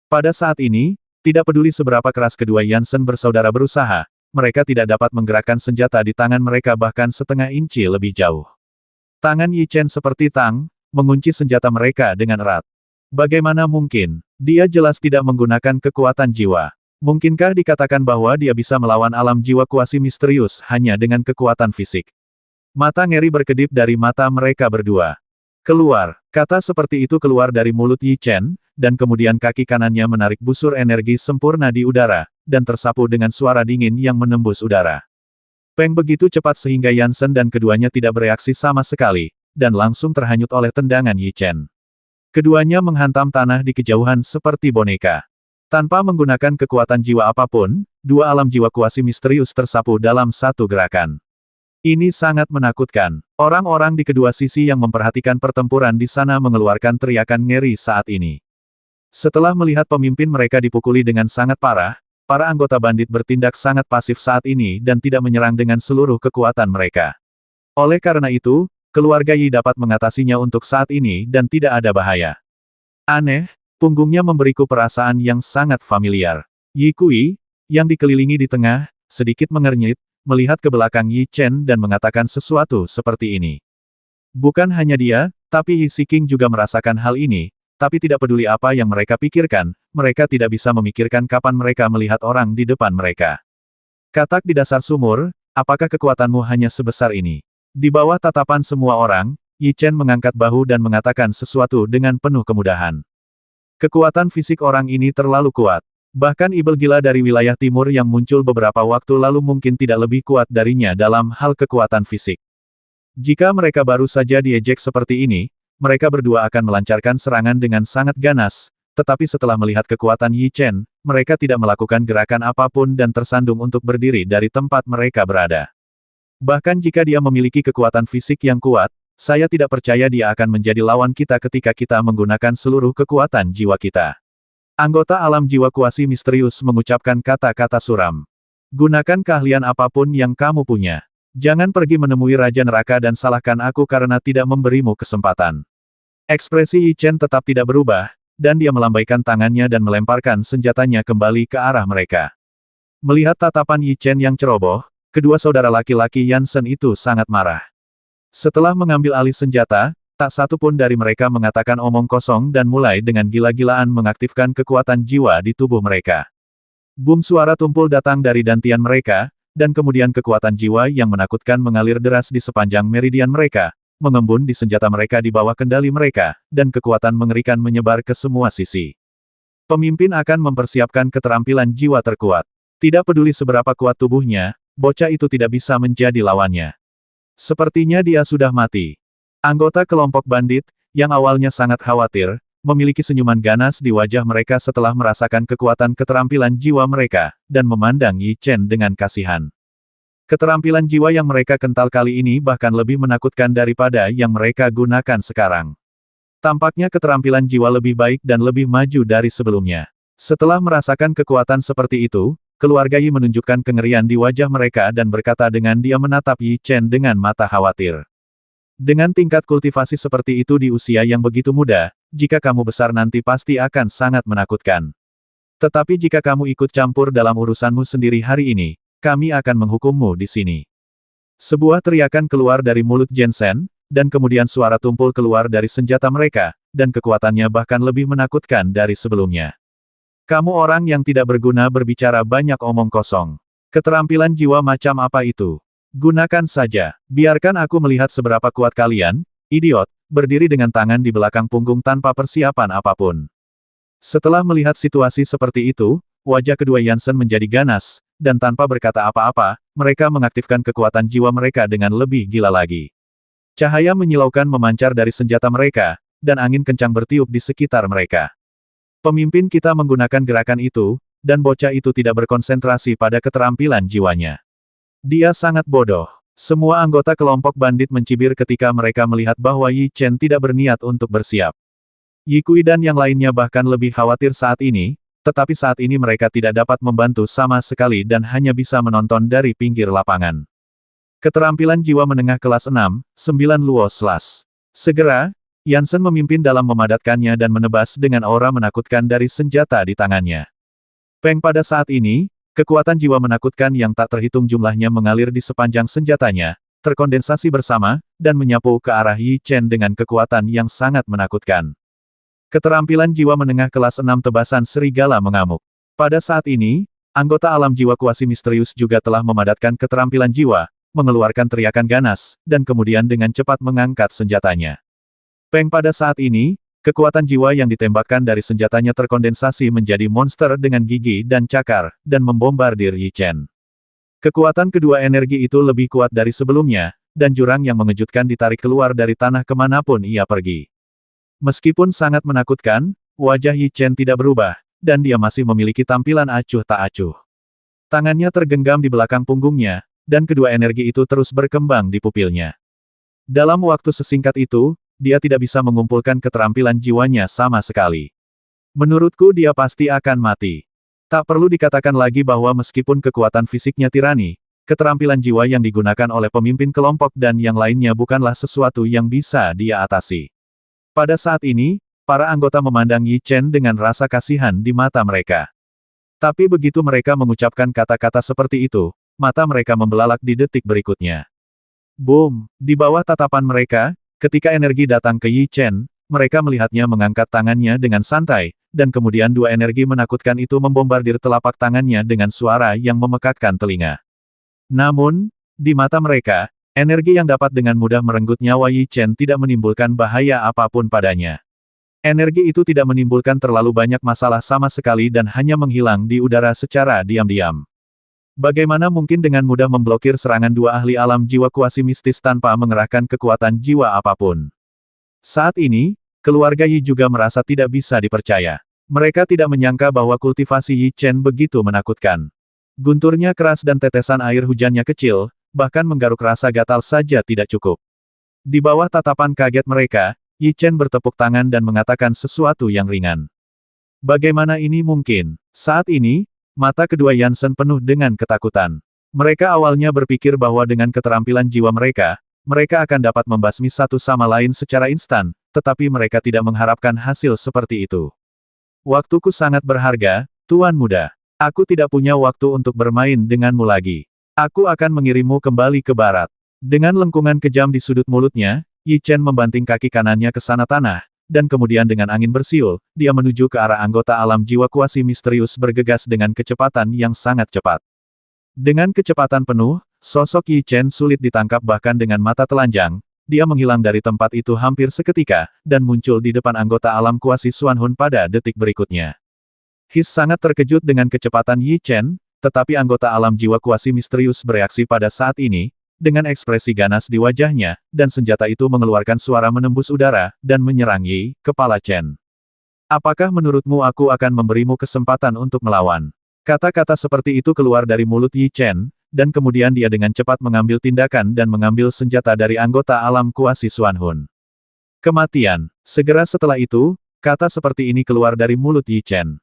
Pada saat ini, tidak peduli seberapa keras kedua Yansen bersaudara berusaha, mereka tidak dapat menggerakkan senjata di tangan mereka bahkan setengah inci lebih jauh. Tangan Yi Chen seperti tang, mengunci senjata mereka dengan erat. Bagaimana mungkin? Dia jelas tidak menggunakan kekuatan jiwa. Mungkinkah dikatakan bahwa dia bisa melawan alam jiwa kuasi misterius hanya dengan kekuatan fisik? Mata ngeri berkedip dari mata mereka berdua. Keluar, kata seperti itu keluar dari mulut Yi Chen, dan kemudian kaki kanannya menarik busur energi sempurna di udara, dan tersapu dengan suara dingin yang menembus udara. Peng begitu cepat sehingga Yansen dan keduanya tidak bereaksi sama sekali, dan langsung terhanyut oleh tendangan Yi Chen. Keduanya menghantam tanah di kejauhan seperti boneka. Tanpa menggunakan kekuatan jiwa apapun, dua alam jiwa kuasi misterius tersapu dalam satu gerakan. Ini sangat menakutkan. Orang-orang di kedua sisi yang memperhatikan pertempuran di sana mengeluarkan teriakan ngeri saat ini. Setelah melihat pemimpin mereka dipukuli dengan sangat parah, para anggota bandit bertindak sangat pasif saat ini dan tidak menyerang dengan seluruh kekuatan mereka. Oleh karena itu, keluarga Yi dapat mengatasinya untuk saat ini dan tidak ada bahaya. Aneh, punggungnya memberiku perasaan yang sangat familiar. Yi Kui, yang dikelilingi di tengah, sedikit mengernyit, melihat ke belakang Yi Chen dan mengatakan sesuatu seperti ini. Bukan hanya dia, tapi Yi Siking juga merasakan hal ini, tapi tidak peduli apa yang mereka pikirkan, mereka tidak bisa memikirkan kapan mereka melihat orang di depan mereka. Katak di dasar sumur, apakah kekuatanmu hanya sebesar ini? Di bawah tatapan semua orang, Yi Chen mengangkat bahu dan mengatakan sesuatu dengan penuh kemudahan. Kekuatan fisik orang ini terlalu kuat. Bahkan ibel gila dari wilayah timur yang muncul beberapa waktu lalu mungkin tidak lebih kuat darinya dalam hal kekuatan fisik. Jika mereka baru saja diejek seperti ini, mereka berdua akan melancarkan serangan dengan sangat ganas, tetapi setelah melihat kekuatan Yi Chen, mereka tidak melakukan gerakan apapun dan tersandung untuk berdiri dari tempat mereka berada. Bahkan jika dia memiliki kekuatan fisik yang kuat, saya tidak percaya dia akan menjadi lawan kita ketika kita menggunakan seluruh kekuatan jiwa kita. Anggota alam jiwa kuasi misterius mengucapkan kata-kata suram. Gunakan keahlian apapun yang kamu punya. Jangan pergi menemui Raja Neraka dan salahkan aku karena tidak memberimu kesempatan. Ekspresi Yi Chen tetap tidak berubah, dan dia melambaikan tangannya dan melemparkan senjatanya kembali ke arah mereka. Melihat tatapan Yi Chen yang ceroboh, kedua saudara laki-laki Yansen itu sangat marah. Setelah mengambil alih senjata, tak satu pun dari mereka mengatakan omong kosong dan mulai dengan gila-gilaan mengaktifkan kekuatan jiwa di tubuh mereka. Boom, suara tumpul datang dari dantian mereka, dan kemudian kekuatan jiwa yang menakutkan mengalir deras di sepanjang meridian mereka, mengembun di senjata mereka di bawah kendali mereka, dan kekuatan mengerikan menyebar ke semua sisi. Pemimpin akan mempersiapkan keterampilan jiwa terkuat. Tidak peduli seberapa kuat tubuhnya, bocah itu tidak bisa menjadi lawannya. Sepertinya dia sudah mati. Anggota kelompok bandit, yang awalnya sangat khawatir, memiliki senyuman ganas di wajah mereka setelah merasakan kekuatan keterampilan jiwa mereka, dan memandang Yi Chen dengan kasihan. Keterampilan jiwa yang mereka kental kali ini bahkan lebih menakutkan daripada yang mereka gunakan sekarang. Tampaknya keterampilan jiwa lebih baik dan lebih maju dari sebelumnya. Setelah merasakan kekuatan seperti itu, keluarga Yi menunjukkan kengerian di wajah mereka dan berkata dengan dia menatap Yi Chen dengan mata khawatir. Dengan tingkat kultivasi seperti itu di usia yang begitu muda, jika kamu besar nanti pasti akan sangat menakutkan. Tetapi jika kamu ikut campur dalam urusanmu sendiri hari ini, kami akan menghukummu di sini. Sebuah teriakan keluar dari mulut Jensen, dan kemudian suara tumpul keluar dari senjata mereka, dan kekuatannya bahkan lebih menakutkan dari sebelumnya. Kamu orang yang tidak berguna berbicara banyak omong kosong. Keterampilan jiwa macam apa itu? Gunakan saja. Biarkan aku melihat seberapa kuat kalian, idiot, berdiri dengan tangan di belakang punggung tanpa persiapan apapun. Setelah melihat situasi seperti itu, wajah kedua Yansen menjadi ganas, dan tanpa berkata apa-apa, mereka mengaktifkan kekuatan jiwa mereka dengan lebih gila lagi. Cahaya menyilaukan memancar dari senjata mereka, dan angin kencang bertiup di sekitar mereka. Pemimpin kita menggunakan gerakan itu, dan bocah itu tidak berkonsentrasi pada keterampilan jiwanya. Dia sangat bodoh. Semua anggota kelompok bandit mencibir ketika mereka melihat bahwa Yi Chen tidak berniat untuk bersiap. Yi Kui dan yang lainnya bahkan lebih khawatir saat ini, tetapi saat ini mereka tidak dapat membantu sama sekali dan hanya bisa menonton dari pinggir lapangan. Keterampilan jiwa menengah kelas 6, 9 Luo Slash. Segera, Yansen memimpin dalam memadatkannya dan menebas dengan aura menakutkan dari senjata di tangannya. Peng, pada saat ini, kekuatan jiwa menakutkan yang tak terhitung jumlahnya mengalir di sepanjang senjatanya, terkondensasi bersama, dan menyapu ke arah Yi Chen dengan kekuatan yang sangat menakutkan. Keterampilan jiwa menengah kelas 6 tebasan serigala mengamuk. Pada saat ini, anggota alam jiwa kuasi misterius juga telah memadatkan keterampilan jiwa, mengeluarkan teriakan ganas, dan kemudian dengan cepat mengangkat senjatanya. Peng, pada saat ini, kekuatan jiwa yang ditembakkan dari senjatanya terkondensasi menjadi monster dengan gigi dan cakar, dan membombardir Yi Chen. Kekuatan kedua energi itu lebih kuat dari sebelumnya, dan jurang yang mengejutkan ditarik keluar dari tanah kemanapun ia pergi. Meskipun sangat menakutkan, wajah Yi Chen tidak berubah, dan dia masih memiliki tampilan acuh tak acuh. Tangannya tergenggam di belakang punggungnya, dan kedua energi itu terus berkembang di pupilnya. Dalam waktu sesingkat itu, dia tidak bisa mengumpulkan keterampilan jiwanya sama sekali. Menurutku dia pasti akan mati. Tak perlu dikatakan lagi bahwa meskipun kekuatan fisiknya tirani, keterampilan jiwa yang digunakan oleh pemimpin kelompok dan yang lainnya bukanlah sesuatu yang bisa dia atasi. Pada saat ini, para anggota memandang Yi Chen dengan rasa kasihan di mata mereka. Tapi begitu mereka mengucapkan kata-kata seperti itu, mata mereka membelalak di detik berikutnya. Boom! Di bawah tatapan mereka, ketika energi datang ke Yi Chen, mereka melihatnya mengangkat tangannya dengan santai, dan kemudian dua energi menakutkan itu membombardir telapak tangannya dengan suara yang memekakkan telinga. Namun, di mata mereka, energi yang dapat dengan mudah merenggut nyawa Yi Chen tidak menimbulkan bahaya apapun padanya. Energi itu tidak menimbulkan terlalu banyak masalah sama sekali dan hanya menghilang di udara secara diam-diam. Bagaimana mungkin dengan mudah memblokir serangan dua ahli alam jiwa kuasi mistis tanpa mengerahkan kekuatan jiwa apapun? Saat ini, keluarga Yi juga merasa tidak bisa dipercaya. Mereka tidak menyangka bahwa kultivasi Yi Chen begitu menakutkan. Gunturnya keras dan tetesan air hujannya kecil, bahkan menggaruk rasa gatal saja tidak cukup. Di bawah tatapan kaget mereka, Yi Chen bertepuk tangan dan mengatakan sesuatu yang ringan. Bagaimana ini mungkin? Saat ini, mata kedua Yansen penuh dengan ketakutan. Mereka awalnya berpikir bahwa dengan keterampilan jiwa mereka, mereka akan dapat membasmi satu sama lain secara instan, tetapi mereka tidak mengharapkan hasil seperti itu. Waktuku sangat berharga, Tuan Muda. Aku tidak punya waktu untuk bermain denganmu lagi. Aku akan mengirimmu kembali ke barat. Dengan lengkungan kejam di sudut mulutnya, Yi Chen membanting kaki kanannya ke sana tanah, dan kemudian dengan angin bersiul, dia menuju ke arah anggota alam jiwa kuasi misterius bergegas dengan kecepatan yang sangat cepat. Dengan kecepatan penuh, sosok Yi Chen sulit ditangkap bahkan dengan mata telanjang, dia menghilang dari tempat itu hampir seketika, dan muncul di depan anggota alam kuasi Xuanhun pada detik berikutnya. His sangat terkejut dengan kecepatan Yi Chen, tetapi anggota alam jiwa kuasi misterius bereaksi pada saat ini, dengan ekspresi ganas di wajahnya, dan senjata itu mengeluarkan suara menembus udara, dan menyerang Yi, kepala Chen. Apakah menurutmu aku akan memberimu kesempatan untuk melawan? Kata-kata seperti itu keluar dari mulut Yi Chen, dan kemudian dia dengan cepat mengambil tindakan dan mengambil senjata dari anggota alam kuasi Xuanhun. Kematian. Segera setelah itu, kata seperti ini keluar dari mulut Yi Chen.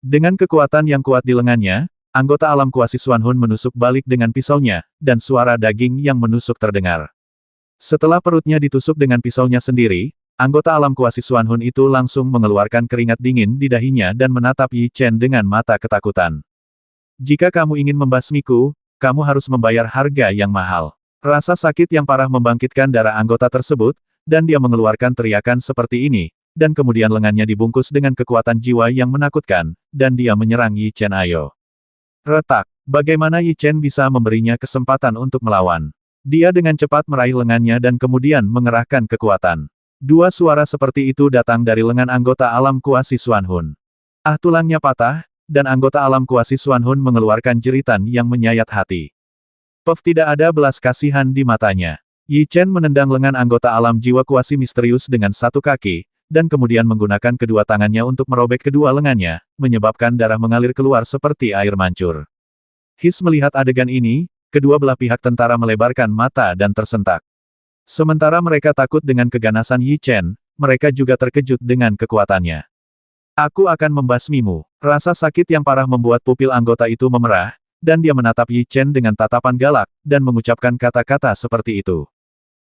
Dengan kekuatan yang kuat di lengannya, anggota alam kuasi Xuanhun menusuk balik dengan pisaunya, dan suara daging yang menusuk terdengar. Setelah perutnya ditusuk dengan pisaunya sendiri, anggota alam kuasi Xuanhun itu langsung mengeluarkan keringat dingin di dahinya dan menatap Yi Chen dengan mata ketakutan. Jika kamu ingin membasmiku, kamu harus membayar harga yang mahal. Rasa sakit yang parah membangkitkan darah anggota tersebut, dan dia mengeluarkan teriakan seperti ini, dan kemudian lengannya dibungkus dengan kekuatan jiwa yang menakutkan, dan dia menyerang Yi Chen. Ayo. Retak. Bagaimana Yi Chen bisa memberinya kesempatan untuk melawan? Dia dengan cepat meraih lengannya dan kemudian mengerahkan kekuatan. Dua suara seperti itu datang dari lengan anggota alam kuasi Xuanhun. Ah, tulangnya patah, dan anggota alam kuasi Xuanhun mengeluarkan jeritan yang menyayat hati. Puff, tidak ada belas kasihan di matanya. Yi Chen menendang lengan anggota alam jiwa kuasi misterius dengan satu kaki, dan kemudian menggunakan kedua tangannya untuk merobek kedua lengannya, menyebabkan darah mengalir keluar seperti air mancur. His melihat adegan ini, kedua belah pihak tentara melebarkan mata dan tersentak. Sementara mereka takut dengan keganasan Yi Chen, mereka juga terkejut dengan kekuatannya. Aku akan membasmimu. Rasa sakit yang parah membuat pupil anggota itu memerah, dan dia menatap Yi Chen dengan tatapan galak, dan mengucapkan kata-kata seperti itu.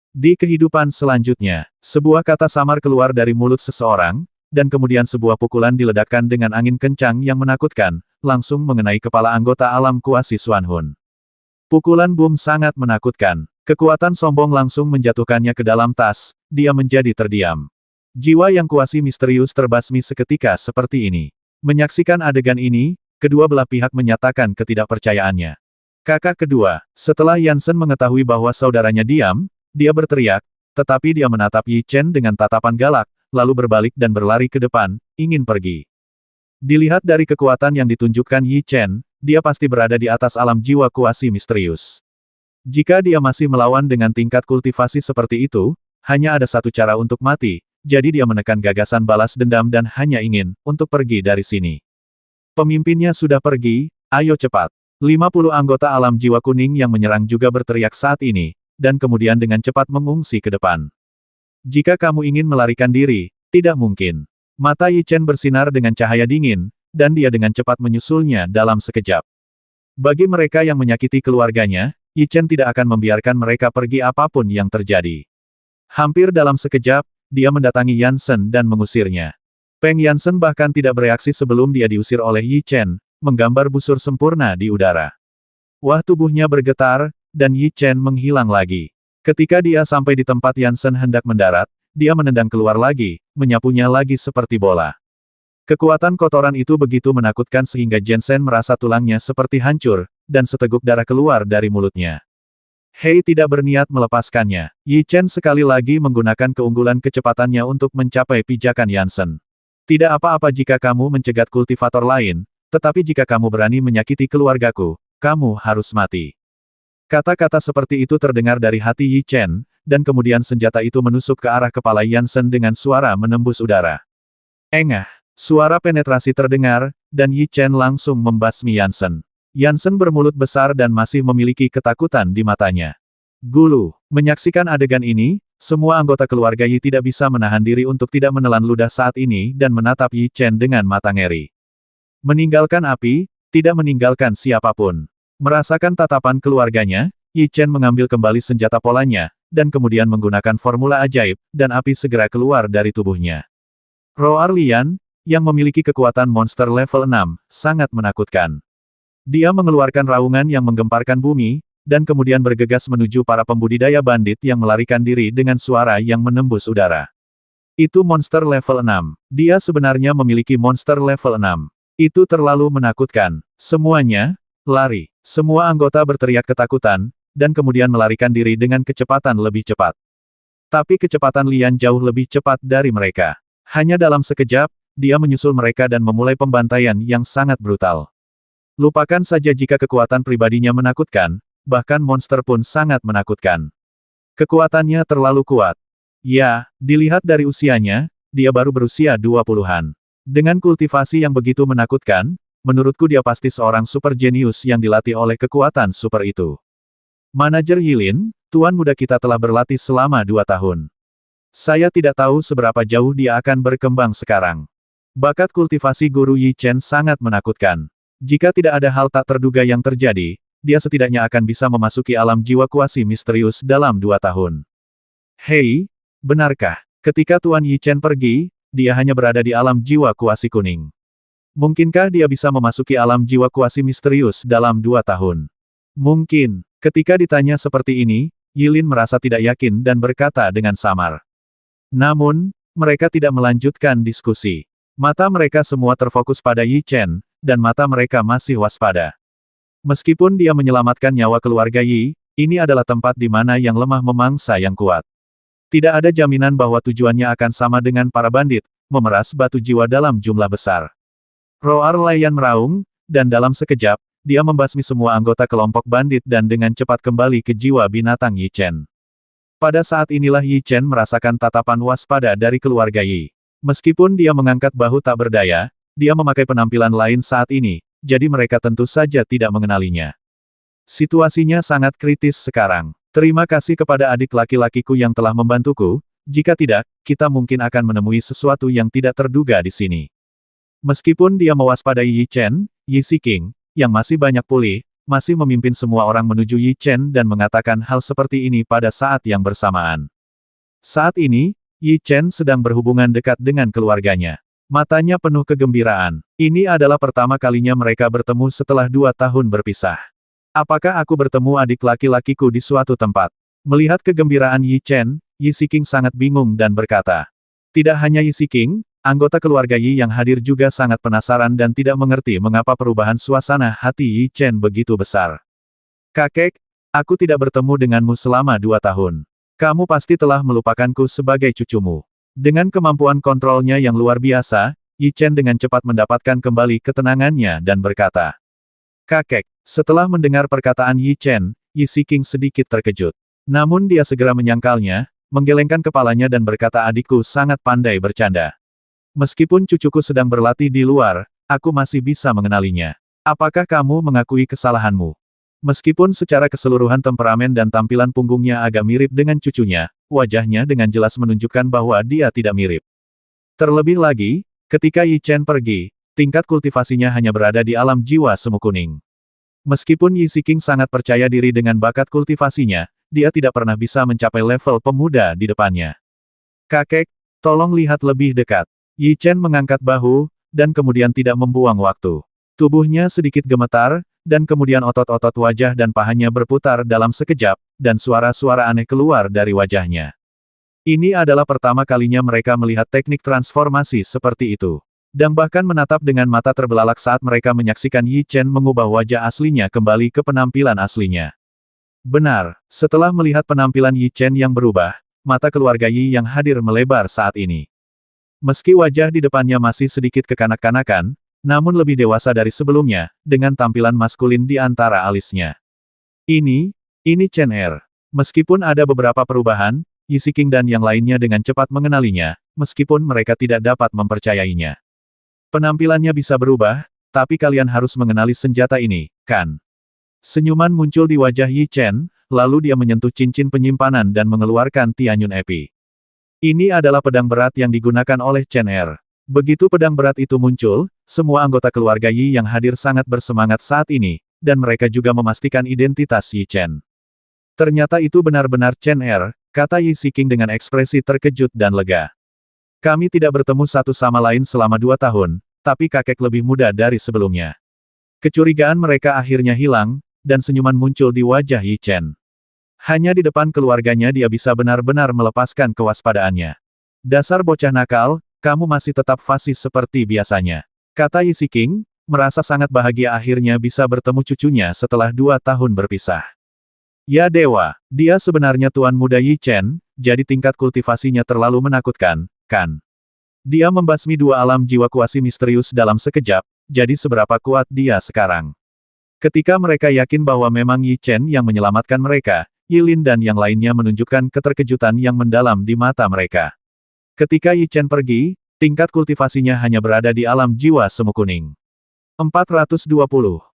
Di kehidupan selanjutnya, sebuah kata samar keluar dari mulut seseorang, dan kemudian sebuah pukulan diledakkan dengan angin kencang yang menakutkan, langsung mengenai kepala anggota alam kuasi Xuanhun. Pukulan boom sangat menakutkan. Kekuatan sombong langsung menjatuhkannya ke dalam tas, dia menjadi terdiam. Jiwa yang kuasi misterius terbasmi seketika seperti ini. Menyaksikan adegan ini, kedua belah pihak menyatakan ketidakpercayaannya. Kakak kedua, setelah Yansen mengetahui bahwa saudaranya diam, dia berteriak, tetapi dia menatap Yi Chen dengan tatapan galak, lalu berbalik dan berlari ke depan, ingin pergi. Dilihat dari kekuatan yang ditunjukkan Yi Chen, dia pasti berada di atas alam jiwa kuasi misterius. Jika dia masih melawan dengan tingkat kultivasi seperti itu, hanya ada satu cara untuk mati, jadi dia menekan gagasan balas dendam dan hanya ingin untuk pergi dari sini. Pemimpinnya sudah pergi, ayo cepat. 50 anggota alam jiwa kuning yang menyerang juga berteriak saat ini, dan kemudian dengan cepat mengungsi ke depan. Jika kamu ingin melarikan diri, tidak mungkin. Mata Yi Chen bersinar dengan cahaya dingin, dan dia dengan cepat menyusulnya dalam sekejap. Bagi mereka yang menyakiti keluarganya, Yi Chen tidak akan membiarkan mereka pergi apapun yang terjadi. Hampir dalam sekejap, dia mendatangi Yansen dan mengusirnya. Peng Yansen bahkan tidak bereaksi sebelum dia diusir oleh Yi Chen, menggambar busur sempurna di udara. Wah, tubuhnya bergetar, dan Yi Chen menghilang lagi. Ketika dia sampai di tempat Yansen hendak mendarat, dia menendang keluar lagi, menyapunya lagi seperti bola. Kekuatan kotoran itu begitu menakutkan sehingga Jensen merasa tulangnya seperti hancur, dan seteguk darah keluar dari mulutnya. Hei tidak berniat melepaskannya. Yi Chen sekali lagi menggunakan keunggulan kecepatannya untuk mencapai pijakan Yansen. Tidak apa-apa jika kamu mencegat kultivator lain, tetapi jika kamu berani menyakiti keluargaku, kamu harus mati. Kata-kata seperti itu terdengar dari hati Yi Chen, dan kemudian senjata itu menusuk ke arah kepala Yansen dengan suara menembus udara. Engah! Suara penetrasi terdengar, dan Yi Chen langsung membasmi Yansen. Yansen bermulut besar dan masih memiliki ketakutan di matanya. Gulu. Menyaksikan adegan ini, semua anggota keluarga Yi tidak bisa menahan diri untuk tidak menelan ludah saat ini dan menatap Yi Chen dengan mata ngeri. Meninggalkan api, tidak meninggalkan siapapun. Merasakan tatapan keluarganya, Yi Chen mengambil kembali senjata polanya, dan kemudian menggunakan formula ajaib, dan api segera keluar dari tubuhnya. Roar Lian, yang memiliki kekuatan monster level 6, sangat menakutkan. Dia mengeluarkan raungan yang menggemparkan bumi, dan kemudian bergegas menuju para pembudidaya bandit yang melarikan diri dengan suara yang menembus udara. Itu monster level 6. Dia sebenarnya memiliki monster level 6. Itu terlalu menakutkan. Semuanya, lari. Semua anggota berteriak ketakutan, dan kemudian melarikan diri dengan kecepatan lebih cepat. Tapi kecepatan Lian jauh lebih cepat dari mereka. Hanya dalam sekejap, dia menyusul mereka dan memulai pembantaian yang sangat brutal. Lupakan saja jika kekuatan pribadinya menakutkan, bahkan monster pun sangat menakutkan. Kekuatannya terlalu kuat. Ya, dilihat dari usianya, dia baru berusia 20-an. Dengan kultivasi yang begitu menakutkan, menurutku dia pasti seorang super jenius yang dilatih oleh kekuatan super itu. Manajer Yilin, tuan muda kita telah berlatih selama 2 tahun. Saya tidak tahu seberapa jauh dia akan berkembang sekarang. Bakat kultivasi guru Yi Chen sangat menakutkan. Jika tidak ada hal tak terduga yang terjadi, dia setidaknya akan bisa memasuki alam jiwa kuasi misterius dalam 2 tahun. Hei, benarkah, ketika Tuan Yi Chen pergi, dia hanya berada di alam jiwa kuasi kuning? Mungkinkah dia bisa memasuki alam jiwa kuasi misterius dalam 2 tahun? Mungkin. Ketika ditanya seperti ini, Yilin merasa tidak yakin dan berkata dengan samar. Namun, mereka tidak melanjutkan diskusi. Mata mereka semua terfokus pada Yi Chen, dan mata mereka masih waspada. Meskipun dia menyelamatkan nyawa keluarga Yi, ini adalah tempat di mana yang lemah memangsa yang kuat. Tidak ada jaminan bahwa tujuannya akan sama dengan para bandit, memeras batu jiwa dalam jumlah besar. Roar Lian meraung, dan dalam sekejap, dia membasmi semua anggota kelompok bandit dan dengan cepat kembali ke jiwa binatang Yi Chen. Pada saat inilah Yi Chen merasakan tatapan waspada dari keluarga Yi. Meskipun dia mengangkat bahu tak berdaya, dia memakai penampilan lain saat ini, jadi mereka tentu saja tidak mengenalinya. Situasinya sangat kritis sekarang. Terima kasih kepada adik laki-lakiku yang telah membantuku, jika tidak, kita mungkin akan menemui sesuatu yang tidak terduga di sini. Meskipun dia mewaspadai Yi Chen, Yi Siking, yang masih banyak pulih, masih memimpin semua orang menuju Yi Chen dan mengatakan hal seperti ini pada saat yang bersamaan. Saat ini, Yi Chen sedang berhubungan dekat dengan keluarganya. Matanya penuh kegembiraan. Ini adalah pertama kalinya mereka bertemu setelah 2 tahun berpisah. Apakah aku bertemu adik laki-lakiku di suatu tempat? Melihat kegembiraan Yi Chen, Yi Siking sangat bingung dan berkata. Tidak hanya Yi Siking, anggota keluarga Yi yang hadir juga sangat penasaran dan tidak mengerti mengapa perubahan suasana hati Yi Chen begitu besar. Kakek, aku tidak bertemu denganmu selama 2 tahun. Kamu pasti telah melupakanku sebagai cucumu. Dengan kemampuan kontrolnya yang luar biasa, Yi Chen dengan cepat mendapatkan kembali ketenangannya dan berkata. Kakek, setelah mendengar perkataan Yi Chen, Yi Siking sedikit terkejut. Namun dia segera menyangkalnya, menggelengkan kepalanya dan berkata, adikku sangat pandai bercanda. Meskipun cucuku sedang berlatih di luar, aku masih bisa mengenalinya. Apakah kamu mengakui kesalahanmu? Meskipun secara keseluruhan temperamen dan tampilan punggungnya agak mirip dengan cucunya, wajahnya dengan jelas menunjukkan bahwa dia tidak mirip. Terlebih lagi, ketika Yi Chen pergi, tingkat kultivasinya hanya berada di alam jiwa semu kuning. Meskipun Yi Siking sangat percaya diri dengan bakat kultivasinya, dia tidak pernah bisa mencapai level pemuda di depannya. Kakek, tolong lihat lebih dekat. Yi Chen mengangkat bahu, dan kemudian tidak membuang waktu. Tubuhnya sedikit gemetar, dan kemudian otot-otot wajah dan pahanya berputar dalam sekejap, dan suara-suara aneh keluar dari wajahnya. Ini adalah pertama kalinya mereka melihat teknik transformasi seperti itu. Dan bahkan menatap dengan mata terbelalak saat mereka menyaksikan Yi Chen mengubah wajah aslinya kembali ke penampilan aslinya. Benar, setelah melihat penampilan Yi Chen yang berubah, mata keluarga Yi yang hadir melebar saat ini. Meski wajah di depannya masih sedikit kekanak-kanakan, namun lebih dewasa dari sebelumnya, dengan tampilan maskulin di antara alisnya. Ini Chen Er. Meskipun ada beberapa perubahan, Yi Siking dan yang lainnya dengan cepat mengenalinya, meskipun mereka tidak dapat mempercayainya. Penampilannya bisa berubah, tapi kalian harus mengenali senjata ini, kan? Senyuman muncul di wajah Yi Chen, lalu dia menyentuh cincin penyimpanan dan mengeluarkan Tianyun Epi. Ini adalah pedang berat yang digunakan oleh Chen Er. Begitu pedang berat itu muncul, semua anggota keluarga Yi yang hadir sangat bersemangat saat ini, dan mereka juga memastikan identitas Yi Chen. Ternyata itu benar-benar Chen Er, kata Yi Siking dengan ekspresi terkejut dan lega. Kami tidak bertemu satu sama lain selama 2 tahun, tapi kakek lebih muda dari sebelumnya. Kecurigaan mereka akhirnya hilang, dan senyuman muncul di wajah Yi Chen. Hanya di depan keluarganya dia bisa benar-benar melepaskan kewaspadaannya. Dasar bocah nakal, kamu masih tetap fasih seperti biasanya. Kata Yi Siking, merasa sangat bahagia akhirnya bisa bertemu cucunya setelah 2 tahun berpisah. Ya dewa, dia sebenarnya tuan muda Yi Chen, jadi tingkat kultivasinya terlalu menakutkan, kan? Dia membasmi 2 alam jiwa kuasi misterius dalam sekejap, jadi seberapa kuat dia sekarang? Ketika mereka yakin bahwa memang Yi Chen yang menyelamatkan mereka, Yi Lin dan yang lainnya menunjukkan keterkejutan yang mendalam di mata mereka. Ketika Yi Chen pergi, tingkat kultivasinya hanya berada di alam jiwa semu kuning. 420.